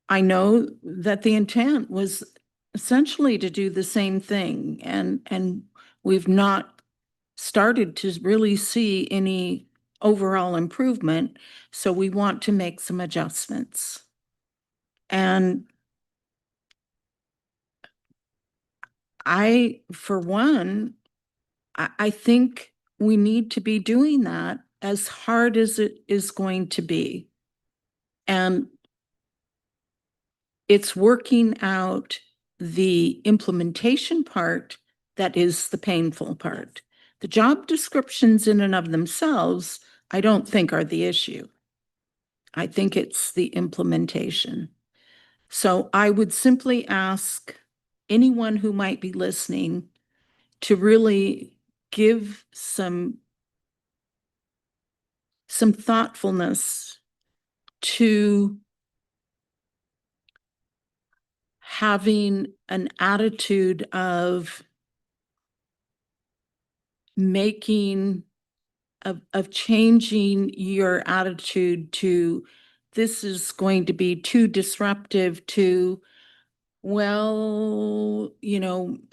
I know that the intent was essentially to do the same thing, and we've not started to really see any overall improvement, so we want to make some adjustments. And for one, I think we need to be doing that as hard as it is going to be. And it's working out the implementation part that is the painful part. The job descriptions in and of themselves, I don't think are the issue. I think it's the implementation. So I would simply ask anyone who might be listening to really give some thoughtfulness to having an attitude of changing your attitude to this is going to be too disruptive to, well,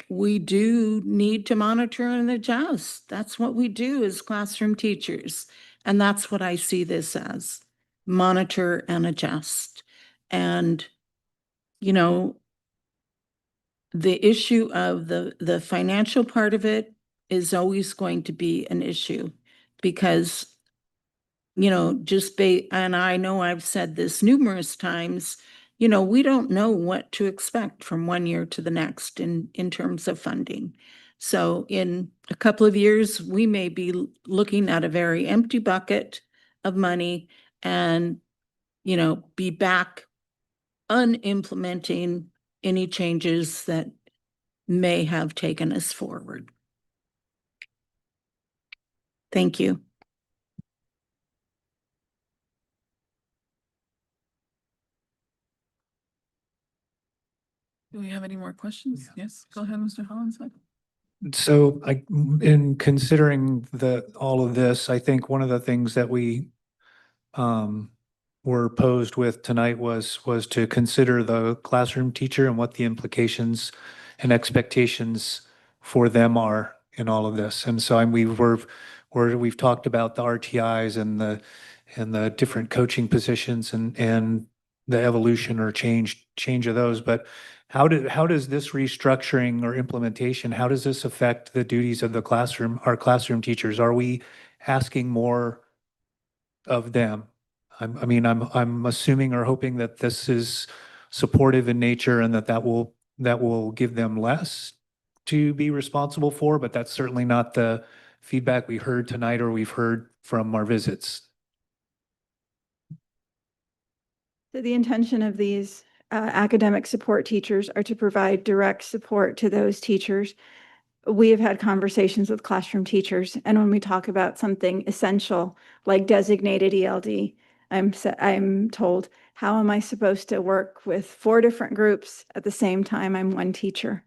we do need to monitor and adjust. That's what we do as classroom teachers. And that's what I see this as, monitor and adjust. And, the issue of the financial part of it is always going to be an issue because, and I know I've said this numerous times, we don't know what to expect from one year to the next in terms of funding. So in a couple of years, we may be looking at a very empty bucket of money and, be back unimplementing any changes that may have taken us forward. Thank you. Do we have any more questions? Yes, go ahead, Mr. Hollinshead. So in considering all of this, I think one of the things that we were posed with tonight was to consider the classroom teacher and what the implications and expectations for them are in all of this. And so we've talked about the RTIs and the different coaching positions and the evolution or change of those. But how does this restructuring or implementation, how does this affect the duties of our classroom teachers? Are we asking more of them? I'm assuming or hoping that this is supportive in nature and that will give them less to be responsible for, but that's certainly not the feedback we heard tonight or we've heard from our visits. So the intention of these academic support teachers are to provide direct support to those teachers. We have had conversations with classroom teachers, and when we talk about something essential like designated ELD, I'm told, how am I supposed to work with 4 different groups at the same time? I'm one teacher.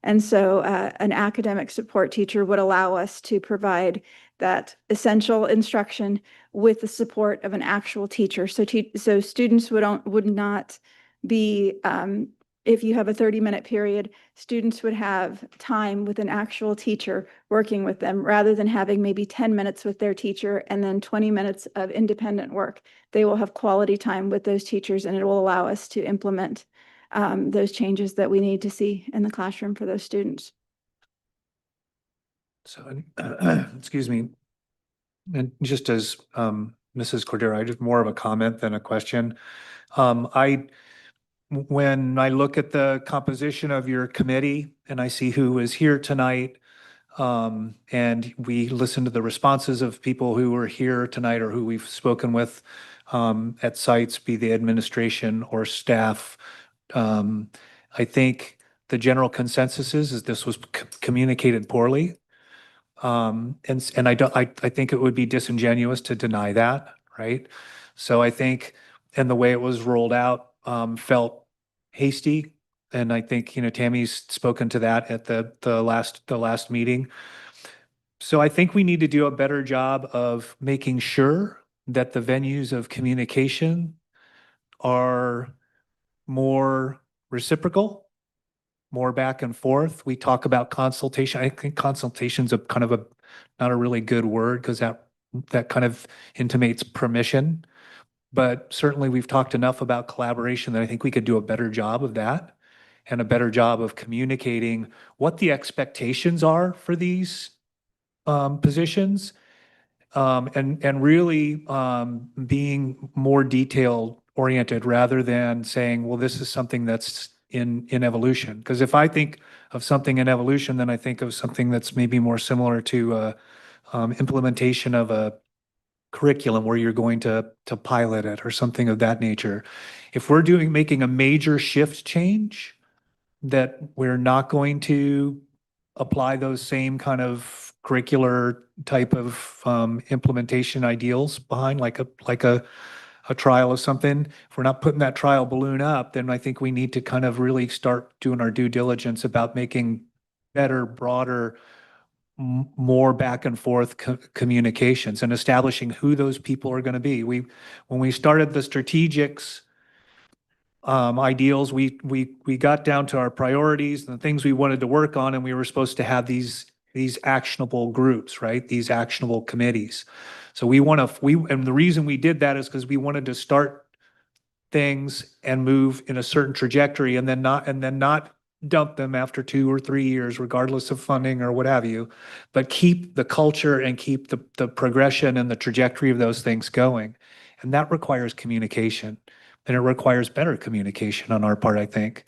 And so an academic support teacher would allow us to provide that essential instruction with the support of an actual teacher. So students would not be, if you have a 30-minute period, students would have time with an actual teacher working with them rather than having maybe 10 minutes with their teacher and then 20 minutes of independent work. They will have quality time with those teachers, and it will allow us to implement those changes that we need to see in the classroom for those students. So, excuse me, and just as Mrs. Cordero, I just more of a comment than a question. When I look at the composition of your committee and I see who is here tonight, And we listened to the responses of people who were here tonight or who we've spoken with at sites, be the administration or staff. I think the general consensus is this was communicated poorly. And I think it would be disingenuous to deny that, right? So I think, and the way it was rolled out felt hasty. And I think, Tammy's spoken to that at the last meeting. So I think we need to do a better job of making sure that the venues of communication are more reciprocal, more back and forth. We talk about consultation. I think consultation's a kind of a not a really good word because that kind of intimates permission. But certainly we've talked enough about collaboration that I think we could do a better job of that and a better job of communicating what the expectations are for these positions, and really being more detail oriented rather than saying, well, this is something that's in evolution. Because if I think of something in evolution, then I think of something that's maybe more similar to implementation of a curriculum where you're going to pilot it or something of that nature. If we're making a major shift change, that we're not going to apply those same kind of curricular type of implementation ideals behind, like a trial of something. If we're not putting that trial balloon up, then I think we need to kind of really start doing our due diligence about making better, broader, more back and forth communications and establishing who those people are going to be. When we started the strategics ideals, we got down to our priorities and the things we wanted to work on, and we were supposed to have these actionable groups, right? These actionable committees. So and the reason we did that is because we wanted to start things and move in a certain trajectory and then not dump them after 2 or 3 years, regardless of funding or what have you, but keep the culture and keep the progression and the trajectory of those things going. And that requires communication, and it requires better communication on our part, I think.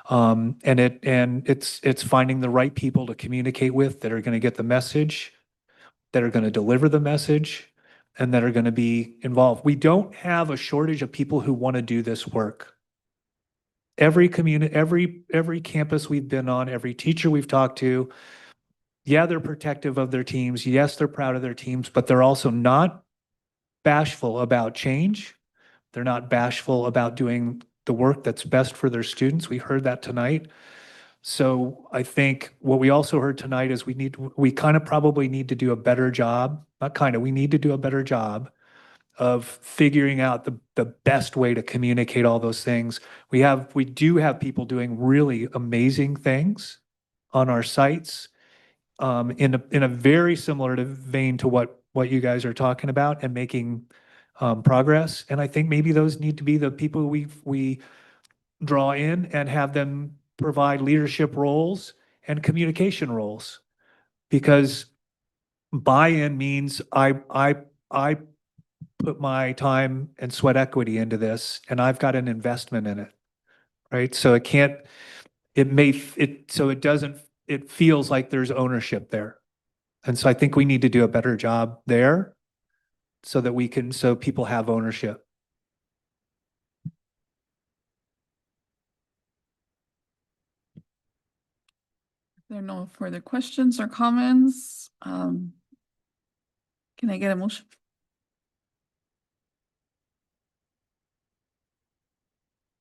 And it's finding the right people to communicate with that are going to get the message, that are going to deliver the message, and that are going to be involved. We don't have a shortage of people who want to do this work. Every campus we've been on, every teacher we've talked to, yeah, they're protective of their teams. Yes, they're proud of their teams, but they're also not bashful about change. They're not bashful about doing the work that's best for their students. We heard that tonight. So I think what we also heard tonight is we probably need to do a better job, we need to do a better job of figuring out the best way to communicate all those things. We do have people doing really amazing things on our sites, in a very similar vein to what you guys are talking about and making progress. And I think maybe those need to be the people we draw in and have them provide leadership roles and communication roles, because buy-in means I put my time and sweat equity into this, and I've got an investment in it, right? So it feels like there's ownership there. And so I think we need to do a better job there so people have ownership. There are no further questions or comments. Can I get a motion?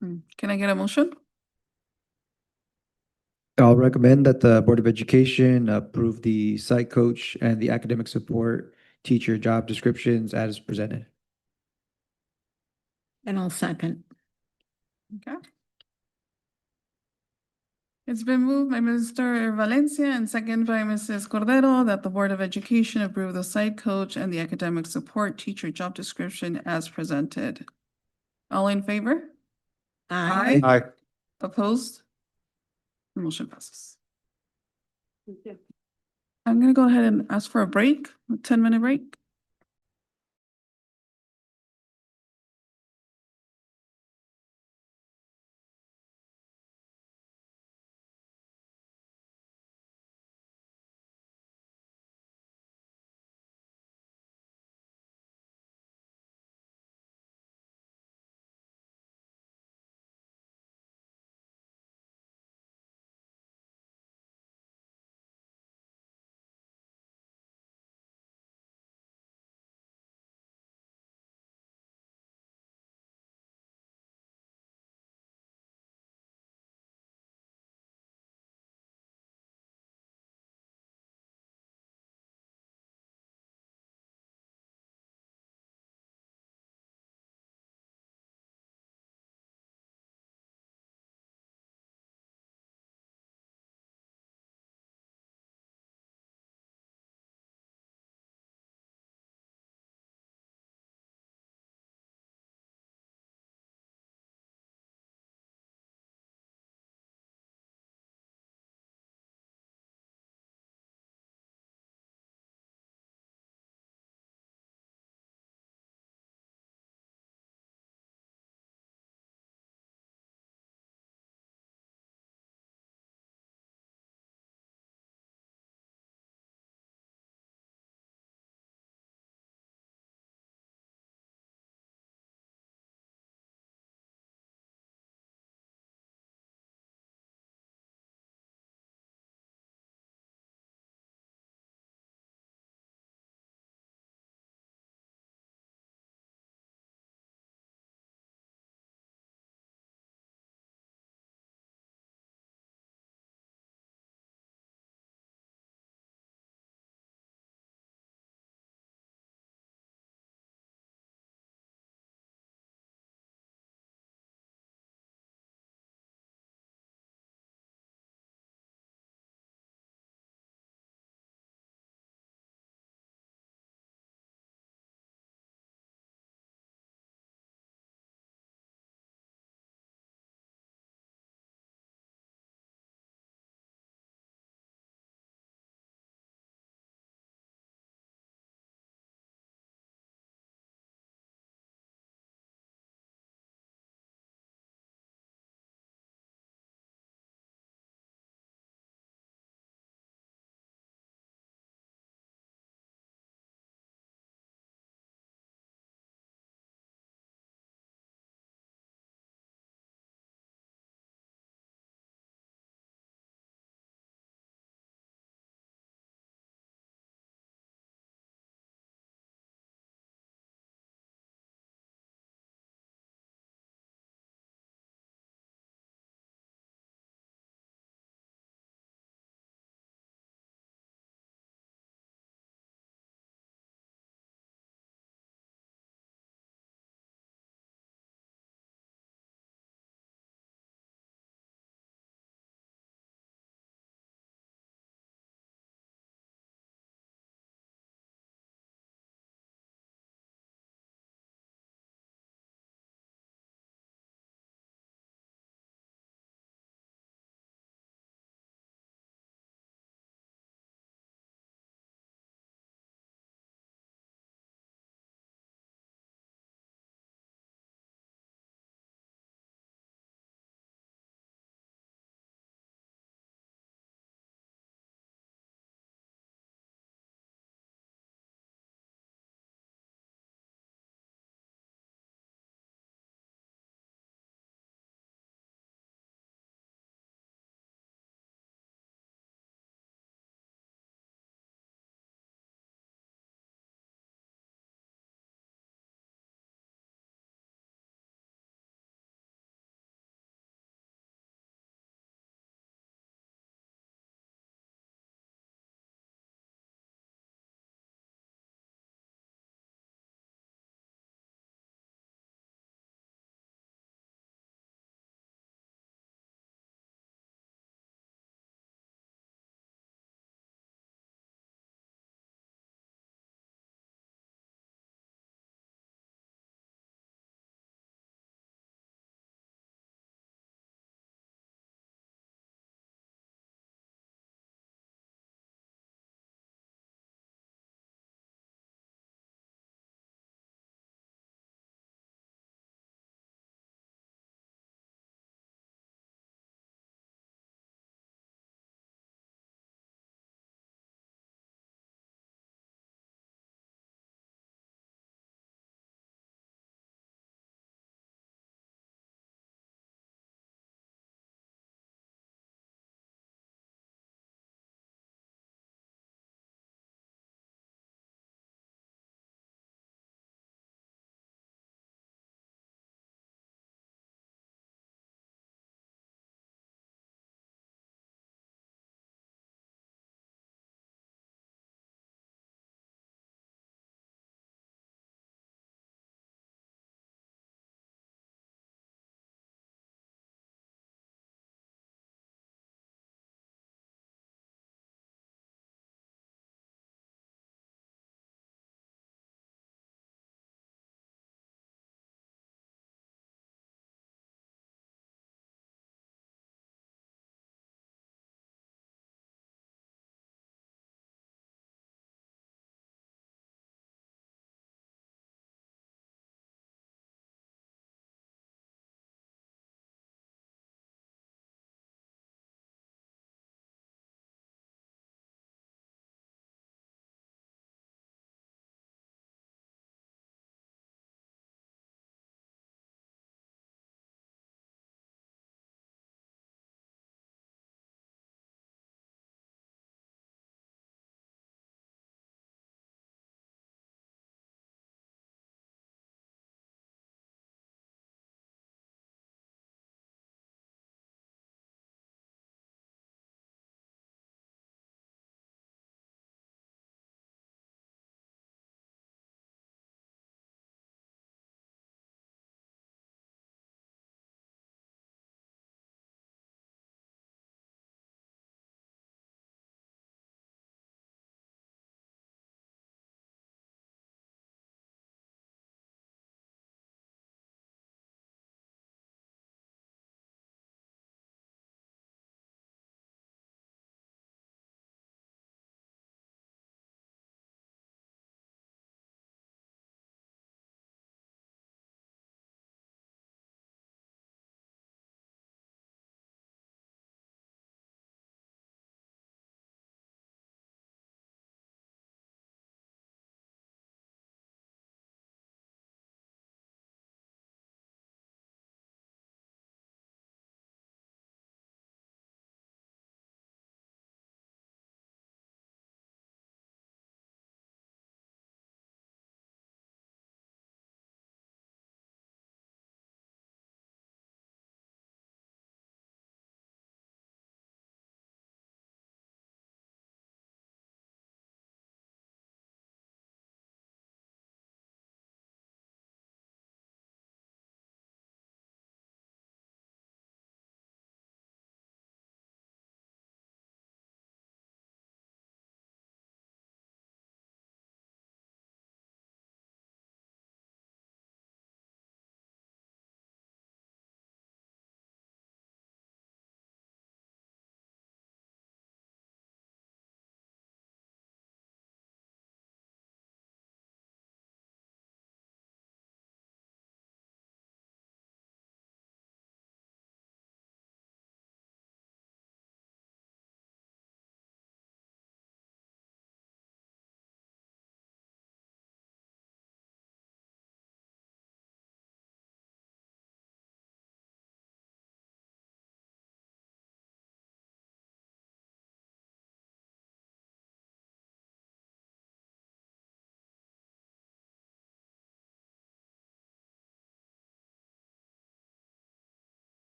Can I get a motion? I'll recommend that the Board of Education approve the site coach and the academic support teacher job descriptions as presented. And I'll second. Okay. It's been moved by Mr. Valencia and second by Mrs. Cordero that the Board of Education approve the site coach and the academic support teacher job description as presented. All in favor? Aye. Aye. Opposed? The motion passes. I'm going to go ahead and ask for a break, a 10-minute break.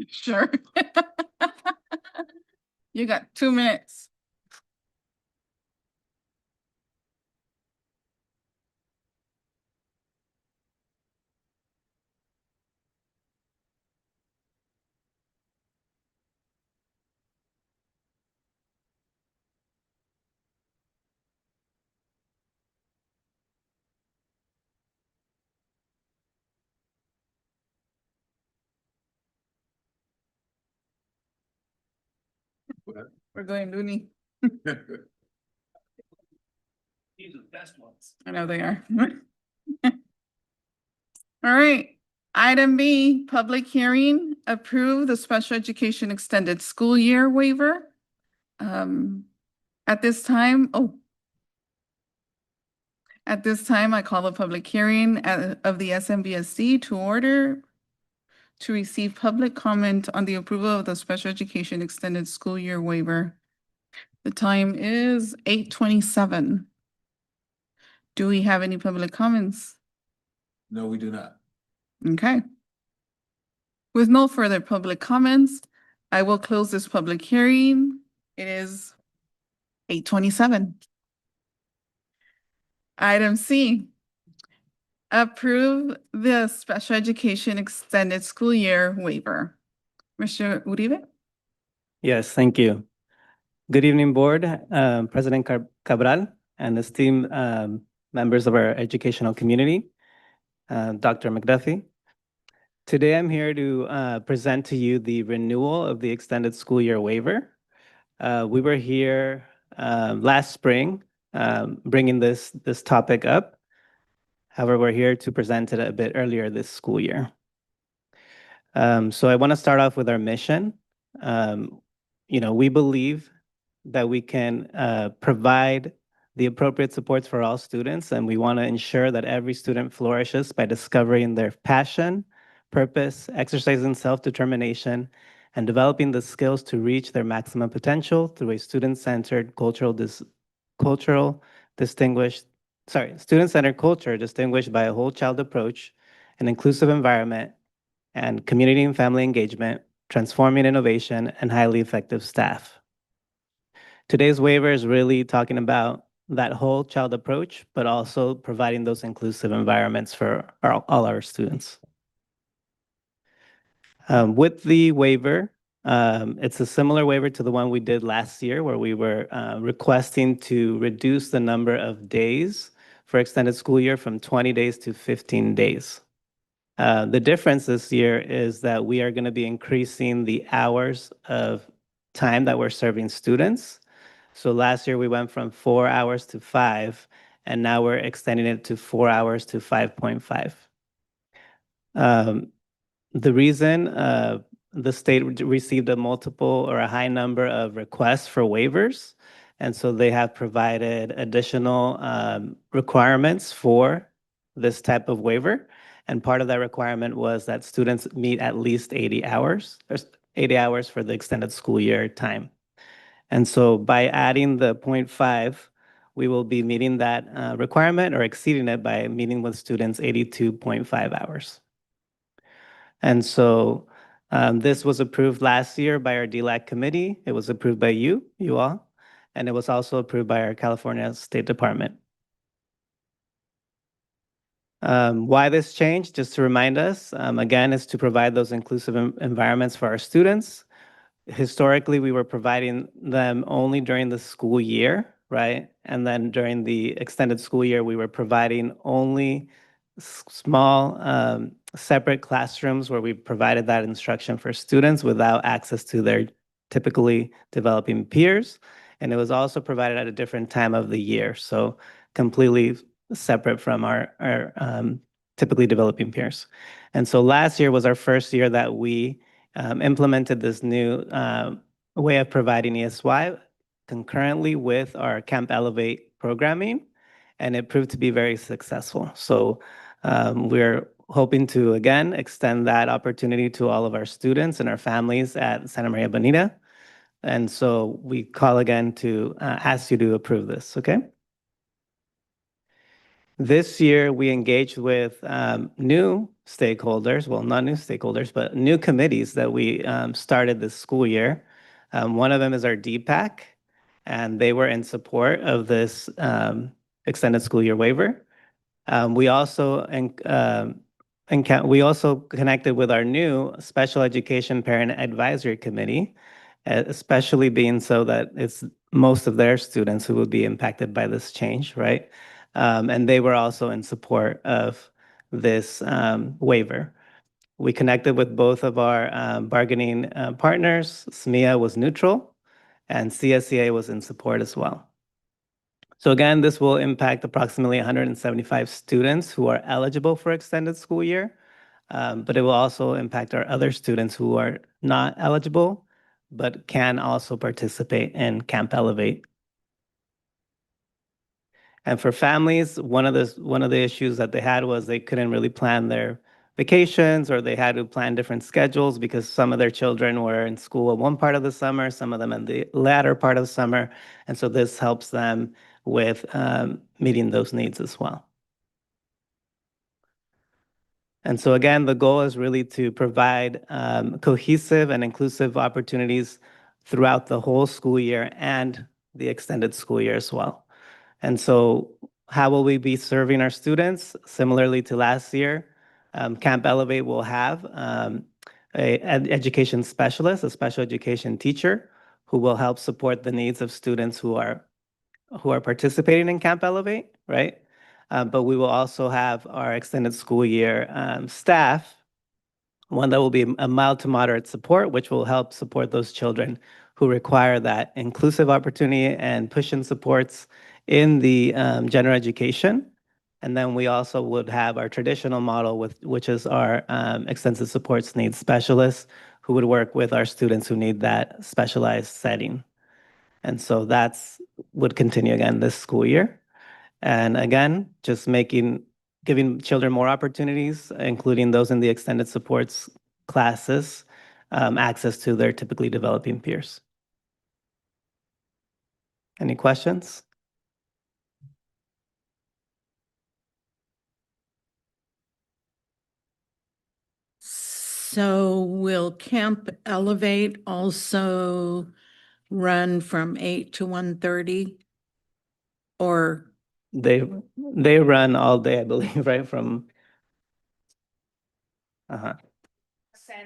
Sure. You got 2 minutes. We're going loony. These are the best ones. I know they are. All right. Item B, public hearing, approve the special education extended school year waiver. At this time, I call the public hearing of the SMBSD to order to receive public comment on the approval of the special education extended school year waiver. The time is 8:27. Do we have any public comments? No, we do not. Okay. With no further public comments, I will close this public hearing. It is 8:27. Item C, approve the special education extended school year waiver. Mr. Uribe? Yes, thank you. Good evening, Board, President Cabral, and esteemed members of our educational community, Dr. McDuffie. Today, I'm here to present to you the renewal of the extended school year waiver. We were here last spring bringing this topic up. However, we're here to present it a bit earlier this school year. So I want to start off with our mission. We believe that we can provide the appropriate supports for all students, and we want to ensure that every student flourishes by discovering their passion, purpose, exercising self-determination, and developing the skills to reach their maximum potential through a student-centered student-centered culture distinguished by a whole child approach, an inclusive environment, and community and family engagement, transforming innovation, and highly effective staff. Today's waiver is really talking about that whole child approach, but also providing those inclusive environments for all our students. With the waiver, it's a similar waiver to the one we did last year, where we were requesting to reduce the number of days for extended school year from 20 days to 15 days. The difference this year is that we are going to be increasing the hours of time that we're serving students. So last year we went from 4 hours to 5, and now we're extending it to 4 hours to 5.5. The reason the state received a multiple or a high number of requests for waivers, and so they have provided additional requirements for this type of waiver. And part of that requirement was that students meet at least 80 hours. There's 80 hours for the extended school year time. And so by adding the 0.5, we will be meeting that requirement or exceeding it by meeting with students 82.5 hours. And so this was approved last year by our DLAC committee. It was approved by you all, and it was also approved by our California State Department. Why this change? Just to remind us, again, is to provide those inclusive environments for our students. Historically, we were providing them only during the school year, right? And then during the extended school year, we were providing only small separate classrooms where we provided that instruction for students without access to their typically developing peers. And it was also provided at a different time of the year, so completely separate from our typically developing peers. And so last year was our first year that we implemented this new way of providing ESY concurrently with our Camp Elevate programming, and it proved to be very successful. So we're hoping to, again, extend that opportunity to all of our students and our families at Santa Maria Bonita. And so we call again to ask you to approve this, okay? This year, we engaged with new stakeholders, well, not new stakeholders, but new committees that we started this school year. One of them is our DPAC, and they were in support of this extended school year waiver. We also we also connected with our new Special Education Parent Advisory Committee, especially being so that it's most of their students who would be impacted by this change, right? And they were also in support of this waiver. We connected with both of our bargaining partners. SMEA was neutral, and CSEA was in support as well. So again, this will impact approximately 175 students who are eligible for extended school year, but it will also impact our other students who are not eligible, but can also participate in Camp Elevate. And for families, one of the issues that they had was they couldn't really plan their vacations, or they had to plan different schedules because some of their children were in school one part of the summer, some of them in the latter part of summer. And so this helps them with meeting those needs as well. And so again, the goal is really to provide cohesive and inclusive opportunities throughout the whole school year and the extended school year as well. And so how will we be serving our students? Similarly to last year, Camp Elevate will have an education specialist, a special education teacher, who will help support the needs of students who are participating in Camp Elevate, right? But we will also have our extended school year staff, one that will be a mild to moderate support, which will help support those children who require that inclusive opportunity and push-in supports in the general education. And then we also would have our traditional model, which is our extensive supports needs specialists, who would work with our students who need that specialized setting. And so would continue again this school year. And again, just giving children more opportunities, including those in the extended supports classes, access to their typically developing peers. Any questions? So will Camp Elevate also run from 8 to 1:30? Or They run all day, I believe, right? From And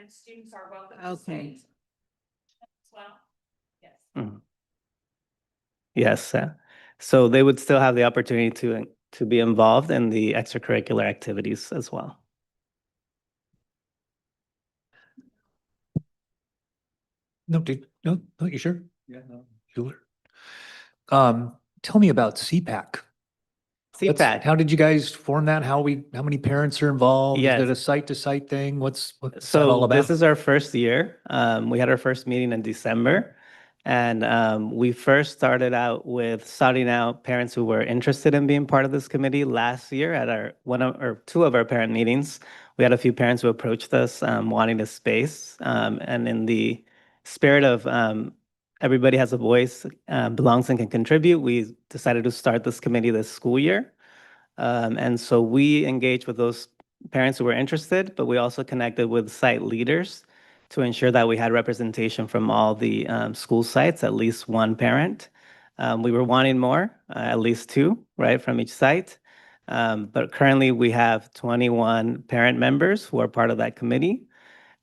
students are welcome to stay as well. Yes. Mhm. Yes. So they would still have the opportunity to be involved in the extracurricular activities as well. No, you sure? Yeah, no. Sure. Tell me about CPAC. CPAC. How did you guys form that? How many parents are involved? Is Yes. it a site-to-site thing? What's that So all about? this is our first year. We had our first meeting in December, and we first started out with starting out parents who were interested in being part of this committee last year at two of our parent meetings. We had a few parents who approached us wanting a space, and in the spirit of everybody has a voice, belongs and can contribute, we decided to start this committee this school year. And so we engaged with those parents who were interested, but we also connected with site leaders to ensure that we had representation from all the school sites, at least one parent. We were wanting more, at least two, right, from each site. But currently we have 21 parent members who are part of that committee.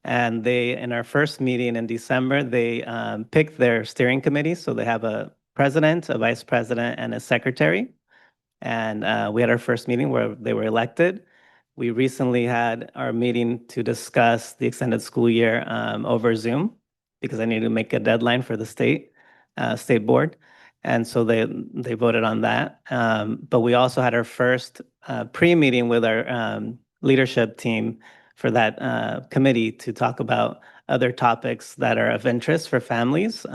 And in our first meeting in December, they picked their steering committee. So they have a president, a vice president, and a secretary. And we had our first meeting where they were elected. We recently had our meeting to discuss the extended school year over Zoom, because I needed to make a deadline for the state board. And so they voted on that. But we also had our first pre-meeting with our leadership team for that committee to talk about other topics that are of interest for families,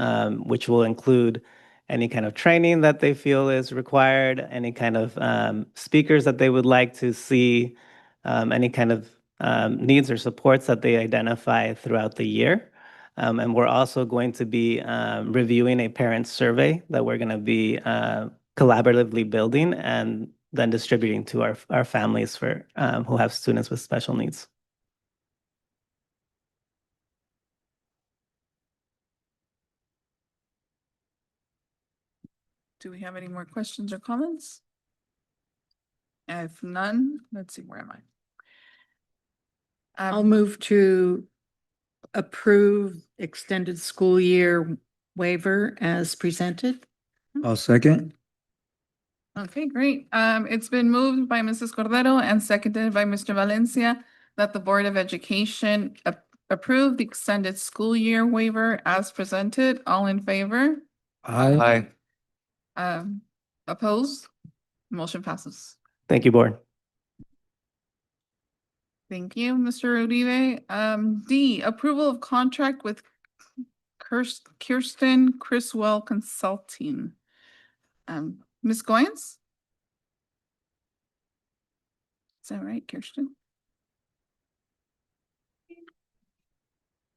which will include any kind of training that they feel is required, any kind of speakers that they would like to see, any kind of needs or supports that they identify throughout the year. And we're also going to be reviewing a parent survey that we're going to be collaboratively building, and then distributing to our families for who have students with special needs. Do we have any more questions or comments? If none, let's see, where am I? I'll move to approve extended school year waiver as presented. I'll second. Okay, great. It's been moved by Mrs. Cordero and seconded by Mr. Valencia that the Board of Education approve the extended school year waiver as presented. All in favor? Aye. Opposed? Motion passes. Thank you, Board. Thank you, Mr. Uribe. D, approval of contract with Kirsten Criswell Consulting. Ms. Goins? Is that right, Kirsten?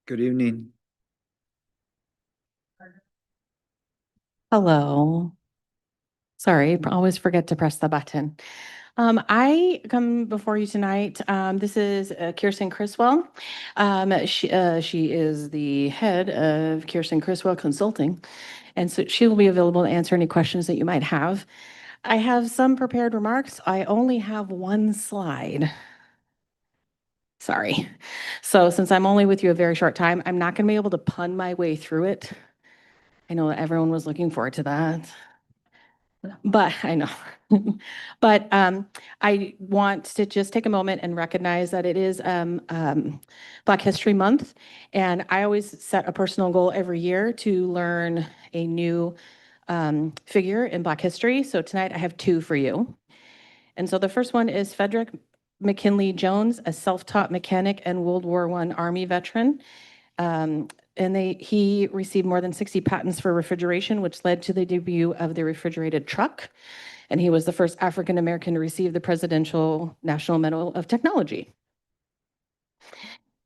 Good evening. Hello. Sorry, I always forget to press the button. I come before you tonight. This is Kirsten Criswell. She is the head of Kirsten Criswell Consulting, and so she will be available to answer any questions that you might have. I have some prepared remarks. I only have one slide. Sorry. So since I'm only with you a very short time, I'm not going to be able to pun my way through it. I know everyone was looking forward to that. But I know. But I want to just take a moment and recognize that it is Black History Month. And I always set a personal goal every year to learn a new figure in Black history. So tonight I have two for you. And so the first one is Frederick McKinley Jones, a self-taught mechanic and World War I Army veteran. He received more than 60 patents for refrigeration, which led to the debut of the refrigerated truck. And he was the first African-American to receive the Presidential National Medal of Technology.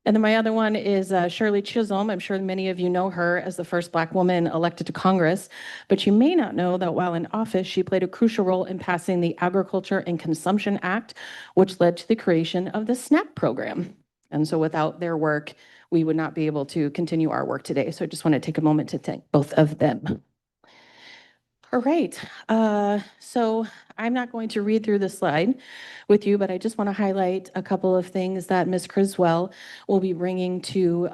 And then my other one is Shirley Chisholm. I'm sure many of you know her as the first Black woman elected to Congress, but you may not know that while in office, she played a crucial role in passing the Agriculture and Consumption Act, which led to the creation of the SNAP program. And so without their work, we would not be able to continue our work today. So I just want to take a moment to thank both of them. All right, so I'm not going to read through the slide with you, but I just want to highlight a couple of things that Ms. Criswell will be bringing to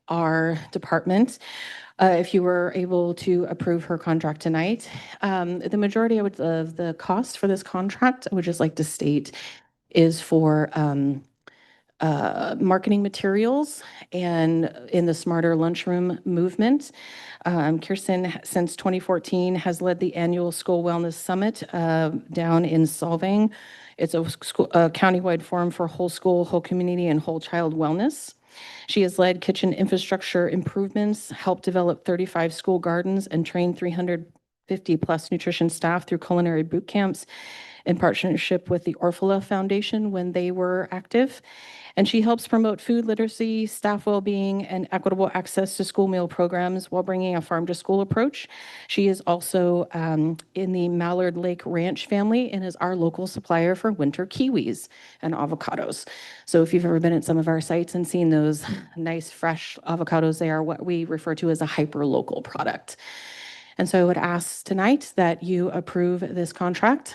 our department. If you were able to approve her contract tonight, the majority of the cost for this contract, I would just like to state, is for marketing materials and in the Smarter Lunchroom movement. Kirsten, since 2014, has led the annual School Wellness Summit down in Solvang. It's a countywide forum for whole school, whole community, and whole child wellness. She has led kitchen infrastructure improvements, helped develop 35 school gardens, and trained 350 plus nutrition staff through culinary boot camps in partnership with the Orfala Foundation when they were active. And she helps promote food literacy, staff well-being, and equitable access to school meal programs while bringing a farm-to-school approach. She is also in the Mallard Lake Ranch family and is our local supplier for winter kiwis and avocados. So if you've ever been at some of our sites and seen those nice fresh avocados, they are what we refer to as a hyper-local product. And so I would ask tonight that you approve this contract.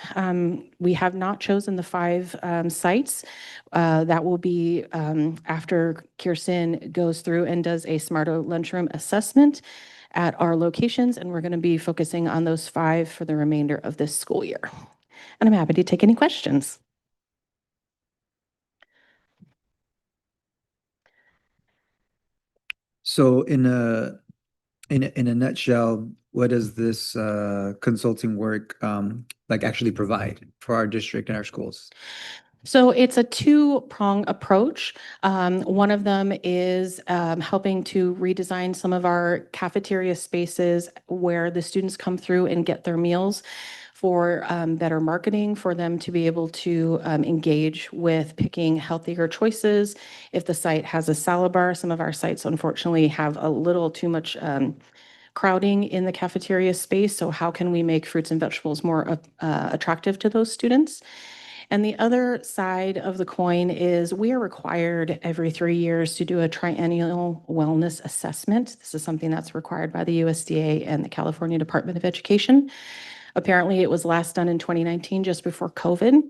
We have not chosen the 5 sites. That will be after Kirsten goes through and does a Smarter Lunchroom assessment at our locations, and we're going to be focusing on those 5 for the remainder of this school year. And I'm happy to take any questions. So in a nutshell, what does this consulting work like actually provide for our district and our schools? So it's a 2-prong approach. One of them is helping to redesign some of our cafeteria spaces where the students come through and get their meals for better marketing, for them to be able to engage with picking healthier choices. If the site has a salad bar, some of our sites unfortunately have a little too much crowding in the cafeteria space. So how can we make fruits and vegetables more attractive to those students? And the other side of the coin is we are required every 3 years to do a triennial wellness assessment. This is something that's required by the USDA and the California Department of Education. Apparently, it was last done in 2019, just before COVID.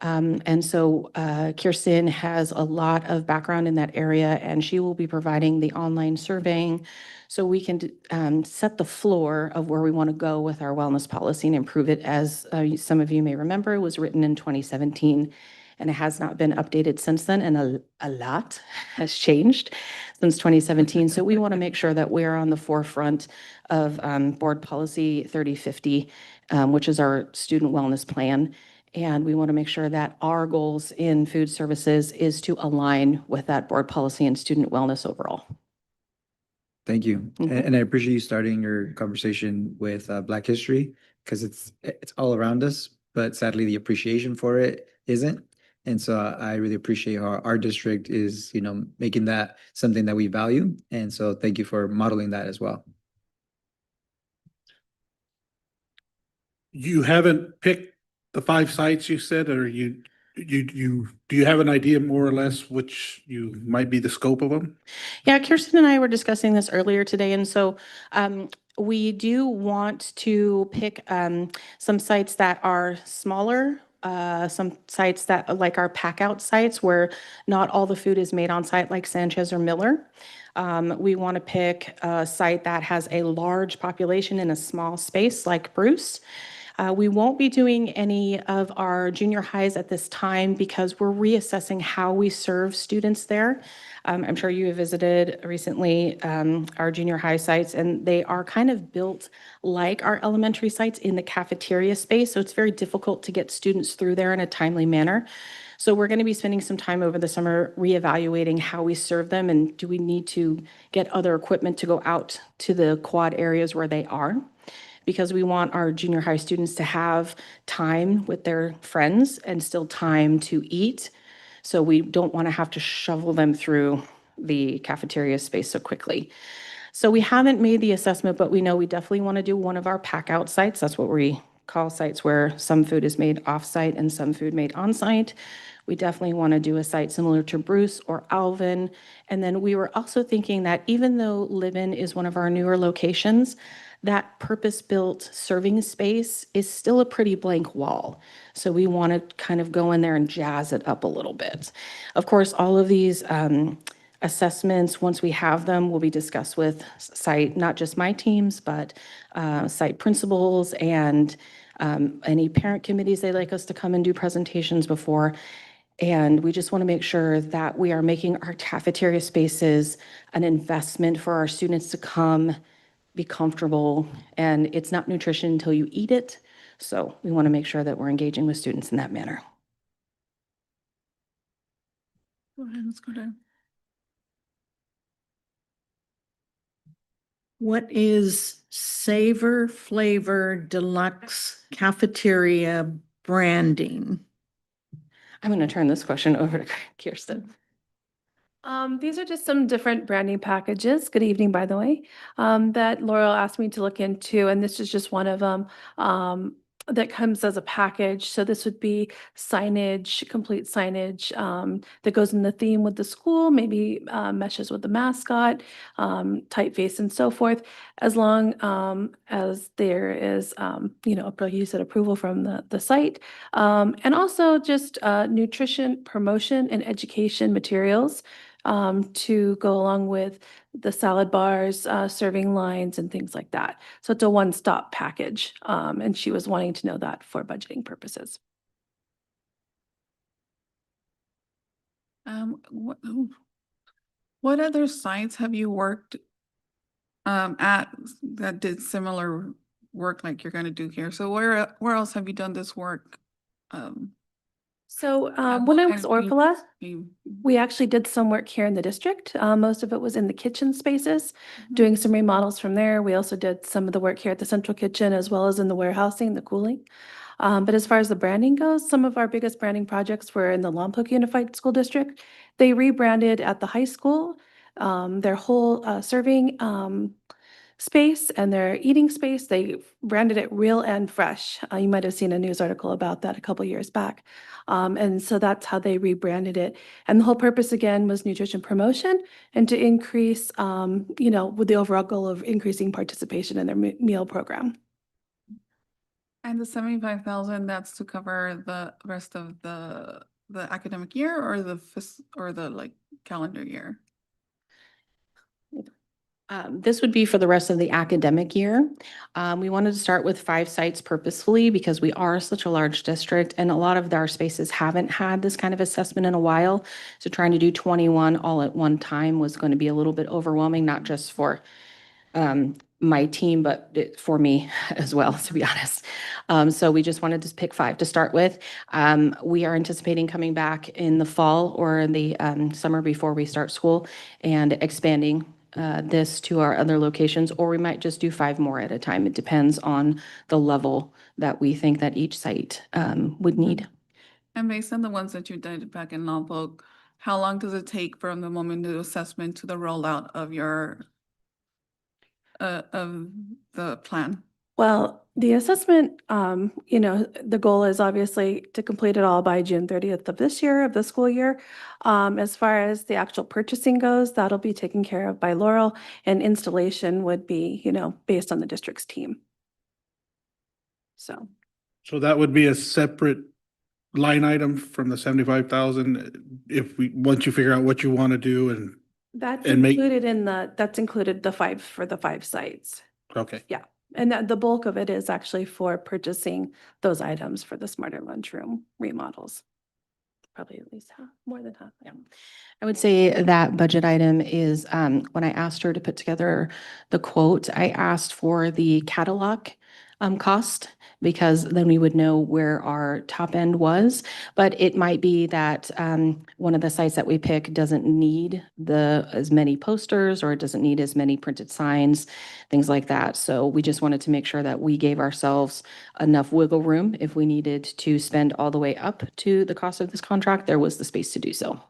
And so Kirsten has a lot of background in that area, and she will be providing the online surveying so we can set the floor of where we want to go with our wellness policy and improve it. As some of you may remember, it was written in 2017, and it has not been updated since then, and a lot has changed since 2017. So we want to make sure that we're on the forefront of Board Policy 3050, which is our student wellness plan. And we want to make sure that our goals in food services is to align with that board policy and student wellness overall. Thank you. And I appreciate you starting your conversation with Black history, because it's all around us, but sadly the appreciation for it isn't. And so I really appreciate how our district is, making that something that we value. And so thank you for modeling that as well. You haven't picked the 5 sites you said, or do you have an idea more or less which might be the scope of them? Yeah, Kirsten and I were discussing this earlier today, and so we do want to pick some sites that are smaller, some sites that like our pack out sites where not all the food is made on site, like Sanchez or Miller. We want to pick a site that has a large population in a small space, like Bruce. We won't be doing any of our junior highs at this time because we're reassessing how we serve students there. I'm sure you have visited recently our junior high sites, and they are kind of built like our elementary sites in the cafeteria space. So it's very difficult to get students through there in a timely manner. So we're going to be spending some time over the summer reevaluating how we serve them, and do we need to get other equipment to go out to the quad areas where they are, because we want our junior high students to have time with their friends and still time to eat. So we don't want to have to shovel them through the cafeteria space so quickly. So we haven't made the assessment, but we know we definitely want to do one of our pack out sites. That's what we call sites where some food is made off-site and some food made on-site. We definitely want to do a site similar to Bruce or Alvin. And then we were also thinking that even though Live-In is one of our newer locations, that purpose-built serving space is still a pretty blank wall. So we want to kind of go in there and jazz it up a little bit. Of course, all of these assessments, once we have them, will be discussed with site, not just my teams, but site principals and any parent committees they'd like us to come and do presentations before. And we just want to make sure that we are making our cafeteria spaces an investment for our students to come, be comfortable, and it's not nutrition until you eat it. So we want to make sure that we're engaging with students in that manner. Go ahead, let's go down. What is Savor Flavor Deluxe Cafeteria branding? I'm going to turn this question over to Kirsten. These are just some different branding packages. Good evening, by the way, that Laurel asked me to look into, and this is just one of them that comes as a package. So this would be signage, complete signage that goes in the theme with the school, maybe meshes with the mascot, typeface and so forth, as long as there is, you said approval from the site. And also just nutrition promotion and education materials to go along with the salad bars, serving lines, and things like that. So it's a one-stop package, and she was wanting to know that for budgeting purposes. What other sites have you worked at that did similar work like you're going to do here? So where else have you done this work? So when I was Orphala, we actually did some work here in the district. Most of it was in the kitchen spaces, doing some remodels from there. We also did some of the work here at the central kitchen, as well as in the warehousing, the cooling. But as far as the branding goes, some of our biggest branding projects were in the Lompoc Unified School District. They rebranded at the high school. Their whole serving space and their eating space. They branded it Real and Fresh. You might have seen a news article about that a couple years back. And so that's how they rebranded it. And the whole purpose again was nutrition promotion and to increase, with the overall goal of increasing participation in their meal program. And the 75,000, that's to cover the rest of the academic year or the like calendar year? This would be for the rest of the academic year. We wanted to start with 5 sites purposefully because we are such a large district and a lot of our spaces haven't had this kind of assessment in a while. So trying to do 21 all at one time was going to be a little bit overwhelming, not just for my team, but for me as well, to be honest. So we just wanted to pick 5 to start with. We are anticipating coming back in the fall or in the summer before we start school and expanding this to our other locations, or we might just do 5 more at a time. It depends on the level that we think that each site would need. And based on the ones that you did back in Lompoc, how long does it take from the moment of assessment to the rollout of your of the plan? Well, the assessment, the goal is obviously to complete it all by June 30th of this year, of the school year. As far as the actual purchasing goes, that'll be taken care of by Laurel, and installation would be, based on the district's team. So that would be a separate line item from the 75,000 once you figure out what you want to do and that's make. included that's included the 5 sites. Okay. Yeah. And the bulk of it is actually for purchasing those items for the smarter lunchroom remodels. Probably at least half, more than half. Yeah. I would say that budget item is, when I asked her to put together the quote, I asked for the catalog cost, because then we would know where our top end was. But it might be that one of the sites that we pick doesn't need as many posters, or it doesn't need as many printed signs, things like that. So we just wanted to make sure that we gave ourselves enough wiggle room. If we needed to spend all the way up to the cost of this contract, there was the space to do so.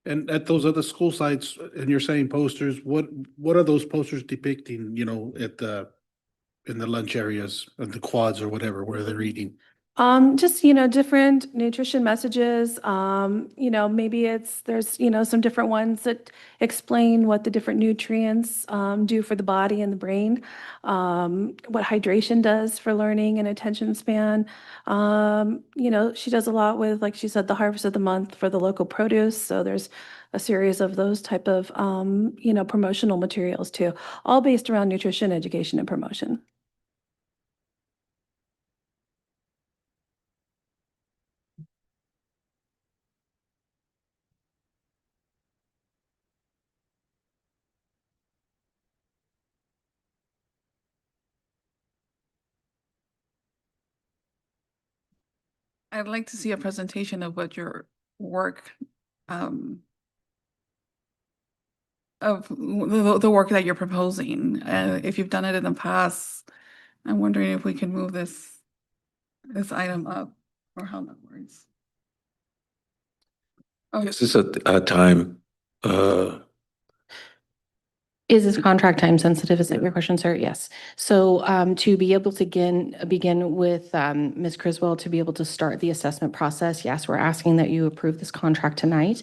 And at those other school sites, and you're saying posters, what are those posters depicting, in the lunch areas of the quads or whatever, where they're eating? Just, different nutrition messages. Maybe there's, some different ones that explain what the different nutrients do for the body and the brain, what hydration does for learning and attention span. She does a lot with, like she said, the harvest of the month for the local produce. So there's a series of those type of, promotional materials too, all based around nutrition, education, and promotion. I'd like to see a presentation of what your work, of the work that you're proposing. If you've done it in the past, I'm wondering if we can move this item up, or how that works. Oh, Is this a time, Is this contract time sensitive? Is that your question, sir? Yes. So to be able to begin with Ms. Criswell to be able to start the assessment process, yes, we're asking that you approve this contract tonight.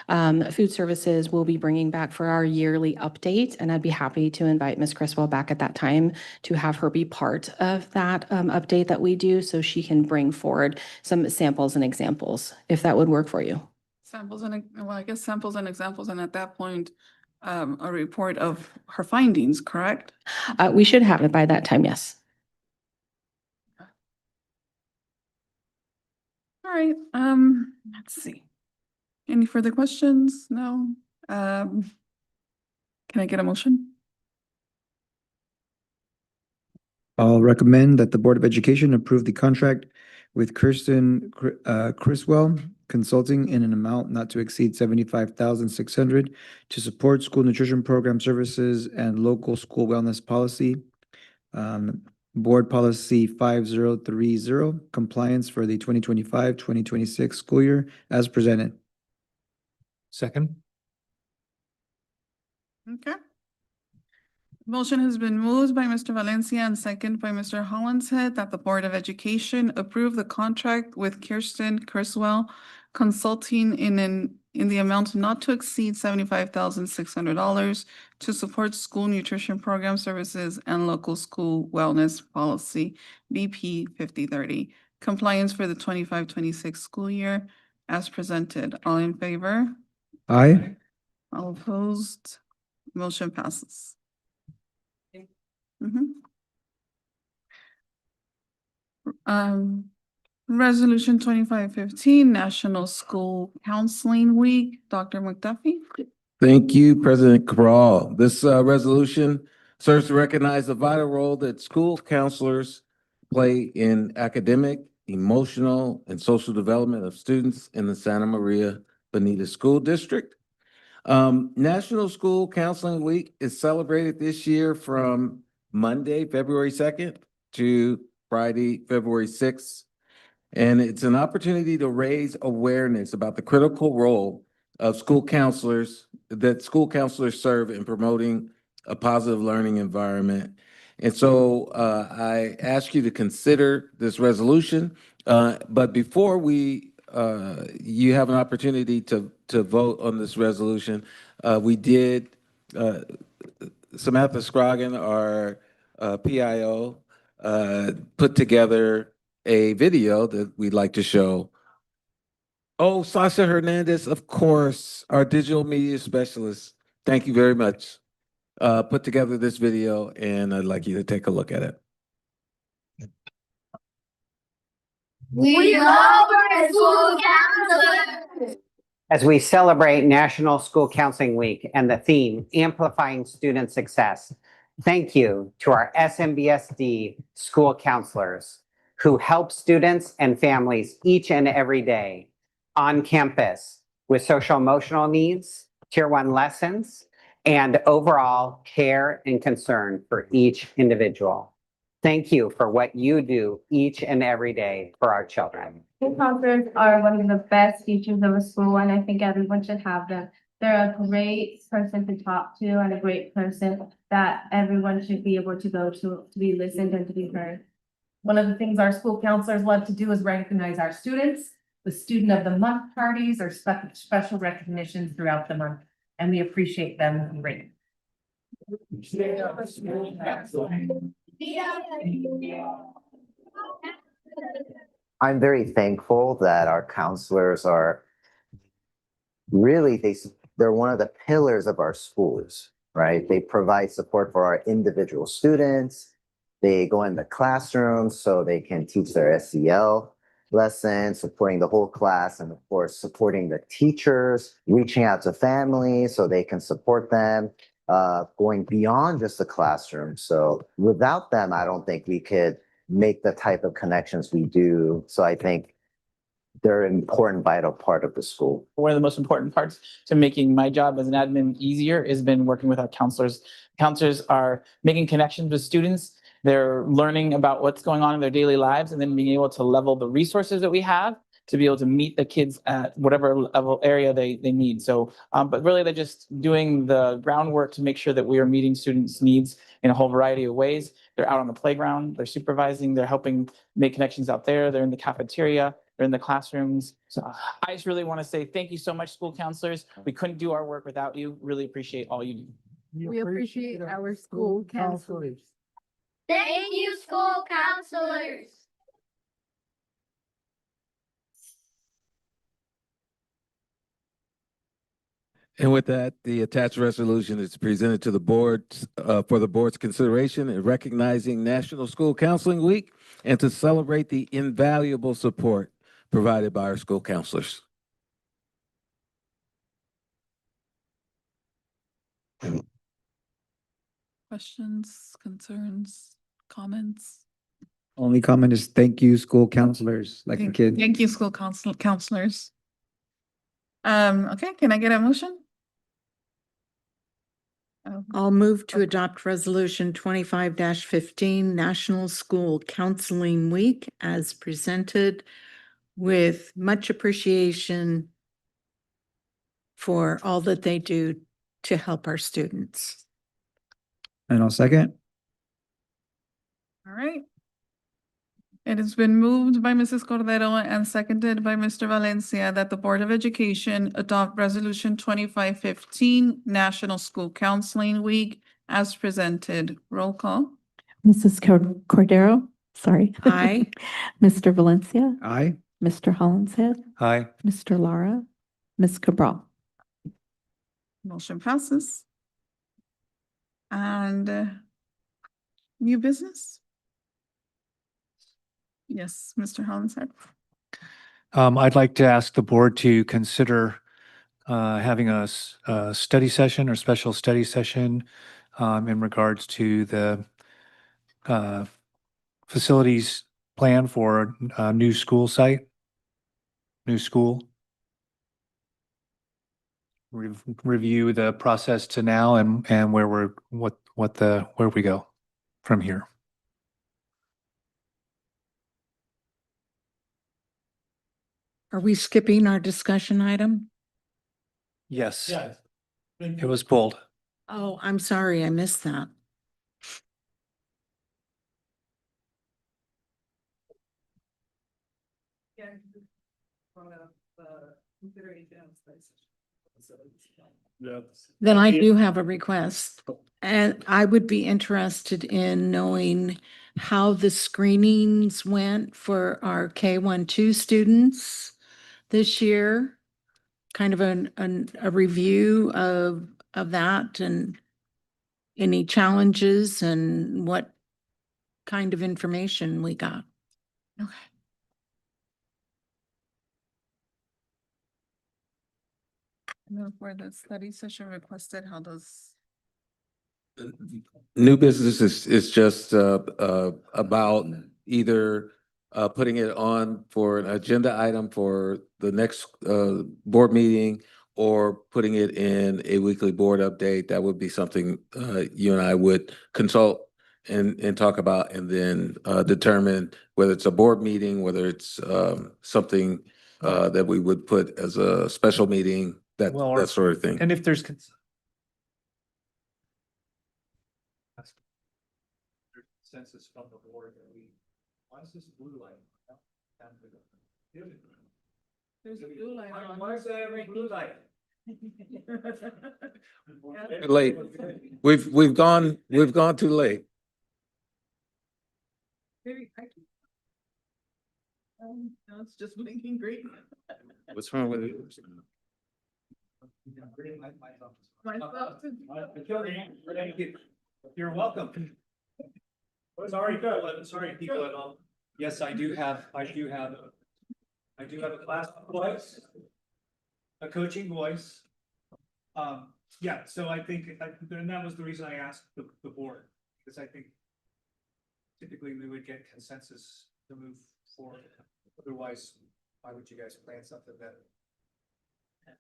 Food Services will be bringing back for our yearly update, and I'd be happy to invite Ms. Criswell back at that time to have her be part of that update that we do, so she can bring forward some samples and examples, if that would work for you. Samples I guess samples and examples, and at that point, a report of her findings, correct? We should have it by that time, yes. All right, let's see. Any further questions? No? Can I get a motion? I'll recommend that the Board of Education approve the contract with Kirsten Criswell Consulting in an amount not to exceed 75,600 to support school nutrition program services and local school wellness policy. Board Policy 5030, compliance for the 2025-2026 school year as presented. Second. Okay. Motion has been moved by Mr. Valencia and second by Mr. Hollinshead that the Board of Education approve the contract with Kirsten Criswell Consulting in the amount not to exceed $75,600 to support school nutrition program services and local school wellness policy, BP 5030. Compliance for the 25-26 school year as presented. All in favor? Aye. All opposed? Motion passes. Mhm. Resolution 2515, National School Counseling Week. Dr. McDuffie. Thank you, President Cabral. This resolution serves to recognize the vital role that school counselors play in academic, emotional, and social development of students in the Santa Maria Bonita School District. National School Counseling Week is celebrated this year from Monday, February 2nd to Friday, February 6th. And it's an opportunity to raise awareness about the critical role of school counselors that school counselors serve in promoting a positive learning environment. And so I ask you to consider this resolution. But before you have an opportunity to vote on this resolution, we did, Samantha Scroggin, our PIO, put together a video that we'd like to show. Oh, Sasha Hernandez, of course, our digital media specialist. Thank you very much. Put together this video, and I'd like you to take a look at it. We love our school counselors. As we celebrate National School Counseling Week and the theme, Amplifying Student Success, thank you to our SMBSD school counselors who help students and families each and every day on campus with social emotional needs, Tier 1 lessons, and overall care and concern for each individual. Thank you for what you do each and every day for our children. School counselors are one of the best teachers of a school, and I think everyone should have them. They're a great person to talk to and a great person that everyone should be able to go to be listened and to be heard. One of the things our school counselors love to do is recognize our students, the Student of the Month parties or special recognitions throughout the month, and we appreciate them greatly. I'm very thankful that our counselors are really, they're one of the pillars of our schools, right? They provide support for our individual students. They go in the classroom so they can teach their SEL lessons, supporting the whole class, and of course, supporting the teachers, reaching out to families so they can support them, going beyond just the classroom. So without them, I don't think we could make the type of connections we do. So I think they're an important, vital part of the school. One of the most important parts to making my job as an admin easier has been working with our counselors. Counselors are making connections with students. They're learning about what's going on in their daily lives and then being able to level the resources that we have to be able to meet the kids at whatever level area they need. So, but really they're just doing the groundwork to make sure that we are meeting students' needs in a whole variety of ways. They're out on the playground, they're supervising, they're helping make connections out there, they're in the cafeteria, they're in the classrooms. So I just really want to say thank you so much, school counselors. We couldn't do our work without you. Really appreciate all you do. We appreciate our school counselors. Thank you, school counselors. And with that, the attached resolution is presented to the board for the board's consideration in recognizing National School Counseling Week and to celebrate the invaluable support provided by our school counselors. Questions, concerns, comments? Only comment is thank you, school counselors, like the kids. Thank you, school counselors. Okay, can I get a motion? I'll move to adopt Resolution 25-15, National School Counseling Week as presented with much appreciation for all that they do to help our students. And I'll second. All right. It has been moved by Mrs. Cordero and seconded by Mr. Valencia that the Board of Education adopt Resolution 2515, National School Counseling Week, as presented. Roll call. Mrs. Cordero, sorry. Aye. Mr. Valencia, Aye. Mr. Hollinshead, Aye. Mr. Lara, Ms. Cabral. Motion passes. And new business? Yes, Mr. Hollinshead. I'd like to ask the board to consider having a study session or special study session in regards to the facilities plan for a new school site, new school. Review the process to now and where where we go from here. Are we skipping our discussion item? Yes. It was pulled. Oh, I'm sorry, I missed that. Then I do have a request, and I would be interested in knowing how the screenings went for our K-1-2 students this year. Kind of a review of that and any challenges and what kind of information we got. Okay. And then for the study session requested, how does? New business is just about either putting it on for an agenda item for the next board meeting or putting it in a weekly board update. That would be something you and I would consult and talk about, and then determine whether it's a board meeting, whether it's something that we would put as a special meeting, that sort of thing. And if there's consensus from the board that why is this blue light? There's a blue light on. Why is there a blue light? Too late. We've gone too late. Maybe I can. No, it's just blinking green. What's wrong with it? You're welcome. Sorry, people at all. Yes, I do have a class voice, a coaching voice. Yeah, so I think, and that was the reason I asked the board, because I think typically we would get consensus to move forward. Otherwise, why would you guys plan something that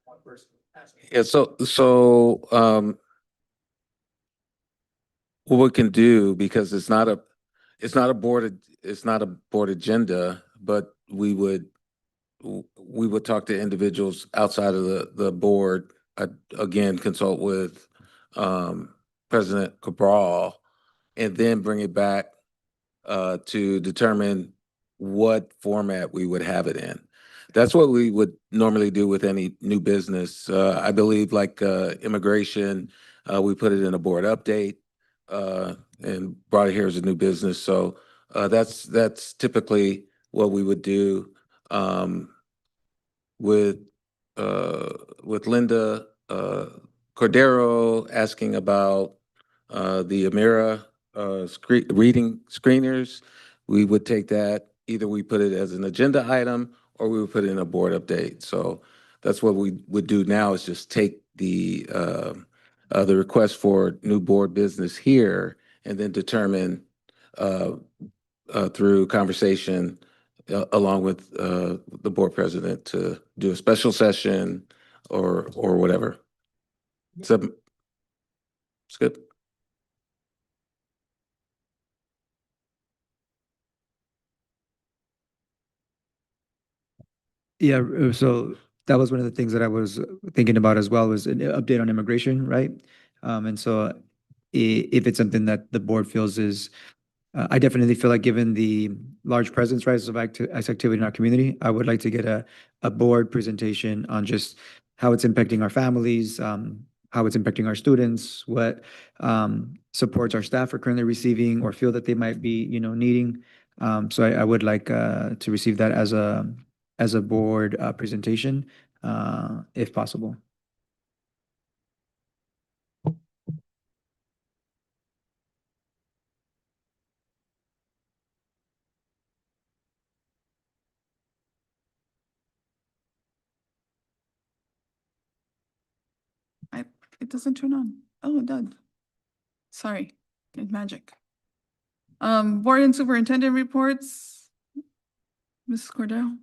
one person asking? Yeah, so what we can do, because it's not a board agenda, but we would talk to individuals outside of the board. Again, consult with President Cabral, and then bring it back to determine what format we would have it in. That's what we would normally do with any new business. I believe like immigration, we put it in a board update and brought it here as a new business. So that's typically what we would do. With Linda Cordero asking about the Amira reading screeners, we would take that, either we put it as an agenda item or we would put it in a board update. So that's what we would do now, is just take the request for new board business here and then determine through conversation along with the board president to do a special session or whatever. So it's good. Yeah, so that was one of the things that I was thinking about as well, was an update on immigration, right? And so if it's something that the board feels is, I definitely feel like given the large presence, rise of ICE activity in our community, I would like to get a board presentation on just how it's impacting our families, how it's impacting our students, what supports our staff are currently receiving or feel that they might be, needing. So I would like to receive that as a board presentation, if possible. It doesn't turn on. Oh, it does. Sorry, good magic. Board and superintendent reports. Mrs. Cordero?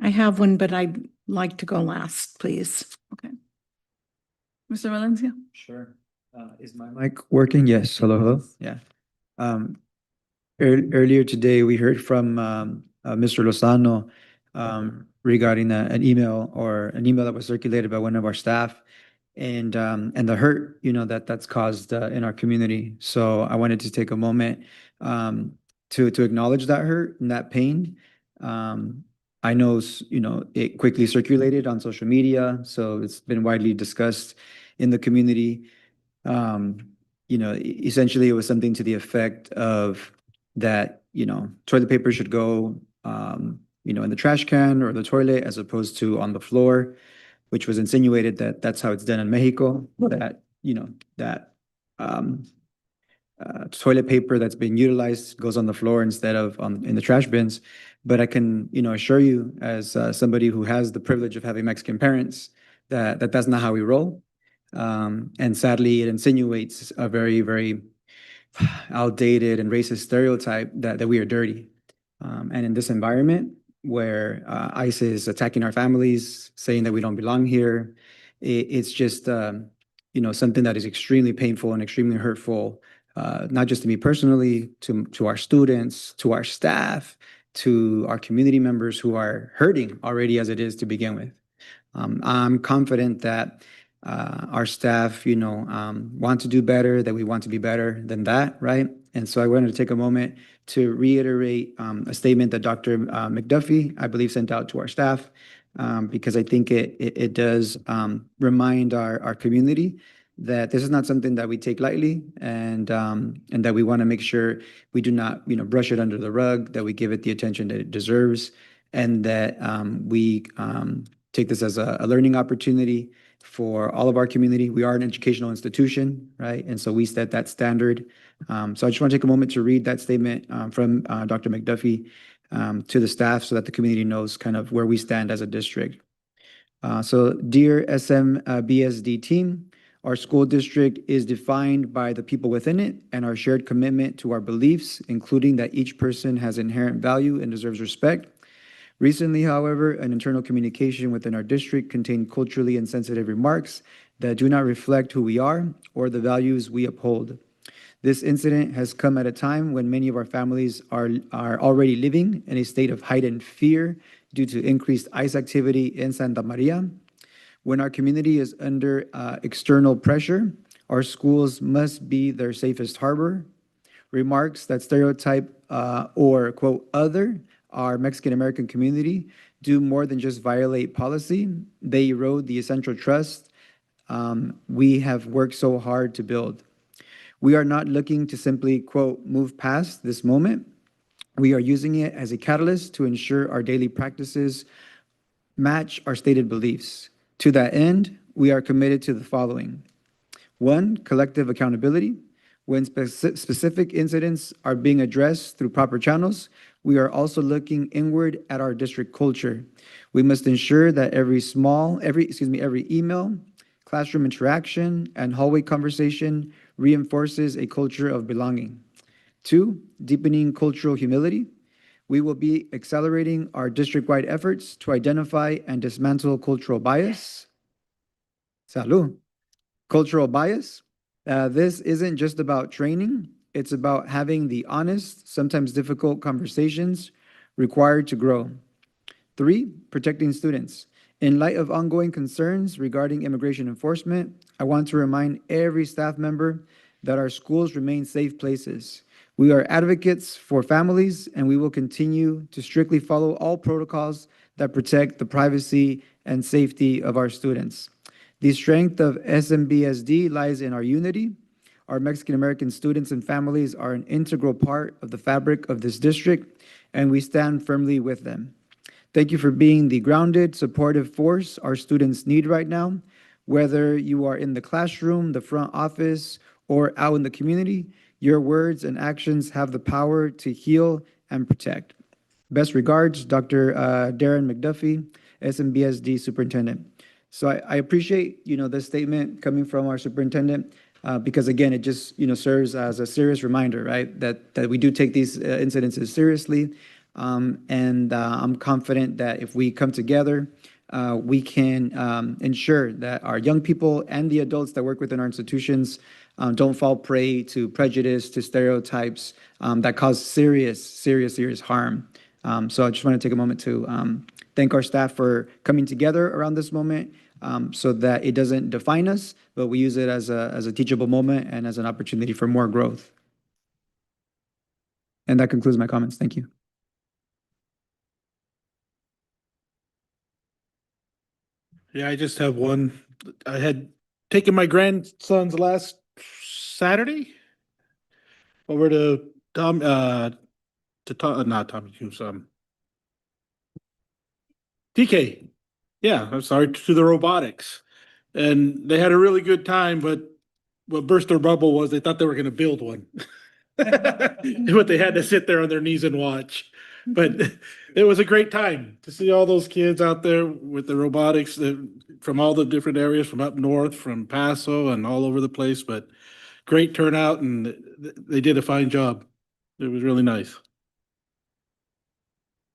I have one, but I'd like to go last, please. Okay. Mr. Valencia? Sure. Is my mic working? Yes. Hello, hello. Yeah. Earlier today, we heard from Mr. Lozano regarding an email that was circulated by one of our staff and the hurt, that's caused in our community. So I wanted to take a moment to acknowledge that hurt and that pain. I know, it quickly circulated on social media, so it's been widely discussed in the community. Essentially it was something to the effect of that, toilet paper should go, in the trash can or the toilet as opposed to on the floor, which was insinuated that that's how it's done in Mexico, that, that toilet paper that's being utilized goes on the floor instead of in the trash bins. But I can, assure you as somebody who has the privilege of having Mexican parents that that's not how we roll. And sadly, it insinuates a very, very outdated and racist stereotype that we are dirty. And in this environment where ICE is attacking our families, saying that we don't belong here, it's just, something that is extremely painful and extremely hurtful, not just to me personally, to our students, to our staff, to our community members who are hurting already as it is to begin with. I'm confident that our staff, want to do better, that we want to be better than that, right? And so I wanted to take a moment to reiterate a statement that Dr. McDuffie, I believe, sent out to our staff, because I think it does remind our community that this is not something that we take lightly, and that we want to make sure we do not, brush it under the rug, that we give it the attention that it deserves, and that we take this as a learning opportunity for all of our community. We are an educational institution, right? And so we set that standard. So I just want to take a moment to read that statement from Dr. McDuffie to the staff so that the community knows kind of where we stand as a district. So dear SMBSD team, our school district is defined by the people within it and our shared commitment to our beliefs, including that each person has inherent value and deserves respect. Recently, however, an internal communication within our district contained culturally insensitive remarks that do not reflect who we are or the values we uphold. This incident has come at a time when many of our families are already living in a state of heightened fear due to increased ICE activity in Santa Maria. When our community is under external pressure, our schools must be their safest harbor. Remarks that stereotype or quote other our Mexican American community do more than just violate policy. They erode the essential trust we have worked so hard to build. We are not looking to simply quote move past this moment. We are using it as a catalyst to ensure our daily practices match our stated beliefs. To that end, we are committed to the following. 1, collective accountability. When specific incidents are being addressed through proper channels, we are also looking inward at our district culture. We must ensure that every email, classroom interaction, and hallway conversation reinforces a culture of belonging. 2, deepening cultural humility. We will be accelerating our district-wide efforts to identify and dismantle cultural bias. Salud. Cultural bias. This isn't just about training. It's about having the honest, sometimes difficult conversations required to grow. 3, protecting students. In light of ongoing concerns regarding immigration enforcement, I want to remind every staff member that our schools remain safe places. We are advocates for families, and we will continue to strictly follow all protocols that protect the privacy and safety of our students. The strength of SMBSD lies in our unity. Our Mexican-American students and families are an integral part of the fabric of this district, and we stand firmly with them. Thank you for being the grounded, supportive force our students need right now. Whether you are in the classroom, the front office, or out in the community, your words and actions have the power to heal and protect. Best regards, Dr. Darren McDuffie, SMBSD Superintendent. So I appreciate, this statement coming from our superintendent, because again, it just, serves as a serious reminder, right? That we do take these incidences seriously. And I'm confident that if we come together, we can ensure that our young people and the adults that work within our institutions don't fall prey to prejudice, to stereotypes that cause serious harm. So I just want to take a moment to thank our staff for coming together around this moment, so that it doesn't define us, but we use it as a teachable moment and as an opportunity for more growth. And that concludes my comments. Thank you. Yeah, I just have one. I had taken my grandsons last Saturday over to not Tommy Hughes, TK. Yeah, I'm sorry, to the robotics. And they had a really good time, but what burst their bubble was they thought they were going to build one. But they had to sit there on their knees and watch. But it was a great time to see all those kids out there with the robotics from all the different areas, from up north, from Paso and all over the place. But great turnout, and they did a fine job. It was really nice.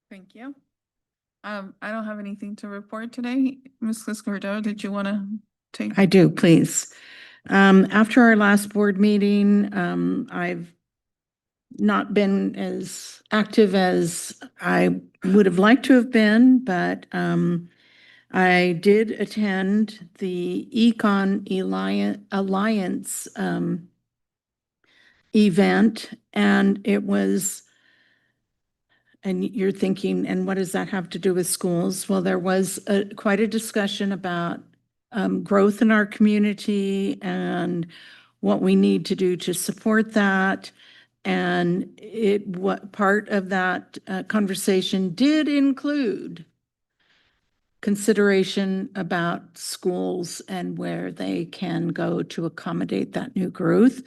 Thank you. I don't have anything to report today. Mrs. Cordero, did you want to take? I do, please. After our last board meeting, I've not been as active as I would have liked to have been, but I did attend the Econ Alliance event, and it was, and you're thinking, and what does that have to do with schools? Well, there was quite a discussion about growth in our community and what we need to do to support that. And what part of that conversation did include consideration about schools and where they can go to accommodate that new growth.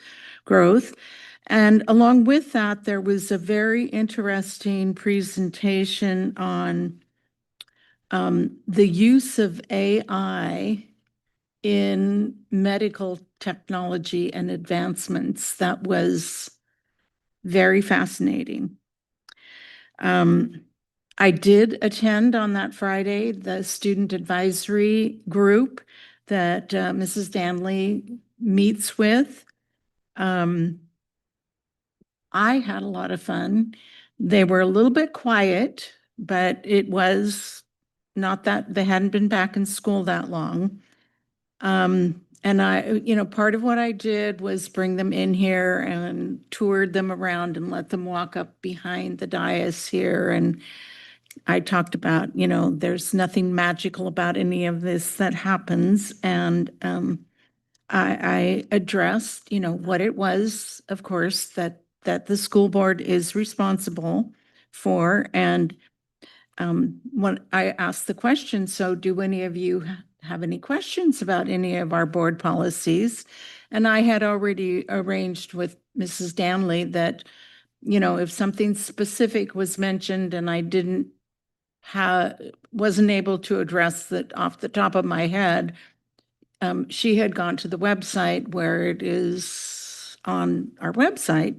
And along with that, there was a very interesting presentation on the use of AI in medical technology and advancements. That was very fascinating. I did attend on that Friday the student advisory group that Mrs. Danley meets with. I had a lot of fun. They were a little bit quiet, but it was not that they hadn't been back in school that long. And part of what I did was bring them in here and toured them around and let them walk up behind the dais here. And I talked about, there's nothing magical about any of this that happens. And I addressed, what it was, of course, that the school board is responsible for. And when I asked the question, so do any of you have any questions about any of our board policies? And I had already arranged with Mrs. Danley that, if something specific was mentioned and I wasn't able to address that off the top of my head, she had gone to the website where it is on our website.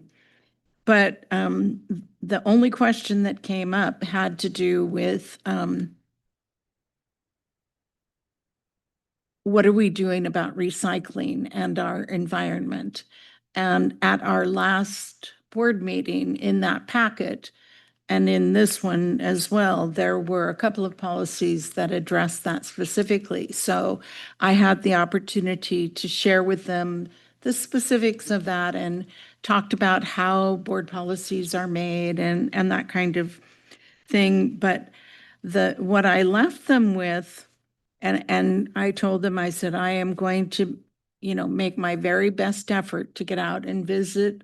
But the only question that came up had to do with what are we doing about recycling and our environment? And at our last board meeting in that packet, and in this one as well, there were a couple of policies that addressed that specifically. So I had the opportunity to share with them the specifics of that and talked about how board policies are made and that kind of thing. But what I left them with, and I told them, I said, I am going to, make my very best effort to get out and visit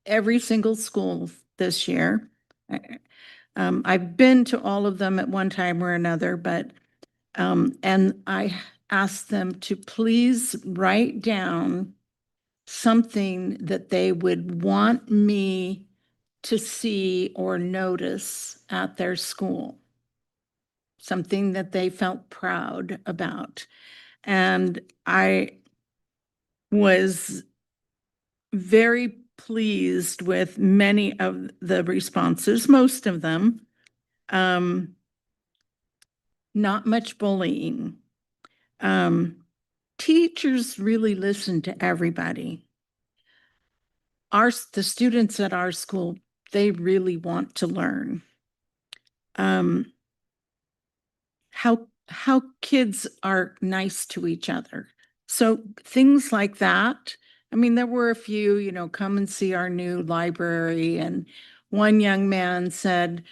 every single school this year. I've been to all of them at one time or another, but, and I asked them to please write down something that they would want me to see or notice at their school, something that they felt proud about. And I was very pleased with many of the responses, most of them. Not much bullying. Teachers really listen to everybody. The students at our school, they really want to learn. How kids are nice to each other. So things like that. I mean, there were a few, come and see our new library. And one young man said,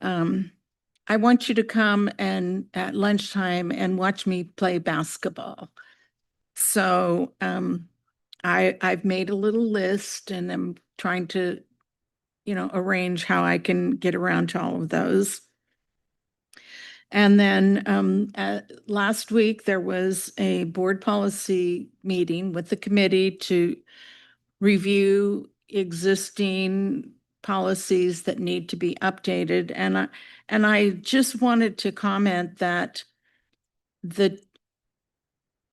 I want you to come and at lunchtime and watch me play basketball. So I've made a little list and I'm trying to, arrange how I can get around to all of those. And then last week, there was a board policy meeting with the committee to review existing policies that need to be updated. And I just wanted to comment that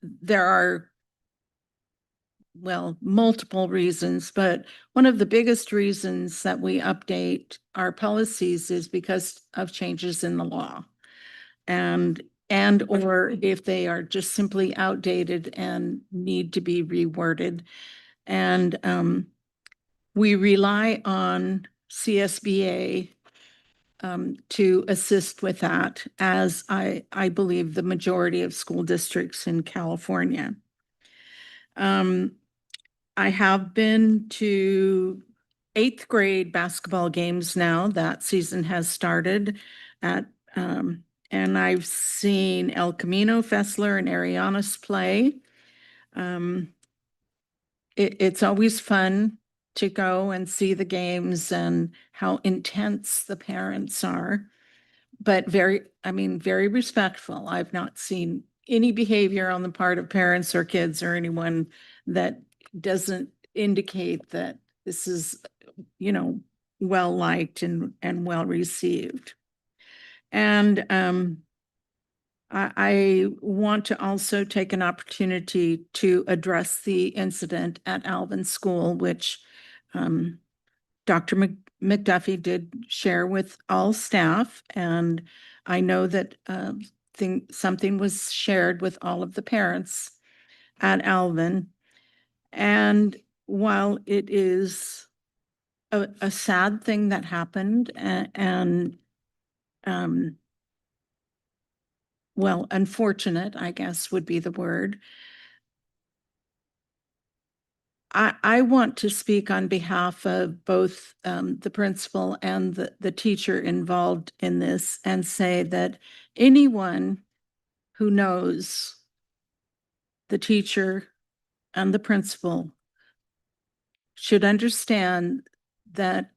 there are, well, multiple reasons, but one of the biggest reasons that we update our policies is because of changes in the law. Or if they are just simply outdated and need to be reworded. And we rely on CSBA to assist with that, as I believe the majority of school districts in California. I have been to 8th grade basketball games now. That season has started and I've seen El Camino, Fessler, and Arianas play. It's always fun to go and see the games and how intense the parents are, but very respectful. I've not seen any behavior on the part of parents or kids or anyone that doesn't indicate that this is, well liked and well received. And I want to also take an opportunity to address the incident at Alvin School, which Dr. McDuffie did share with all staff. And I know that something was shared with all of the parents at Alvin. And while it is a sad thing that happened and well, unfortunate, I guess would be the word. I want to speak on behalf of both the principal and the teacher involved in this and say that anyone who knows the teacher and the principal should understand that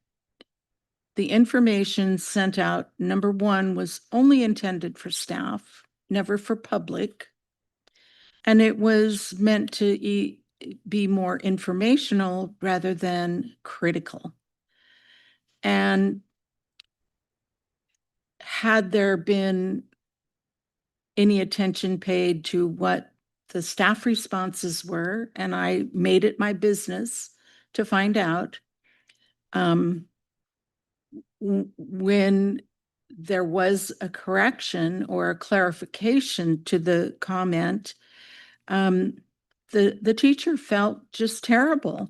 the information sent out, number one, was only intended for staff, never for public. And it was meant to be more informational rather than critical. And had there been any attention paid to what the staff responses were, and I made it my business to find out, when there was a correction or a clarification to the comment, the teacher felt just terrible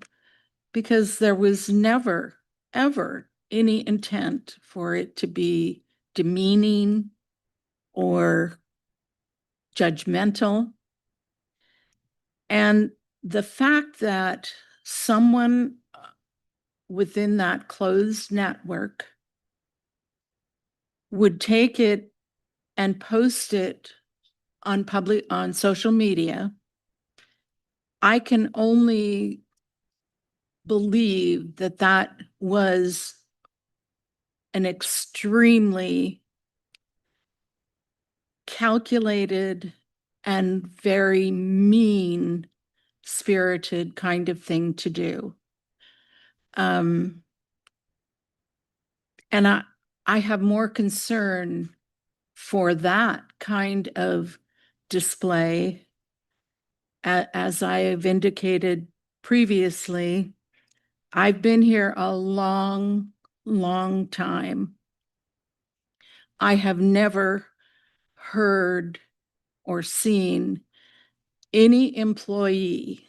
because there was never, ever any intent for it to be demeaning or judgmental. And the fact that someone within that closed network would take it and post it on social media, I can only believe that that was an extremely calculated and very mean-spirited kind of thing to do. And I have more concern for that kind of display. As I have indicated previously, I've been here a long, long time. I have never heard or seen any employee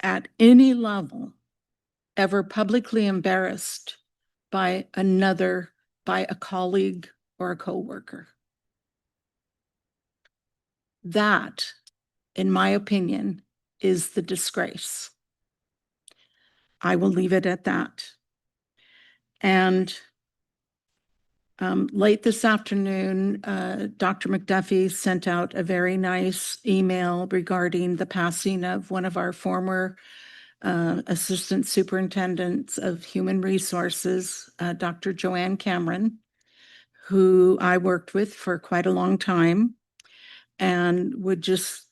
at any level ever publicly embarrassed by a colleague or a coworker. That, in my opinion, is the disgrace. I will leave it at that. And late this afternoon, Dr. McDuffie sent out a very nice email regarding the passing of one of our former assistant superintendents of human resources, Dr. Joanne Cameron, who I worked with for quite a long time, and would just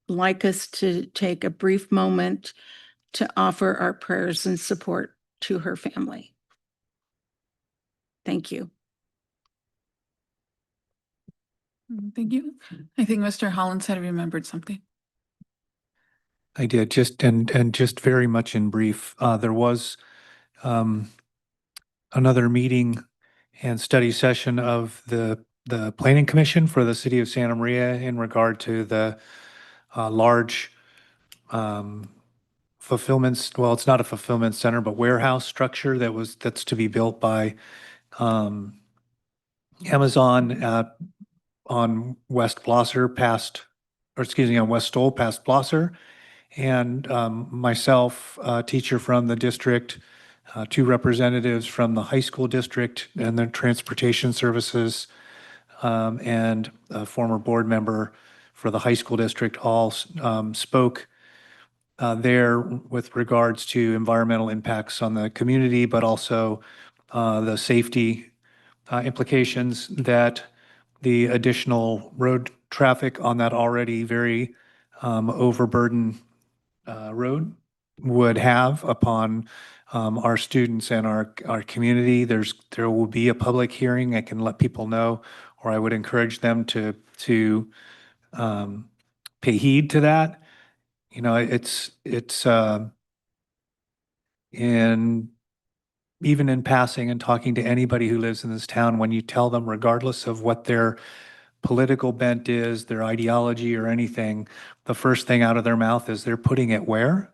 like us to take a brief moment to offer our prayers and support to her family. Thank you. Thank you. I think Mr. Hollins had remembered something. I did, just very much in brief. There was another meeting and study session of the Planning Commission for the City of Santa Maria in regard to the large fulfillments. Well, it's not a fulfillment center, but warehouse structure that's to be built by Amazon on West Blosser on West Stoll past Blosser. And myself, a teacher from the district, two representatives from the high school district and the transportation services, and a former board member for the high school district all spoke there with regards to environmental impacts on the community, but also the safety implications that the additional road traffic on that already very overburdened road would have upon our students and our community. There will be a public hearing. I can let people know, or I would encourage them to pay heed to that. You know, it's even in passing and talking to anybody who lives in this town, when you tell them, regardless of what their political bent is, their ideology or anything, the first thing out of their mouth is they're putting it where?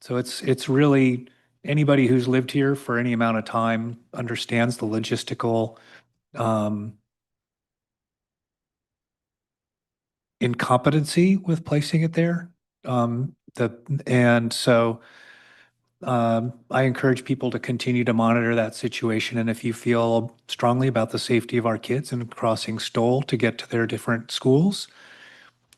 So it's really, anybody who's lived here for any amount of time understands the logistical incompetency with placing it there. I encourage people to continue to monitor that situation. And if you feel strongly about the safety of our kids and crossing Stoll to get to their different schools,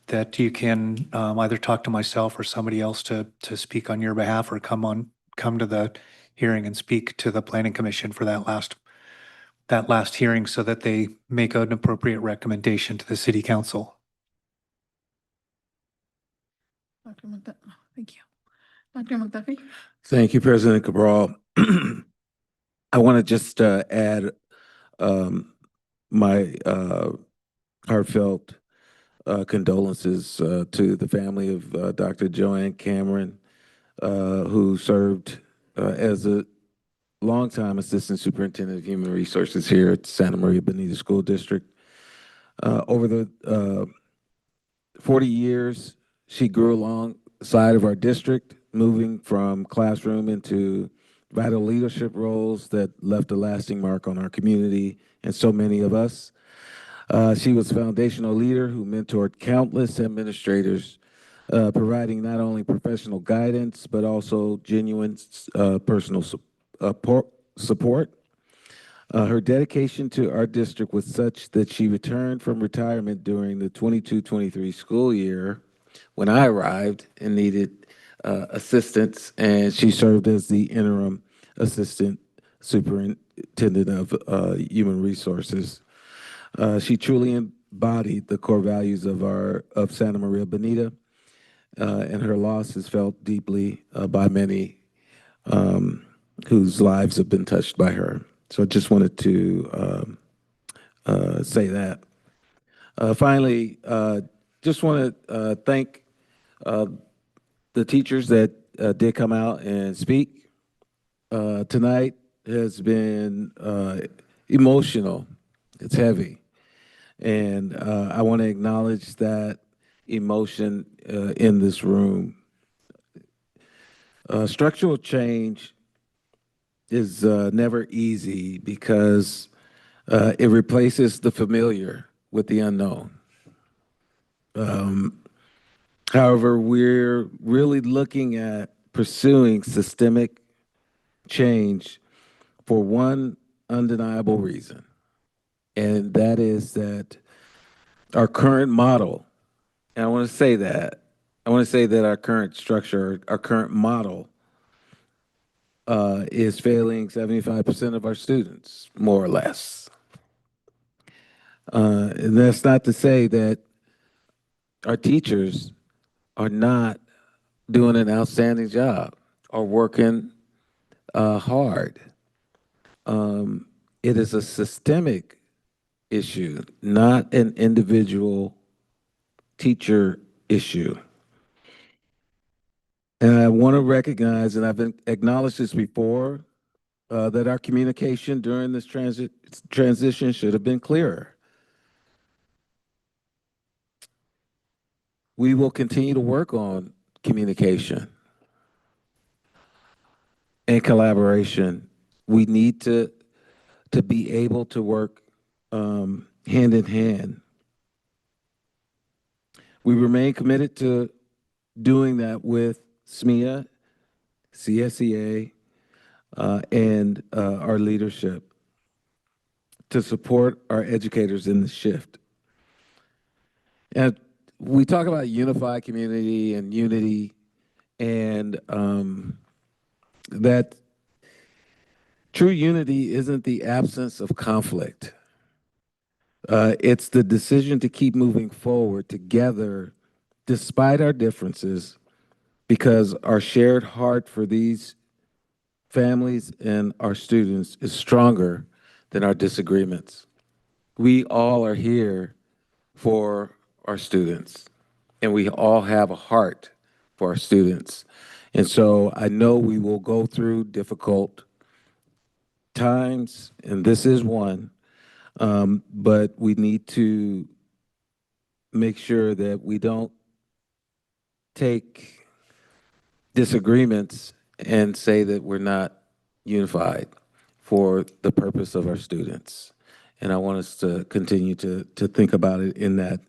that you can either talk to myself or somebody else to speak on your behalf, or come to the hearing and speak to the Planning Commission for that last hearing, so that they make an appropriate recommendation to the City Council. Thank you. Dr. McDuffie? Thank you, President Cabral. I want to just add my heartfelt condolences to the family of Dr. Joanne Cameron, who served as a longtime Assistant Superintendent of Human Resources here at Santa Maria Bonita School District. Over the 40 years, she grew alongside of our district, moving from classroom into vital leadership roles that left a lasting mark on our community and so many of us. She was a foundational leader who mentored countless administrators providing not only professional guidance, but also genuine personal support. Her dedication to our district was such that she returned from retirement during the 22-23 school year when I arrived and needed assistance, and she served as the interim assistant superintendent of human resources. She truly embodied the core values of Santa Maria Bonita, and her loss is felt deeply by many whose lives have been touched by her. So I just wanted to say that. Finally, just want to thank the teachers that did come out and speak. Tonight has been emotional. It's heavy. And I want to acknowledge that emotion in this room. Structural change is never easy because it replaces the familiar with the unknown. However, we're really looking at pursuing systemic change for one undeniable reason, and that is that our current model, and I want to say that, our current structure, our current model is failing 75% of our students, more or less. And that's not to say that our teachers are not doing an outstanding job or working hard. It is a systemic issue, not an individual teacher issue. And I want to recognize, and I've acknowledged this before, that our communication during this transition should have been clearer. We will continue to work on communication and collaboration. We need to be able to work hand in hand. We remain committed to doing that with SMEA, CSEA, and our leadership to support our educators in the shift. And we talk about unified community and unity, and that true unity isn't the absence of conflict. It's the decision to keep moving forward together despite our differences, because our shared heart for these families and our students is stronger than our disagreements. We all are here for our students, and we all have a heart for our students. And so I know we will go through difficult times, and this is one, but we need to make sure that we don't take disagreements and say that we're not unified for the purpose of our students. And I want us to continue to think about it in that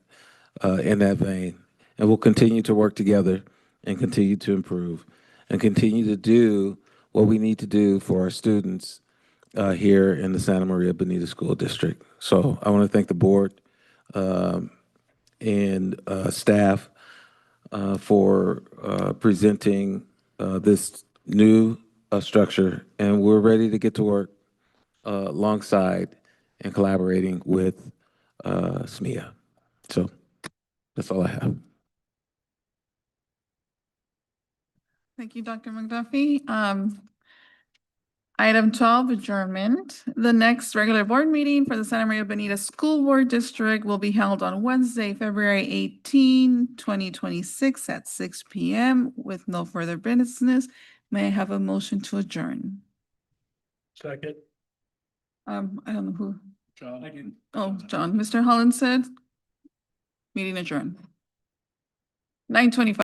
vein. And we'll continue to work together and continue to improve and continue to do what we need to do for our students here in the Santa Maria Bonita School District. So I want to thank the board and staff for presenting this new structure, and we're ready to get to work alongside and collaborating with SMEA. So that's all I have. Thank you, Dr. McDuffie. Item 12, adjournment. The next regular board meeting for the Santa Maria Bonita School Board District will be held on Wednesday, February 18, 2026 at 6 p.m. with no further business. May I have a motion to adjourn? Second. I don't know who. John. Oh, John. Mr. Holland said. Meeting adjourned. 9:25.